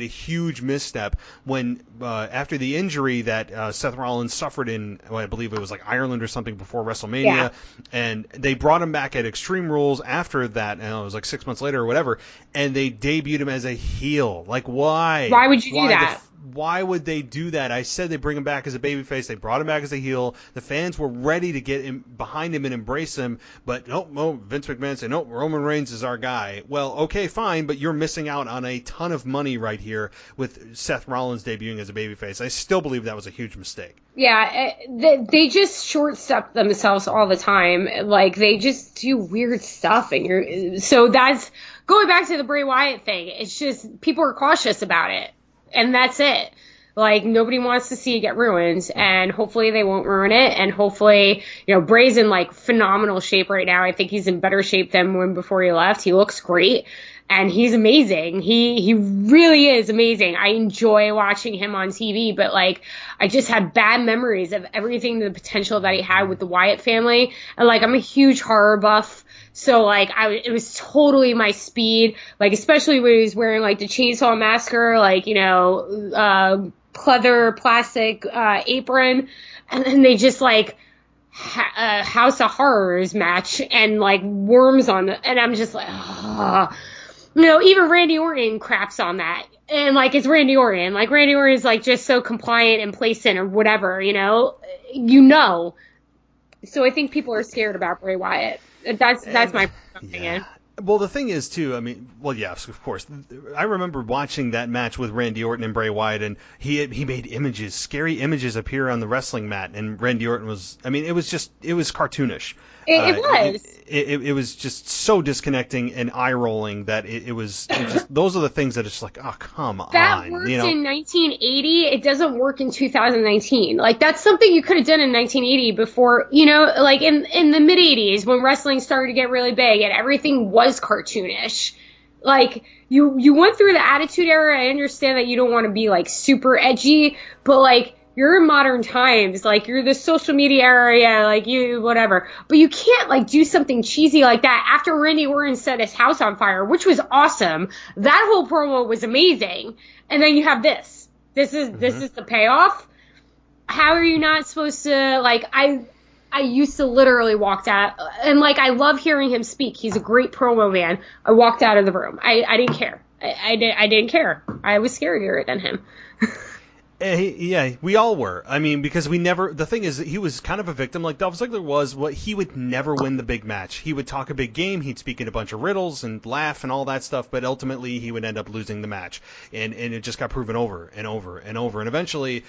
huge misstep when after the injury that Seth Rollins suffered in, I believe it was like Ireland or something before WrestleMania, and they brought him back at Extreme Rules after that, and it was like 6 months later or whatever, and they debuted him as a heel. Like, why? Why would you do that? Why would they do that? I said they bring him back as a babyface. They brought him back as a heel. The fans were ready to get him behind him and embrace him. But no, Vince McMahon said, no, Roman Reigns is our guy. Well, okay, fine, but you're missing out on a ton of money right here with Seth Rollins debuting as a babyface. I still believe that was a huge mistake. Yeah, they just short-step themselves all the time. Like, they just do weird stuff. So that's going back to the Bray Wyatt thing. It's just people are cautious about it. And that's it. Like, nobody wants to see it get ruined, and hopefully they won't ruin it, and hopefully, Bray's in, like, phenomenal shape right now. I think he's in better shape than when before he left. He looks great, and he's amazing. He really is amazing. I enjoy watching him on TV, but, like, I just have bad memories of everything, the potential that he had with the Wyatt family, and, like, I'm a huge horror buff. So, like, it was totally my speed, like, especially when he was wearing, like, the Chainsaw Massacre, like, pleather plastic apron, and then they just, like, House of Horrors match, and, like, worms on the, and I'm just like, even Randy Orton craps on that. And, like, it's Randy Orton. Like, Randy Orton is, like, just so compliant and placent or whatever, So I think people are scared about Bray Wyatt. That's my opinion. Well, the thing is, too, I mean, well, yes, of course. I remember watching that match with Randy Orton and Bray Wyatt, and he made scary images appear on the wrestling mat, and Randy Orton was, I mean, it was cartoonish. It was. It was just so disconnecting and eye-rolling that it was just, those are the things that it's just like, oh, come on. That worked in 1980. It doesn't work in 2019. Like, that's something you could have done in 1980 before, like in the mid-80s when wrestling started to get really big and everything was cartoonish. Like, you went through the Attitude Era. I understand that you don't want to be, like, super edgy, but, like, you're in modern times, like you're the social media area, like you, whatever. But you can't like do something cheesy like that after Randy Orton set his house on fire, which was awesome. That whole promo was amazing. And then you have this. This is the payoff. How are you not supposed to, like, I used to literally walk out, and like, I love hearing him speak. He's a great promo man. I walked out of the room. I didn't care. I didn't care. I was scarier than him. Yeah, we all were. I mean, because the thing is, he was kind of a victim like Dolph Ziggler was. He would never win the big match. He would talk a big game, he'd speak in a bunch of riddles and laugh and all that stuff, but ultimately he would end up losing the match. And it just got proven over and over and over. And eventually,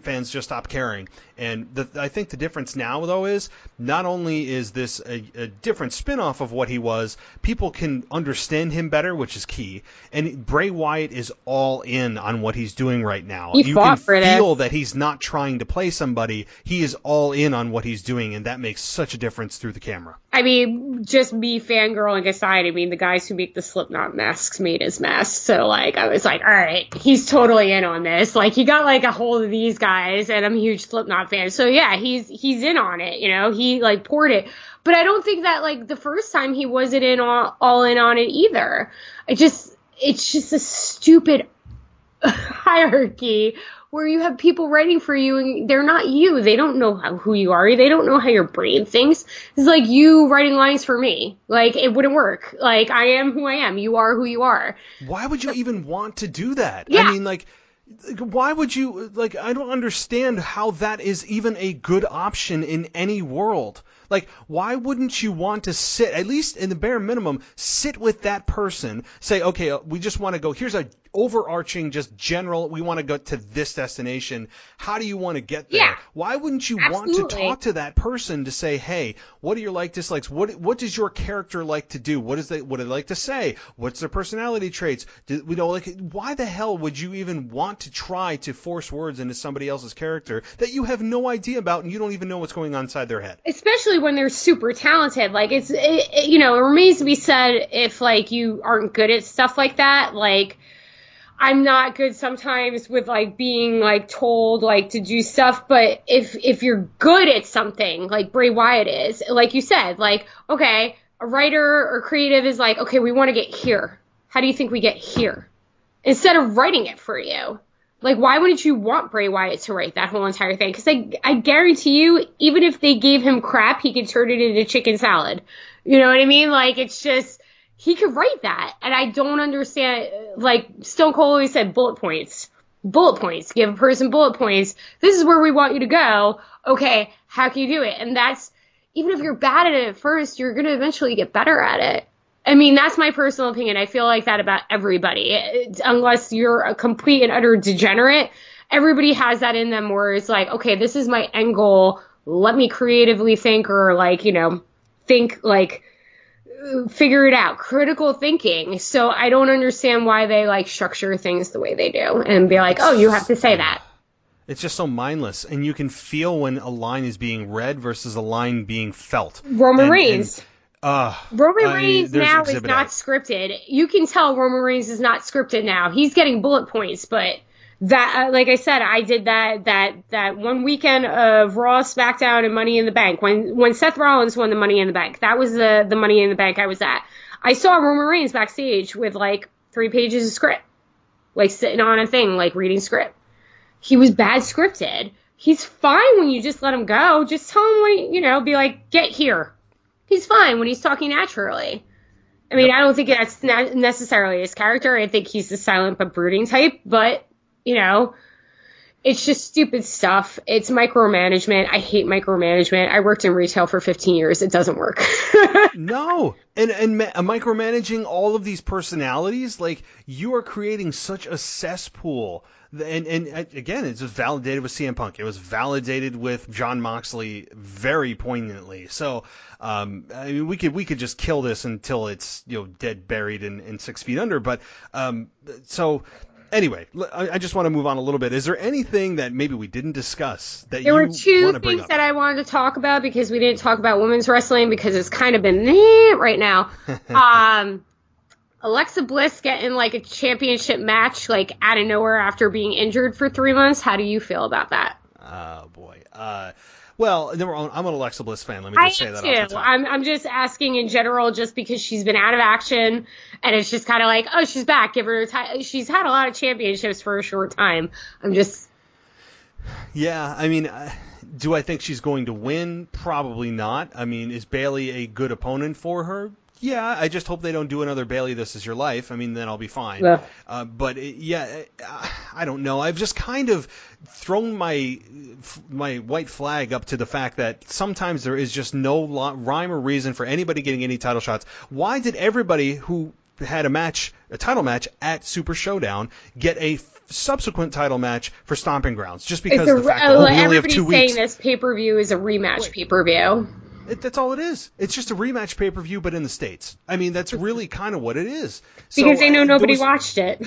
fans just stopped caring. And I think the difference now, though, is not only is this a different spin-off of what he was, people can understand him better, which is key. And Bray Wyatt is all in on what he's doing right now. You can feel that he's not trying to play somebody. He is all in on what he's doing, and that makes such a difference through the camera. I mean, just me fangirling aside, I mean, the guys who make the Slipknot masks made his mask. So, like, I was like, all right, he's totally in on this. Like, he got, like, a hold of these guys, and I'm a huge Slipknot fan. So, yeah, he's in on it, you know? He, like, poured it. But I don't think that, like, the first time he wasn't all in on it either. It's just a stupid hierarchy where you have people writing for you and they're not you. They don't know who you are. They don't know how your brain thinks. It's like you writing lines for me. Like, it wouldn't work. Like, I am who I am. You are who you are. Why would you even want to do that? Yeah. I mean, like, why would you, like, I don't understand how that is even a good option in any world. Like, why wouldn't you want to sit, at least in the bare minimum, sit with that person, say, okay, we just want to go, here's a overarching, just general, we want to go to this destination. How do you want to get there? Yeah, why wouldn't you absolutely want to talk to that person to say, hey, what are your like dislikes? What does your character like to do? What do they like to say? What's their personality traits? Why the hell would you even want to try to force words into somebody else's character that you have no idea about and you don't even know what's going on inside their head? Especially when they're super talented. Like, it remains to be said if, like, you aren't good at stuff like that. Like, I'm not good sometimes with, like, being, like, told, like, to do stuff, but if you're good at something, like Bray Wyatt is, like you said, like, okay, a writer or creative is like, okay, we want to get here. How do you think we get here? Instead of writing it for you. Like, why wouldn't you want Bray Wyatt to write that whole entire thing? Because I guarantee you, even if they gave him crap, he could turn it into chicken salad. You know what I mean? Like, it's just, he could write that. And I don't understand, like, Stone Cold always said bullet points. Bullet points. Give a person bullet points. This is where we want you to go. Okay, how can you do it? And that's, even if you're bad at it at first, you're going to eventually get better at it. I mean, that's my personal opinion. I feel like that about everybody. Unless you're a complete and utter degenerate, everybody has that in them where it's like, okay, this is my end goal. Let me creatively think, or, like, think, like, figure it out. Critical thinking. So I don't understand why they, like, structure things the way they do and be like, oh, you have to say that. It's just so mindless, and you can feel when a line is being read versus a line being felt. Roman Reigns. Roman Reigns now is not A. scripted. You can tell Roman Reigns is not scripted now. He's getting bullet points, but that, like I said, I did that one weekend of Raw, SmackDown, and Money in the Bank. When Seth Rollins won the Money in the Bank, that was the Money in the Bank I was at. I saw Roman Reigns backstage with, like, 3 pages of script, like, sitting on a thing, like, reading script. He was bad scripted. He's fine when you just let him go. Just tell him when, be like, get here. He's fine when he's talking naturally. I mean, I don't think that's necessarily his character. I think he's the silent but brooding type. But, it's just stupid stuff. It's micromanagement. I hate micromanagement. I worked in retail for 15 years. It doesn't work. No. And micromanaging all of these personalities, like, you are creating such a cesspool. And again, it's just validated with CM Punk. It was validated with Jon Moxley very poignantly. So, I mean, we could just kill this until it's, dead, buried, and 6 feet under. But, so anyway, I just want to move on a little bit. Is there anything that maybe we didn't discuss that you want to bring up? There were 2 things that I wanted to talk about because we didn't talk about women's wrestling because it's kind of been right now. Alexa Bliss getting, like, a championship match, like, out of nowhere after being injured for 3 months. How do you feel about that? Oh boy. Well, I'm an Alexa Bliss fan. Let me just say that off the top. I'm just asking in general, just because she's been out of action, and it's just kind of like, oh, she's back. Give her she's had a lot of championships for a short time. Yeah, I mean, do I think she's going to win? Probably not. I mean, is Bayley a good opponent for her? Yeah, I just hope they don't do another Bayley This Is Your Life. I mean, then I'll be fine. Yeah. I don't know. I've just kind of thrown my white flag up to the fact that sometimes there is just no rhyme or reason for anybody getting any title shots. Why did everybody who had a title match at Super ShowDown, get a subsequent title match for Stomping Grounds? Just because of the fact that we only have 2 weeks. Everybody's saying this pay-per-view is a rematch pay-per-view. That's all it is. It's just a rematch pay-per-view, but in the States. I mean, that's really kind of what it is. So, because they know nobody watched it.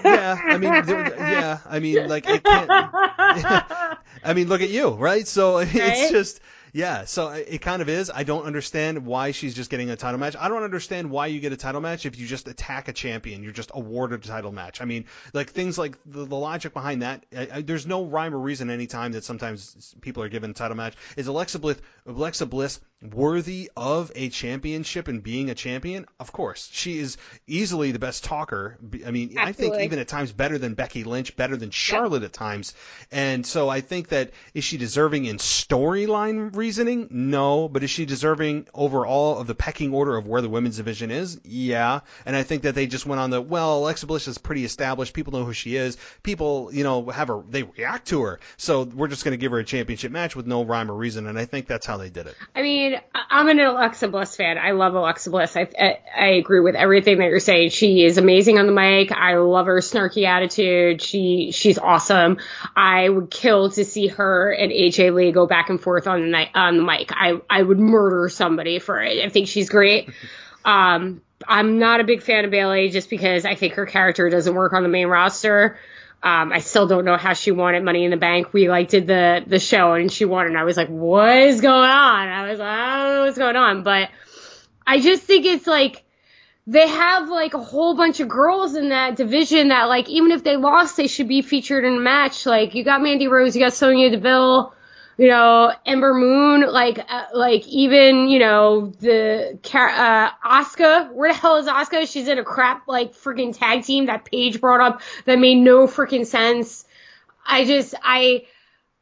Yeah, I mean, like, it can't. I mean, look at you, right? So it's just. Yeah, so it kind of is. I don't understand why she's just getting a title match. I don't understand why you get a title match if you just attack a champion. You're just awarded a title match. I mean, like, things like the logic behind that, there's no rhyme or reason any time that sometimes people are given a title match. Is Alexa Bliss worthy of a championship and being a champion? Of course. She is easily the best talker. I mean, absolutely. I think even at times better than Becky Lynch, better than Charlotte at times. And so I think that, is she deserving in storyline reasoning? No. But is she deserving overall of the pecking order of where the women's division is? Yeah. And I think that they just went on Alexa Bliss is pretty established. People know who she is. People, they react to her. So we're just going to give her a championship match with no rhyme or reason. And I think that's how they did it. I mean, I'm an Alexa Bliss fan. I love Alexa Bliss. I agree with everything that you're saying. She is amazing on the mic. I love her snarky attitude. She's awesome. I would kill to see her and AJ Lee go back and forth on the mic. I would murder somebody for it. I think she's great. I'm not a big fan of Bayley just because I think her character doesn't work on the main roster. I still don't know how she won at Money in the Bank. We did the show and she won, and I was like, what is going on? I was like, I don't know what's going on. But I just think it's like, they have like a whole bunch of girls in that division that, like, even if they lost, they should be featured in a match. Like, you got Mandy Rose, you got Sonya Deville, Ember Moon, even, the Asuka. Where the hell is Asuka? She's in a crap, freaking tag team that Paige brought up that made no freaking sense.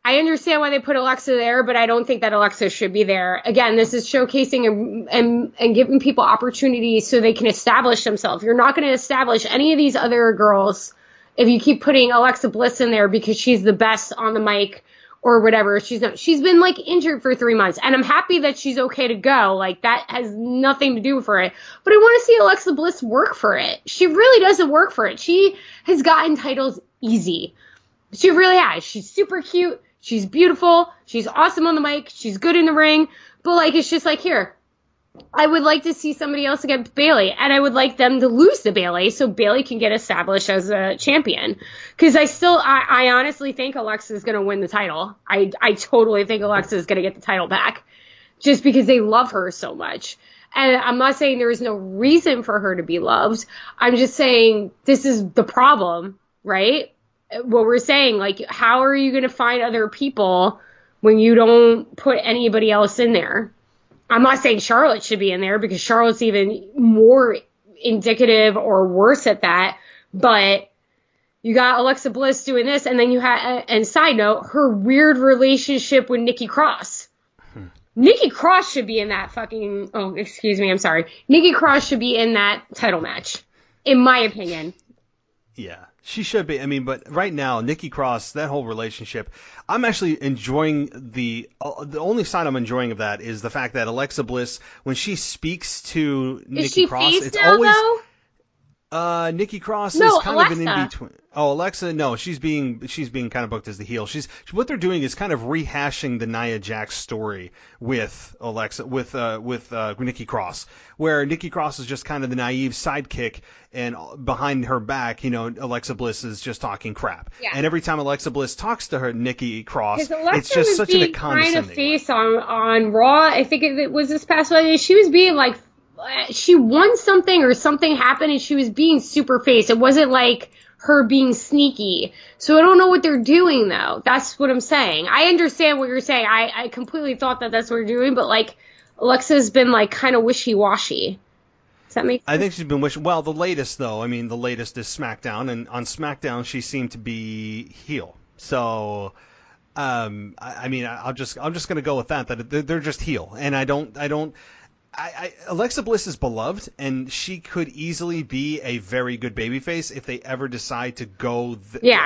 I understand why they put Alexa there, but I don't think that Alexa should be there. Again, this is showcasing and giving people opportunities so they can establish themselves. You're not going to establish any of these other girls if you keep putting Alexa Bliss in there because she's the best on the mic or whatever. She's been injured for 3 months, and I'm happy that she's okay to go. Like, that has nothing to do for it. But I want to see Alexa Bliss work for it. She really doesn't work for it. She has gotten titles easy. She really has. She's super cute. She's beautiful. She's awesome on the mic. She's good in the ring. But it's just here. I would like to see somebody else against Bayley, and I would like them to lose to Bayley so Bayley can get established as a champion. Because I honestly think Alexa is going to win the title. I totally think Alexa is going to get the title back just because they love her so much. And I'm not saying there is no reason for her to be loved. I'm just saying this is the problem, right? What we're saying, how are you going to find other people when you don't put anybody else in there? I'm not saying Charlotte should be in there because Charlotte's even more indicative or worse at that. But you got Alexa Bliss doing this, and then you had, and side note, her weird relationship with Nikki Cross. Nikki Cross should be in that Nikki Cross should be in that title match, in my opinion. Yeah. She should be. I mean, but right now, Nikki Cross, that whole relationship, I'm actually enjoying the only side I'm enjoying of that is the fact that Alexa Bliss, when she speaks to Nikki Cross, it's always Nikki Cross is kind of an in-between. Oh, Alexa, no, she's being kind of booked as the heel. What they're doing is kind of rehashing the Nia Jax story with Alexa, with Nikki Cross, where Nikki Cross is just kind of the naive sidekick, and behind her back, Alexa Bliss is just talking crap. Yeah. And every time Alexa Bliss talks to her, Nikki Cross, it's just such a condescending kind of face on Raw. I think it was this past Friday. She was being she won something or something happened and she was being super face. It wasn't like her being sneaky. So I don't know what they're doing, though. That's what I'm saying. I understand what you're saying. I completely thought that that's what you're doing, but, like, Alexa's been, like, kind of wishy-washy. Does that make sense? I think she's been wishing. Well, the latest though, I mean, the latest is SmackDown, and on SmackDown she seemed to be heel. So, I mean, I'm just gonna go with that they're just heel, and Alexa Bliss is beloved, and she could easily be a very good babyface if they ever decide to go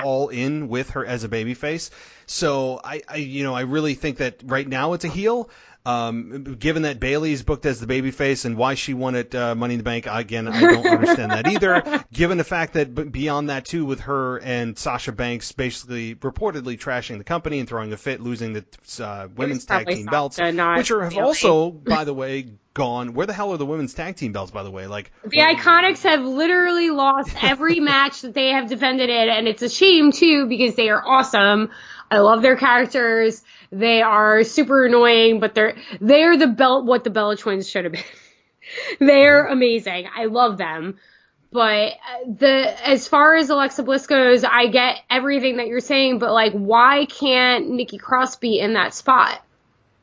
all in with her as a babyface. So I really think that right now it's a heel. Given that Bayley's booked as the babyface and why she wanted Money in the Bank, again, I don't understand that either. Given the fact that beyond that too, with her and Sasha Banks basically reportedly trashing the company and throwing a fit, losing the women's tag team belts, which have also, by the way, gone. Where the hell are the women's tag team belts, by the way? Like the Iconics have literally lost every match that they have defended in, and it's a shame too because they are awesome. I love their characters. They are super annoying, but they're what the Bella Twins should have been. They're amazing. I love them. But as far as Alexa Bliss goes, I get everything that you're saying, but like, why can't Nikki Cross be in that spot?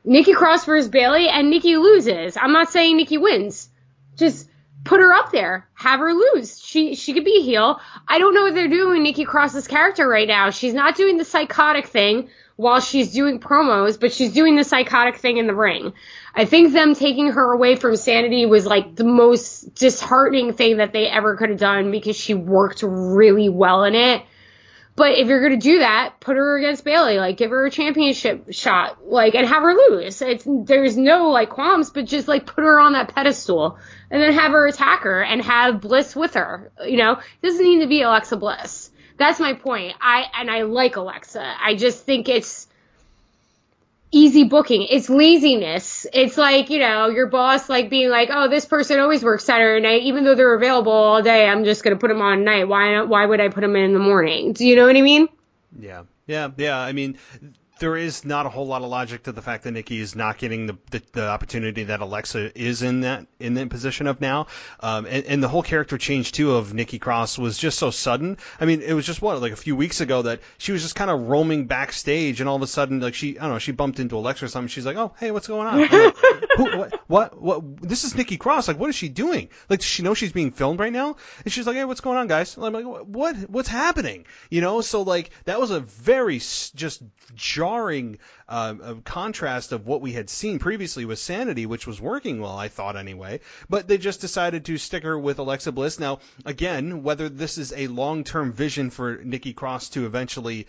Nikki Cross versus Bayley, and Nikki loses. I'm not saying Nikki wins. Just put her up there. Have her lose. She could be a heel. I don't know what they're doing with Nikki Cross's character right now. She's not doing the psychotic thing while she's doing promos, but she's doing the psychotic thing in the ring. I think them taking her away from Sanity was like the most disheartening thing that they ever could have done because she worked really well in it. But if you're going to do that, put her against Bayley, like give her a championship shot, like, and have her lose. There's no like qualms, but just like put her on that pedestal and then have her attack her and have Bliss with her. You know, it doesn't need to be Alexa Bliss. That's my point. I like Alexa. I just think it's easy booking. It's laziness. It's like, you know, your boss like being like, oh, this person always works Saturday night, even though they're available all day. I'm just going to put them on at night. Why would I put them in the morning? Do you know what I mean? Yeah. I mean, there is not a whole lot of logic to the fact that Nikki is not getting the opportunity that Alexa is in that position of now. And the whole character change too of Nikki Cross was just so sudden. I mean, it was just like a few weeks ago that she was just kind of roaming backstage, and all of a sudden, like she bumped into Alexa or something. She's like, oh, hey, what's going on? I'm like, what? This is Nikki Cross. Like, what is she doing? Like, does she know she's being filmed right now? And she's like, hey, what's going on, guys? And I'm like, what's happening? You know, so like that was a very just jarring contrast of what we had seen previously with Sanity, which was working well, I thought anyway. But they just decided to stick her with Alexa Bliss. Now, again, whether this is a long-term vision for Nikki Cross to eventually,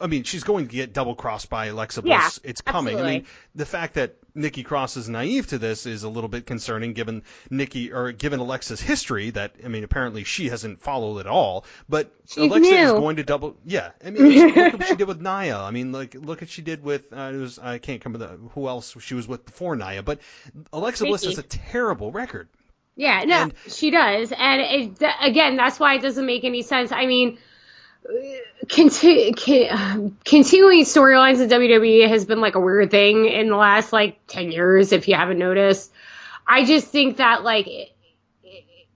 I mean, she's going to get double-crossed by Alexa Bliss. Yeah, it's coming. Absolutely. I mean, the fact that Nikki Cross is naive to this is a little bit concerning given given Alexa's history that, I mean, apparently she hasn't followed at all. But she's Alexa is going to double. Yeah. I mean, look at what she did with Nia. I mean, like, look what she did with, I can't remember who else she was with before Nia. But Alexa Bliss has a terrible record. Yeah, no, she does. And again, that's why it doesn't make any sense. I mean, continuing storylines in WWE has been like a weird thing in the last like 10 years, if you haven't noticed. I just think that like,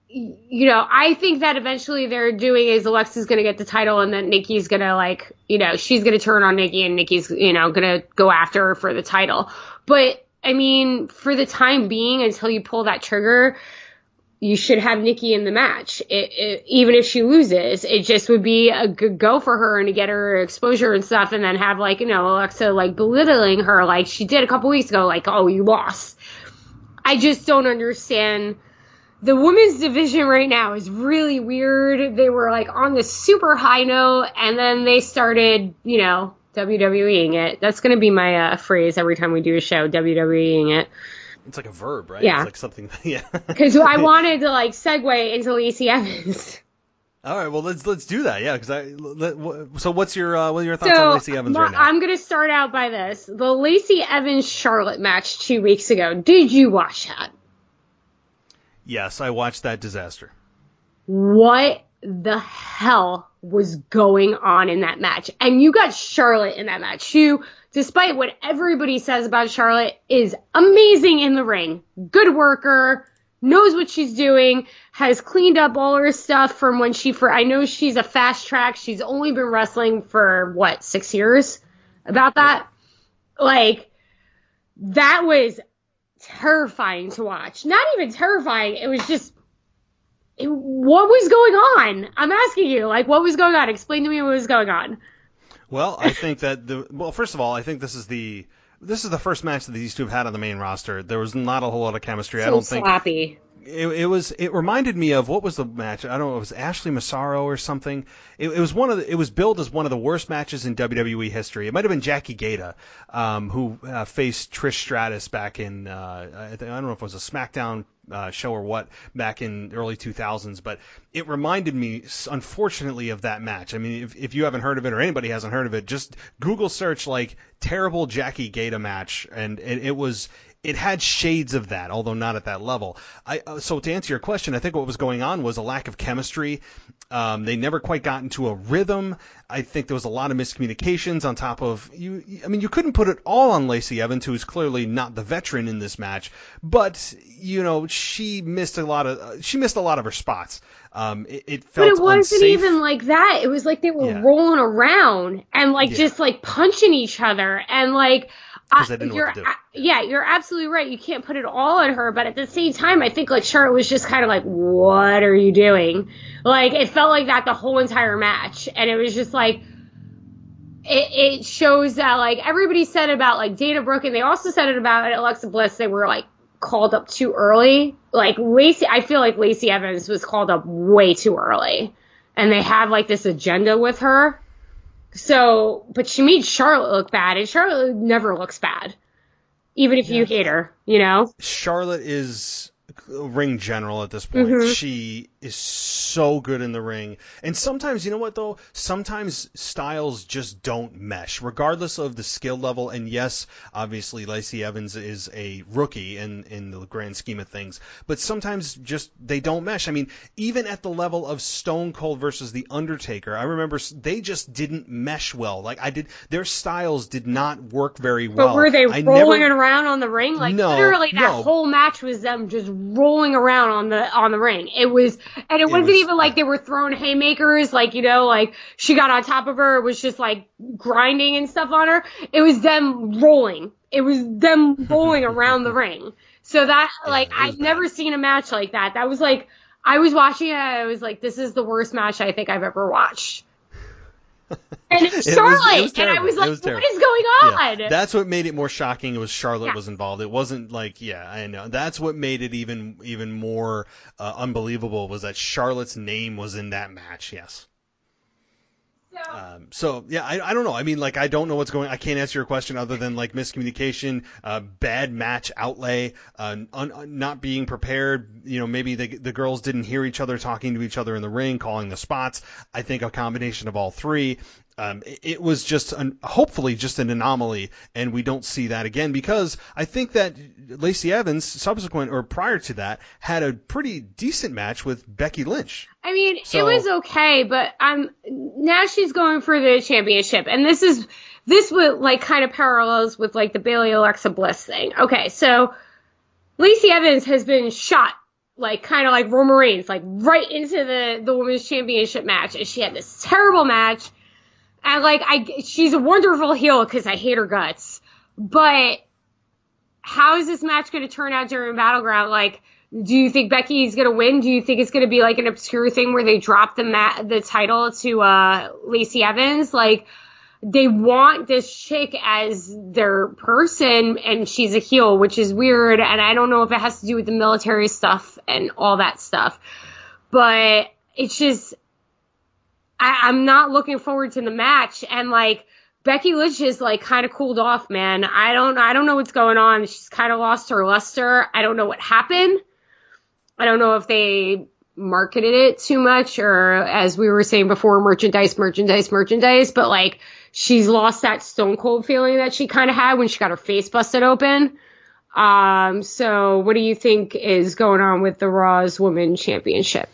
you know, I think that eventually they're doing is Alexa's going to get the title and then Nikki's going to like, you know, she's going to turn on Nikki and Nikki's, you know, going to go after her for the title. But I mean, for the time being, until you pull that trigger, you should have Nikki in the match. Even if she loses, it just would be a good go for her and to get her exposure and stuff, and then have, like, you know, Alexa, like, belittling her like she did a couple weeks ago, like, oh, you lost. I just don't understand. The women's division right now is really weird. They were, like, on this super high note, and then they started, you know, WWEing it. That's going to be my phrase every time we do a show, WWEing it. It's like a verb, right? Yeah. It's like something, yeah. Because I wanted to, like, segue into Lacey Evans. All right, well, let's do that, yeah. So what's your thoughts on Lacey Evans right now? I'm going to start out by this. The Lacey Evans-Charlotte match 2 weeks ago. Did you watch that? Yes, I watched that disaster. What the hell was going on in that match? And you got Charlotte in that match, who, despite what everybody says about Charlotte, is amazing in the ring. Good worker, knows what she's doing, has cleaned up all her stuff from when I know she's a fast track. She's only been wrestling for 6 years? About that? Like, that was terrifying to watch. Not even terrifying. It was just, what was going on? I'm asking you, like, what was going on? Explain to me what was going on. Well, I think that first of all, I think this is the first match that these two have had on the main roster. There was not a whole lot of chemistry. So I don't think sloppy. It reminded me of, what was the match? I don't know. It was Ashley Massaro or something. It was billed as one of the worst matches in WWE history. It might have been Jackie Gata, who faced Trish Stratus back in I don't know if it was a SmackDown show or what, back in the early 2000s, but it reminded me, unfortunately, of that match. I mean, if you haven't heard of it, or anybody hasn't heard of it, just Google search like terrible Jackie Gata match, and it had shades of that, although not at that level. So to answer your question, I think what was going on was a lack of chemistry. They never quite got into a rhythm. I think there was a lot of miscommunications on top of you couldn't put it all on Lacey Evans, who's clearly not the veteran in this match, but she missed a lot of her spots. It felt But it wasn't unsafe. even like that. It was like they were rolling around and just like punching each other and like. You're absolutely right. You can't put it all on her, but at the same time, I think like Charlotte was just kind of like, "What are you doing?" Like it felt like that the whole entire match, and it was just like it shows that like everybody said about like Dana Brooke, and they also said it about Alexa Bliss. They were like called up too early. Like I feel like Lacey Evans was called up way too early, and they have like this agenda with her. So, but she made Charlotte look bad, and Charlotte never looks bad, even if you hate her, Charlotte is a ring general at this point. Mm-hmm. She is so good in the ring. And sometimes, you know what, though? Sometimes styles just don't mesh, regardless of the skill level. And yes, obviously, Lacey Evans is a rookie in the grand scheme of things. But sometimes just they don't mesh. I mean, even at the level of Stone Cold versus The Undertaker, I remember they just didn't mesh well. Their styles did not work very well. But were they rolling around on the ring? Like, no, literally, that whole match was them just rolling around on the ring. It was, and it wasn't even like they were throwing haymakers, like, like she got on top of her. It was just like grinding and stuff on her. It was them rolling. It was them rolling around the ring. So that, I've never seen a match like that. That was like, I was watching it, I was like, this is the worst match I think I've ever watched. And it's Charlotte, and I was like, what is going on? Yeah. That's what made it more shocking. It was Charlotte was involved. It wasn't like, I know. That's what made it even more unbelievable, was that Charlotte's name was in that match. Yes. I don't know. I mean, I don't know what's going on. I can't answer your question other than miscommunication, bad match outlay, not being prepared. Maybe the girls didn't hear each other talking to each other in the ring, calling the spots. I think a combination of all three. It was just hopefully just an anomaly, and we don't see that again, because I think that Lacey Evans, subsequent or prior to that, had a pretty decent match with Becky Lynch. I mean, it was okay, but now she's going for the championship, and this would kind of parallels with the Bayley Alexa Bliss thing. Okay, so Lacey Evans has been shot kind of like Roman Reigns, right into the women's championship match, and she had this terrible match. And she's a wonderful heel because I hate her guts. But how is this match going to turn out during Battleground? Do you think Becky's going to win? Do you think it's going to be an obscure thing where they drop the title to Lacey Evans? They want this chick as their person, and she's a heel, which is weird. And I don't know if it has to do with the military stuff and all that stuff. But it's just, I'm not looking forward to the match. And Becky Lynch is kind of cooled off, man. I don't know what's going on. She's kind of lost her luster. I don't know what happened. I don't know if they marketed it too much, or as we were saying before, merchandise. But she's lost that Stone Cold feeling that she kind of had when she got her face busted open. So what do you think is going on with the Raw's Women's Championship?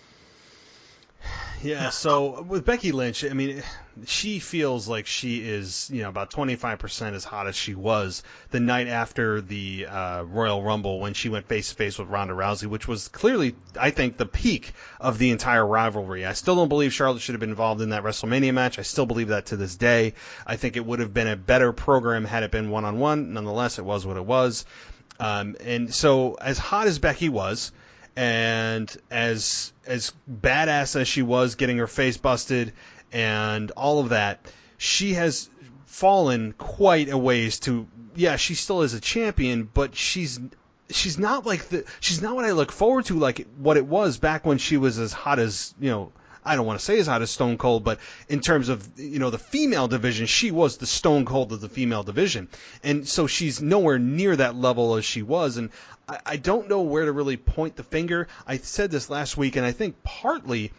Yeah, so with Becky Lynch, I mean, she feels like she is, about 25% as hot as she was the night after the Royal Rumble when she went face-to-face with Ronda Rousey, which was clearly, I think, the peak of the entire rivalry. I still don't believe Charlotte should have been involved in that WrestleMania match. I still believe that to this day. I think it would have been a better program had it been one-on-one. Nonetheless, it was what it was. And so as hot as Becky was, and as badass as she was getting her face busted and all of that, she has fallen quite a ways to, she still is a champion, but she's not she's not what I look forward to, like what it was back when she was as hot as, I don't want to say as hot as Stone Cold, but in terms of, the female division, she was the Stone Cold of the female division. And so she's nowhere near that level as she was. And I don't know where to really point the finger. I said this last week, and I think partly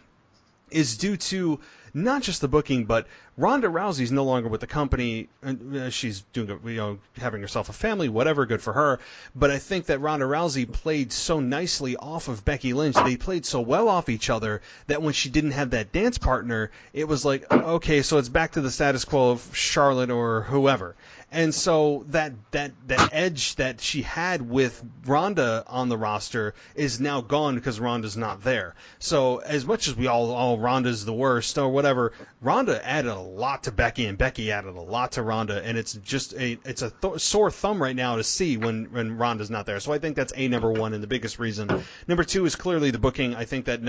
is due to not just the booking, but Ronda Rousey's no longer with the company. She's doing, having herself a family, whatever, good for her. But I think that Ronda Rousey played so nicely off of Becky Lynch. They played so well off each other that when she didn't have that dance partner, it was like, okay, so it's back to the status quo of Charlotte or whoever. And so that edge that she had with Ronda on the roster is now gone because Ronda's not there. So as much as we all Ronda's the worst or whatever, Ronda added a lot to Becky and Becky added a lot to Ronda, and it's just a sore thumb right now to see when Ronda's not there. So I think that's number one and the biggest reason. Number two is clearly the booking. I think that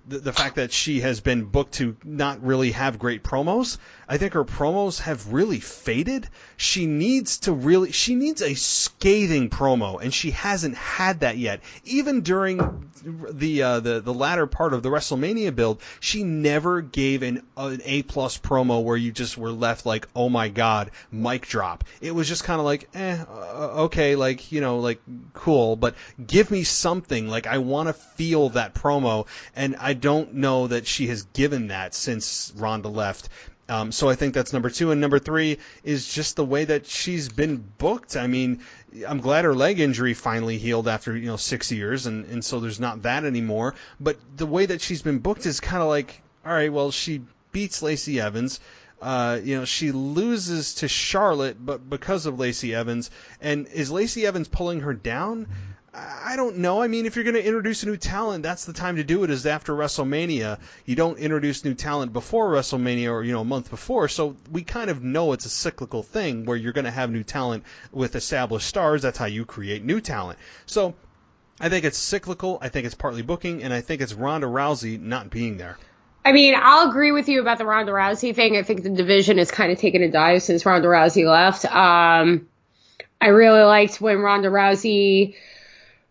the fact that she has been booked to not really have great promos. I think her promos have really faded. She needs a scathing promo, and she hasn't had that yet. Even during the latter part of the WrestleMania build, she never gave an A+ promo where you just were left like, oh my god, mic drop. It was just kind of like, okay, like, cool, but give me something. Like, I want to feel that promo, and I don't know that she has given that since Ronda left. So I think that's number two. And number three is just the way that she's been booked. I mean, I'm glad her leg injury finally healed after, 6 years, and so there's not that anymore. But the way that she's been booked is kind of like, all right, well, she beats Lacey Evans. She loses to Charlotte, but because of Lacey Evans. And is Lacey Evans pulling her down? I don't know. I mean, if you're going to introduce a new talent, that's the time to do it, is after WrestleMania. You don't introduce new talent before WrestleMania or, a month before. So we kind of know it's a cyclical thing where you're going to have new talent with established stars. That's how you create new talent. So I think it's cyclical. I think it's partly booking, and I think it's Ronda Rousey not being there. I mean, I'll agree with you about the Ronda Rousey thing. I think the division has kind of taken a dive since Ronda Rousey left. I really liked when Ronda Rousey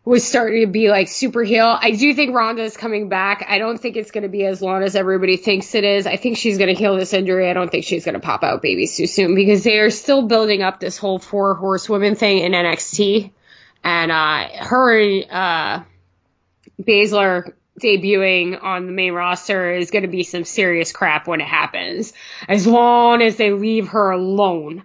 was starting to be like super heel. I do think Ronda is coming back. I don't think it's going to be as long as everybody thinks it is. I think she's going to heal this injury. I don't think she's going to pop out babies too soon because they are still building up this whole 4 horsewomen thing in NXT. And her and Baszler debuting on the main roster is going to be some serious crap when it happens, as long as they leave her alone,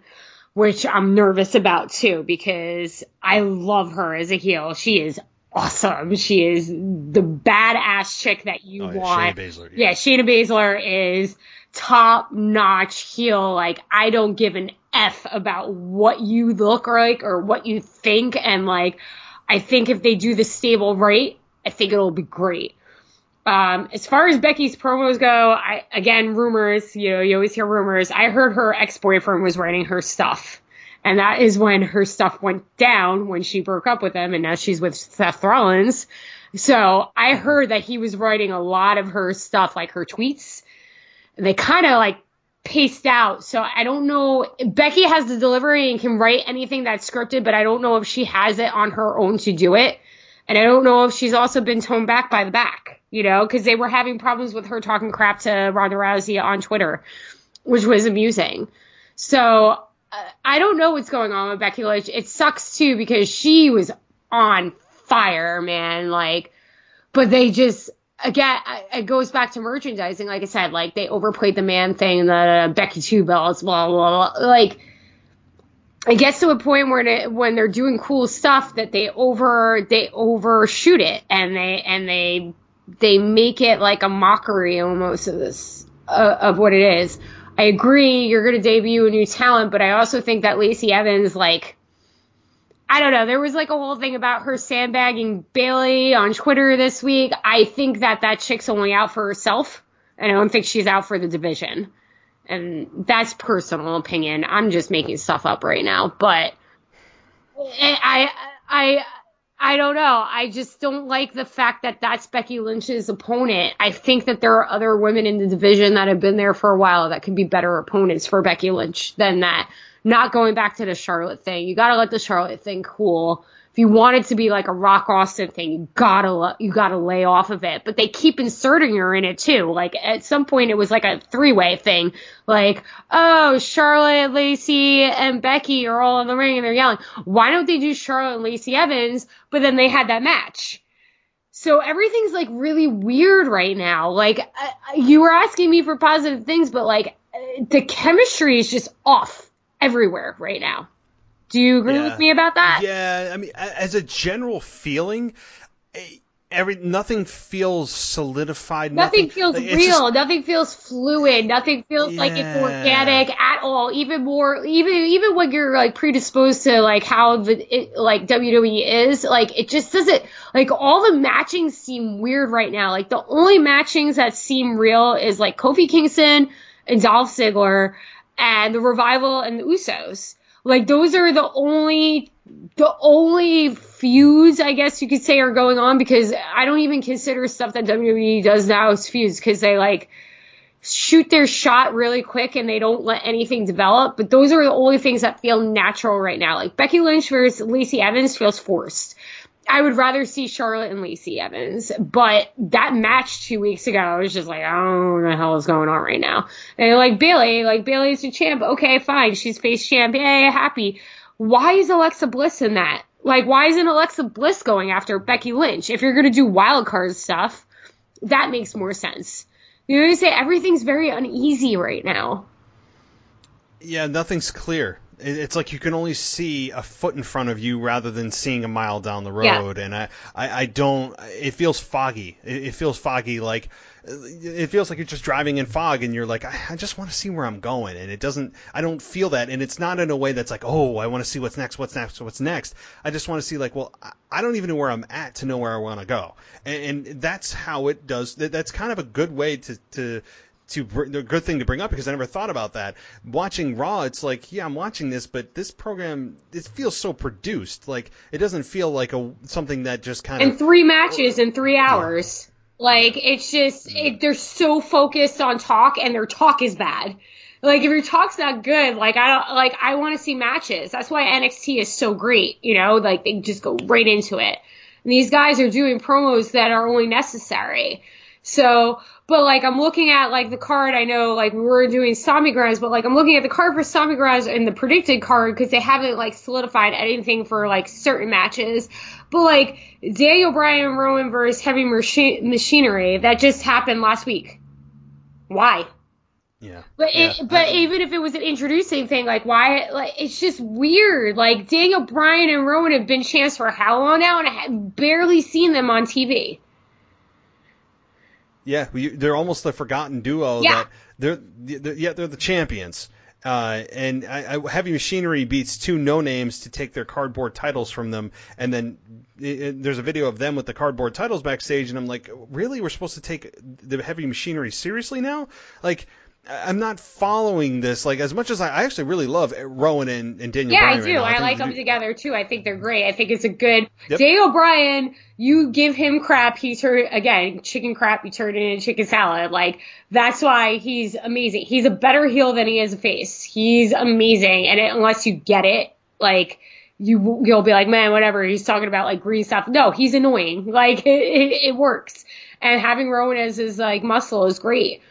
which I'm nervous about too, because I love her as a heel. She is awesome. She is the badass chick that you want. Shayna Baszler, yeah, Shayna Baszler is top-notch heel. Like, I don't give an F about what you look like or what you think. And, like, I think if they do the stable right, I think it'll be great. As far as Becky's promos go, again, rumors, you always hear rumors. I heard her ex-boyfriend was writing her stuff. And that is when her stuff went down, when she broke up with him, and now she's with Seth Rollins. So I heard that he was writing a lot of her stuff, like her tweets. And they kind of like paced out. So I don't know. Becky has the delivery and can write anything that's scripted, but I don't know if she has it on her own to do it. And I don't know if she's also been toned back by the back, because they were having problems with her talking crap to Ronda Rousey on Twitter, which was amusing. So I don't know what's going on with Becky Lynch. It sucks too because she was on fire, man. Like, but they just, again, it goes back to merchandising. Like I said, like they overplayed the man thing, the Becky 2 belts, blah, blah, blah. Like, it gets to a point where when they're doing cool stuff that they overshoot it and they they make it like a mockery almost of this, of what it is. I agree, you're going to debut a new talent, but I also think that Lacey Evans, like, I don't know, there was like a whole thing about her sandbagging Bayley on Twitter this week. I think that chick's only out for herself, and I don't think she's out for the division. And that's personal opinion. I'm just making stuff up right now, but I don't know. I just don't like the fact that that's Becky Lynch's opponent. I think that there are other women in the division that have been there for a while that could be better opponents for Becky Lynch than that. Not going back to the Charlotte thing. You gotta let the Charlotte thing cool. If you want it to be like a Rock Austin thing, you gotta lay off of it. But they keep inserting her in it too. Like at some point it was like a 3-way thing. Like, oh, Charlotte, Lacey, and Becky are all in the ring and they're yelling. Why don't they do Charlotte and Lacey Evans? But then they had that match. So everything's like really weird right now. Like you were asking me for positive things, but like the chemistry is just off everywhere right now. Do you agree with me about that? Yeah, I mean, as a general feeling, nothing feels solidified. Nothing feels real. Nothing feels fluid. Nothing feels like it's organic at all. Even when you're like predisposed to like how like WWE is, like it just doesn't. Like all the matchings seem weird right now. Like the only matchings that seem real is like Kofi Kingston and Dolph Ziggler and the Revival and the Usos. Like those are the only feuds, I guess you could say, are going on, because I don't even consider stuff that WWE does now as feuds, because they like shoot their shot really quick and they don't let anything develop. But those are the only things that feel natural right now. Like Becky Lynch versus Lacey Evans feels forced. I would rather see Charlotte and Lacey Evans, but that match 2 weeks ago, I was just like, I don't know what the hell is going on right now. And like Bayley's the champ. Okay, fine. She's face champ. Yay, happy. Why is Alexa Bliss in that? Like, why isn't Alexa Bliss going after Becky Lynch? If you're going to do wild card stuff, that makes more sense. You know what I'm saying? Everything's very uneasy right now. Yeah, nothing's clear. It's like you can only see a foot in front of you rather than seeing a mile down the road. Yeah. And I don't, it feels foggy. It feels foggy. Like, it feels like you're just driving in fog and you're like, I just want to see where I'm going. And I don't feel that. And it's not in a way that's like, oh, I want to see what's next. I just want to see like, well, I don't even know where I'm at to know where I want to go. And that's how it does. That's kind of a good way a good thing to bring up, because I never thought about that. Watching Raw, it's like, yeah, I'm watching this, but this program, it feels so produced. Like, it doesn't feel like something that just kind of... And 3 matches in 3 hours. Yeah. Like, it's just, they're so focused on talk, and their talk is bad. Like, if your talk's not good, I want to see matches. That's why NXT is so great, you know? Like, they just go right into it. And these guys are doing promos that are only necessary. So... But, like, I'm looking at, like, the card. I know, like, we were doing Stomping Grounds, but, like, I'm looking at the card for Stomping Grounds and the predicted card, because they haven't, like, solidified anything for, like, certain matches. But, like, Daniel Bryan and Rowan versus Heavy Machinery, that just happened last week. Why? Yeah. But even if it was an introducing thing, like, why? Like, it's just weird. Like, Daniel Bryan and Rowan have been champs for how long now, and I have barely seen them on TV. Yeah, they're almost the forgotten duo. Yeah. That they're the champions. And Heavy Machinery beats 2 no-names to take their cardboard titles from them. And then there's a video of them with the cardboard titles backstage. And I'm like, really? We're supposed to take the Heavy Machinery seriously now? Like, I'm not following this. Like, as much as I actually really love Rowan and Daniel Bryan. Yeah, I do. I like them together, too. I think they're great. I think it's a good... Yep. Daniel Bryan, you give him crap, chicken crap, you turn it into chicken salad. Like, that's why he's amazing. He's a better heel than he is a face. He's amazing. And unless you get it, like, you'll be like, man, whatever. He's talking about, like, green stuff. No, he's annoying. Like, it works. And having Rowan as his, like, muscle is great.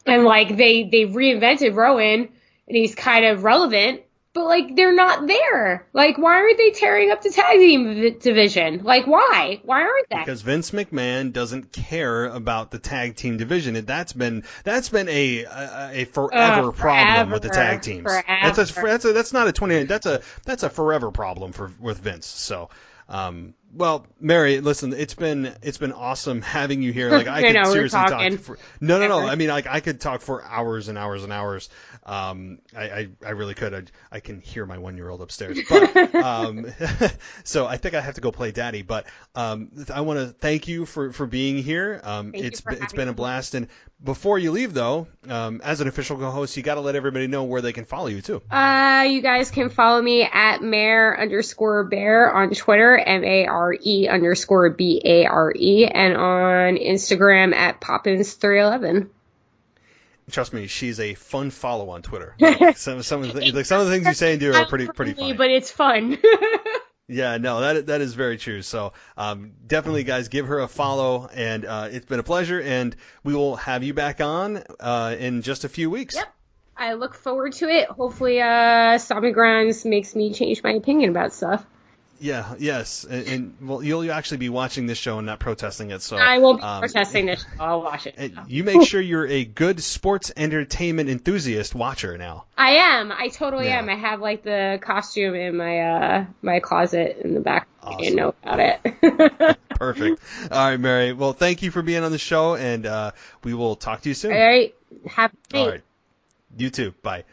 And, like, they reinvented Rowan, and he's kind of relevant, but, like, they're not there. Like, why aren't they tearing up the tag team division? Like, why? Why aren't they? Because Vince McMahon doesn't care about the tag team division. That's been a forever problem with the tag teams. Forever. That's not a 20. That's a forever problem with Vince. So, Well, Mary, listen, it's been awesome having you here. Like I could seriously talk for no. I mean, like I could talk for hours and hours and hours. I really could. I can hear my 1-year-old upstairs. But so I think I have to go play daddy. But I want to thank you for being here. It's been a blast. And before you leave, though, as an official co-host, you got to let everybody know where they can follow you too. You guys can follow me at Mare_Bear on Twitter, MARE_BARE, and on Instagram at Poppins311. Trust me, she's a fun follow on Twitter. Like some of the things you say and do are pretty funny. But it's fun. Yeah, no, that is very true. So definitely, guys, give her a follow, and it's been a pleasure, and we will have you back on in just a few weeks. Yep, I look forward to it. Hopefully, Tommy Grimes makes me change my opinion about stuff. Yeah, yes, and well, you'll actually be watching this show and not protesting it. So I won't be protesting this show. I'll watch it. You make sure you're a good sports entertainment enthusiast watcher now. I am. I totally am. I have like the costume in my my closet in the back. Awesome. I didn't know about it. Perfect. All right, Mary. Well, thank you for being on the show, and we will talk to you soon. All right. Have a good night. All right. You too. Bye.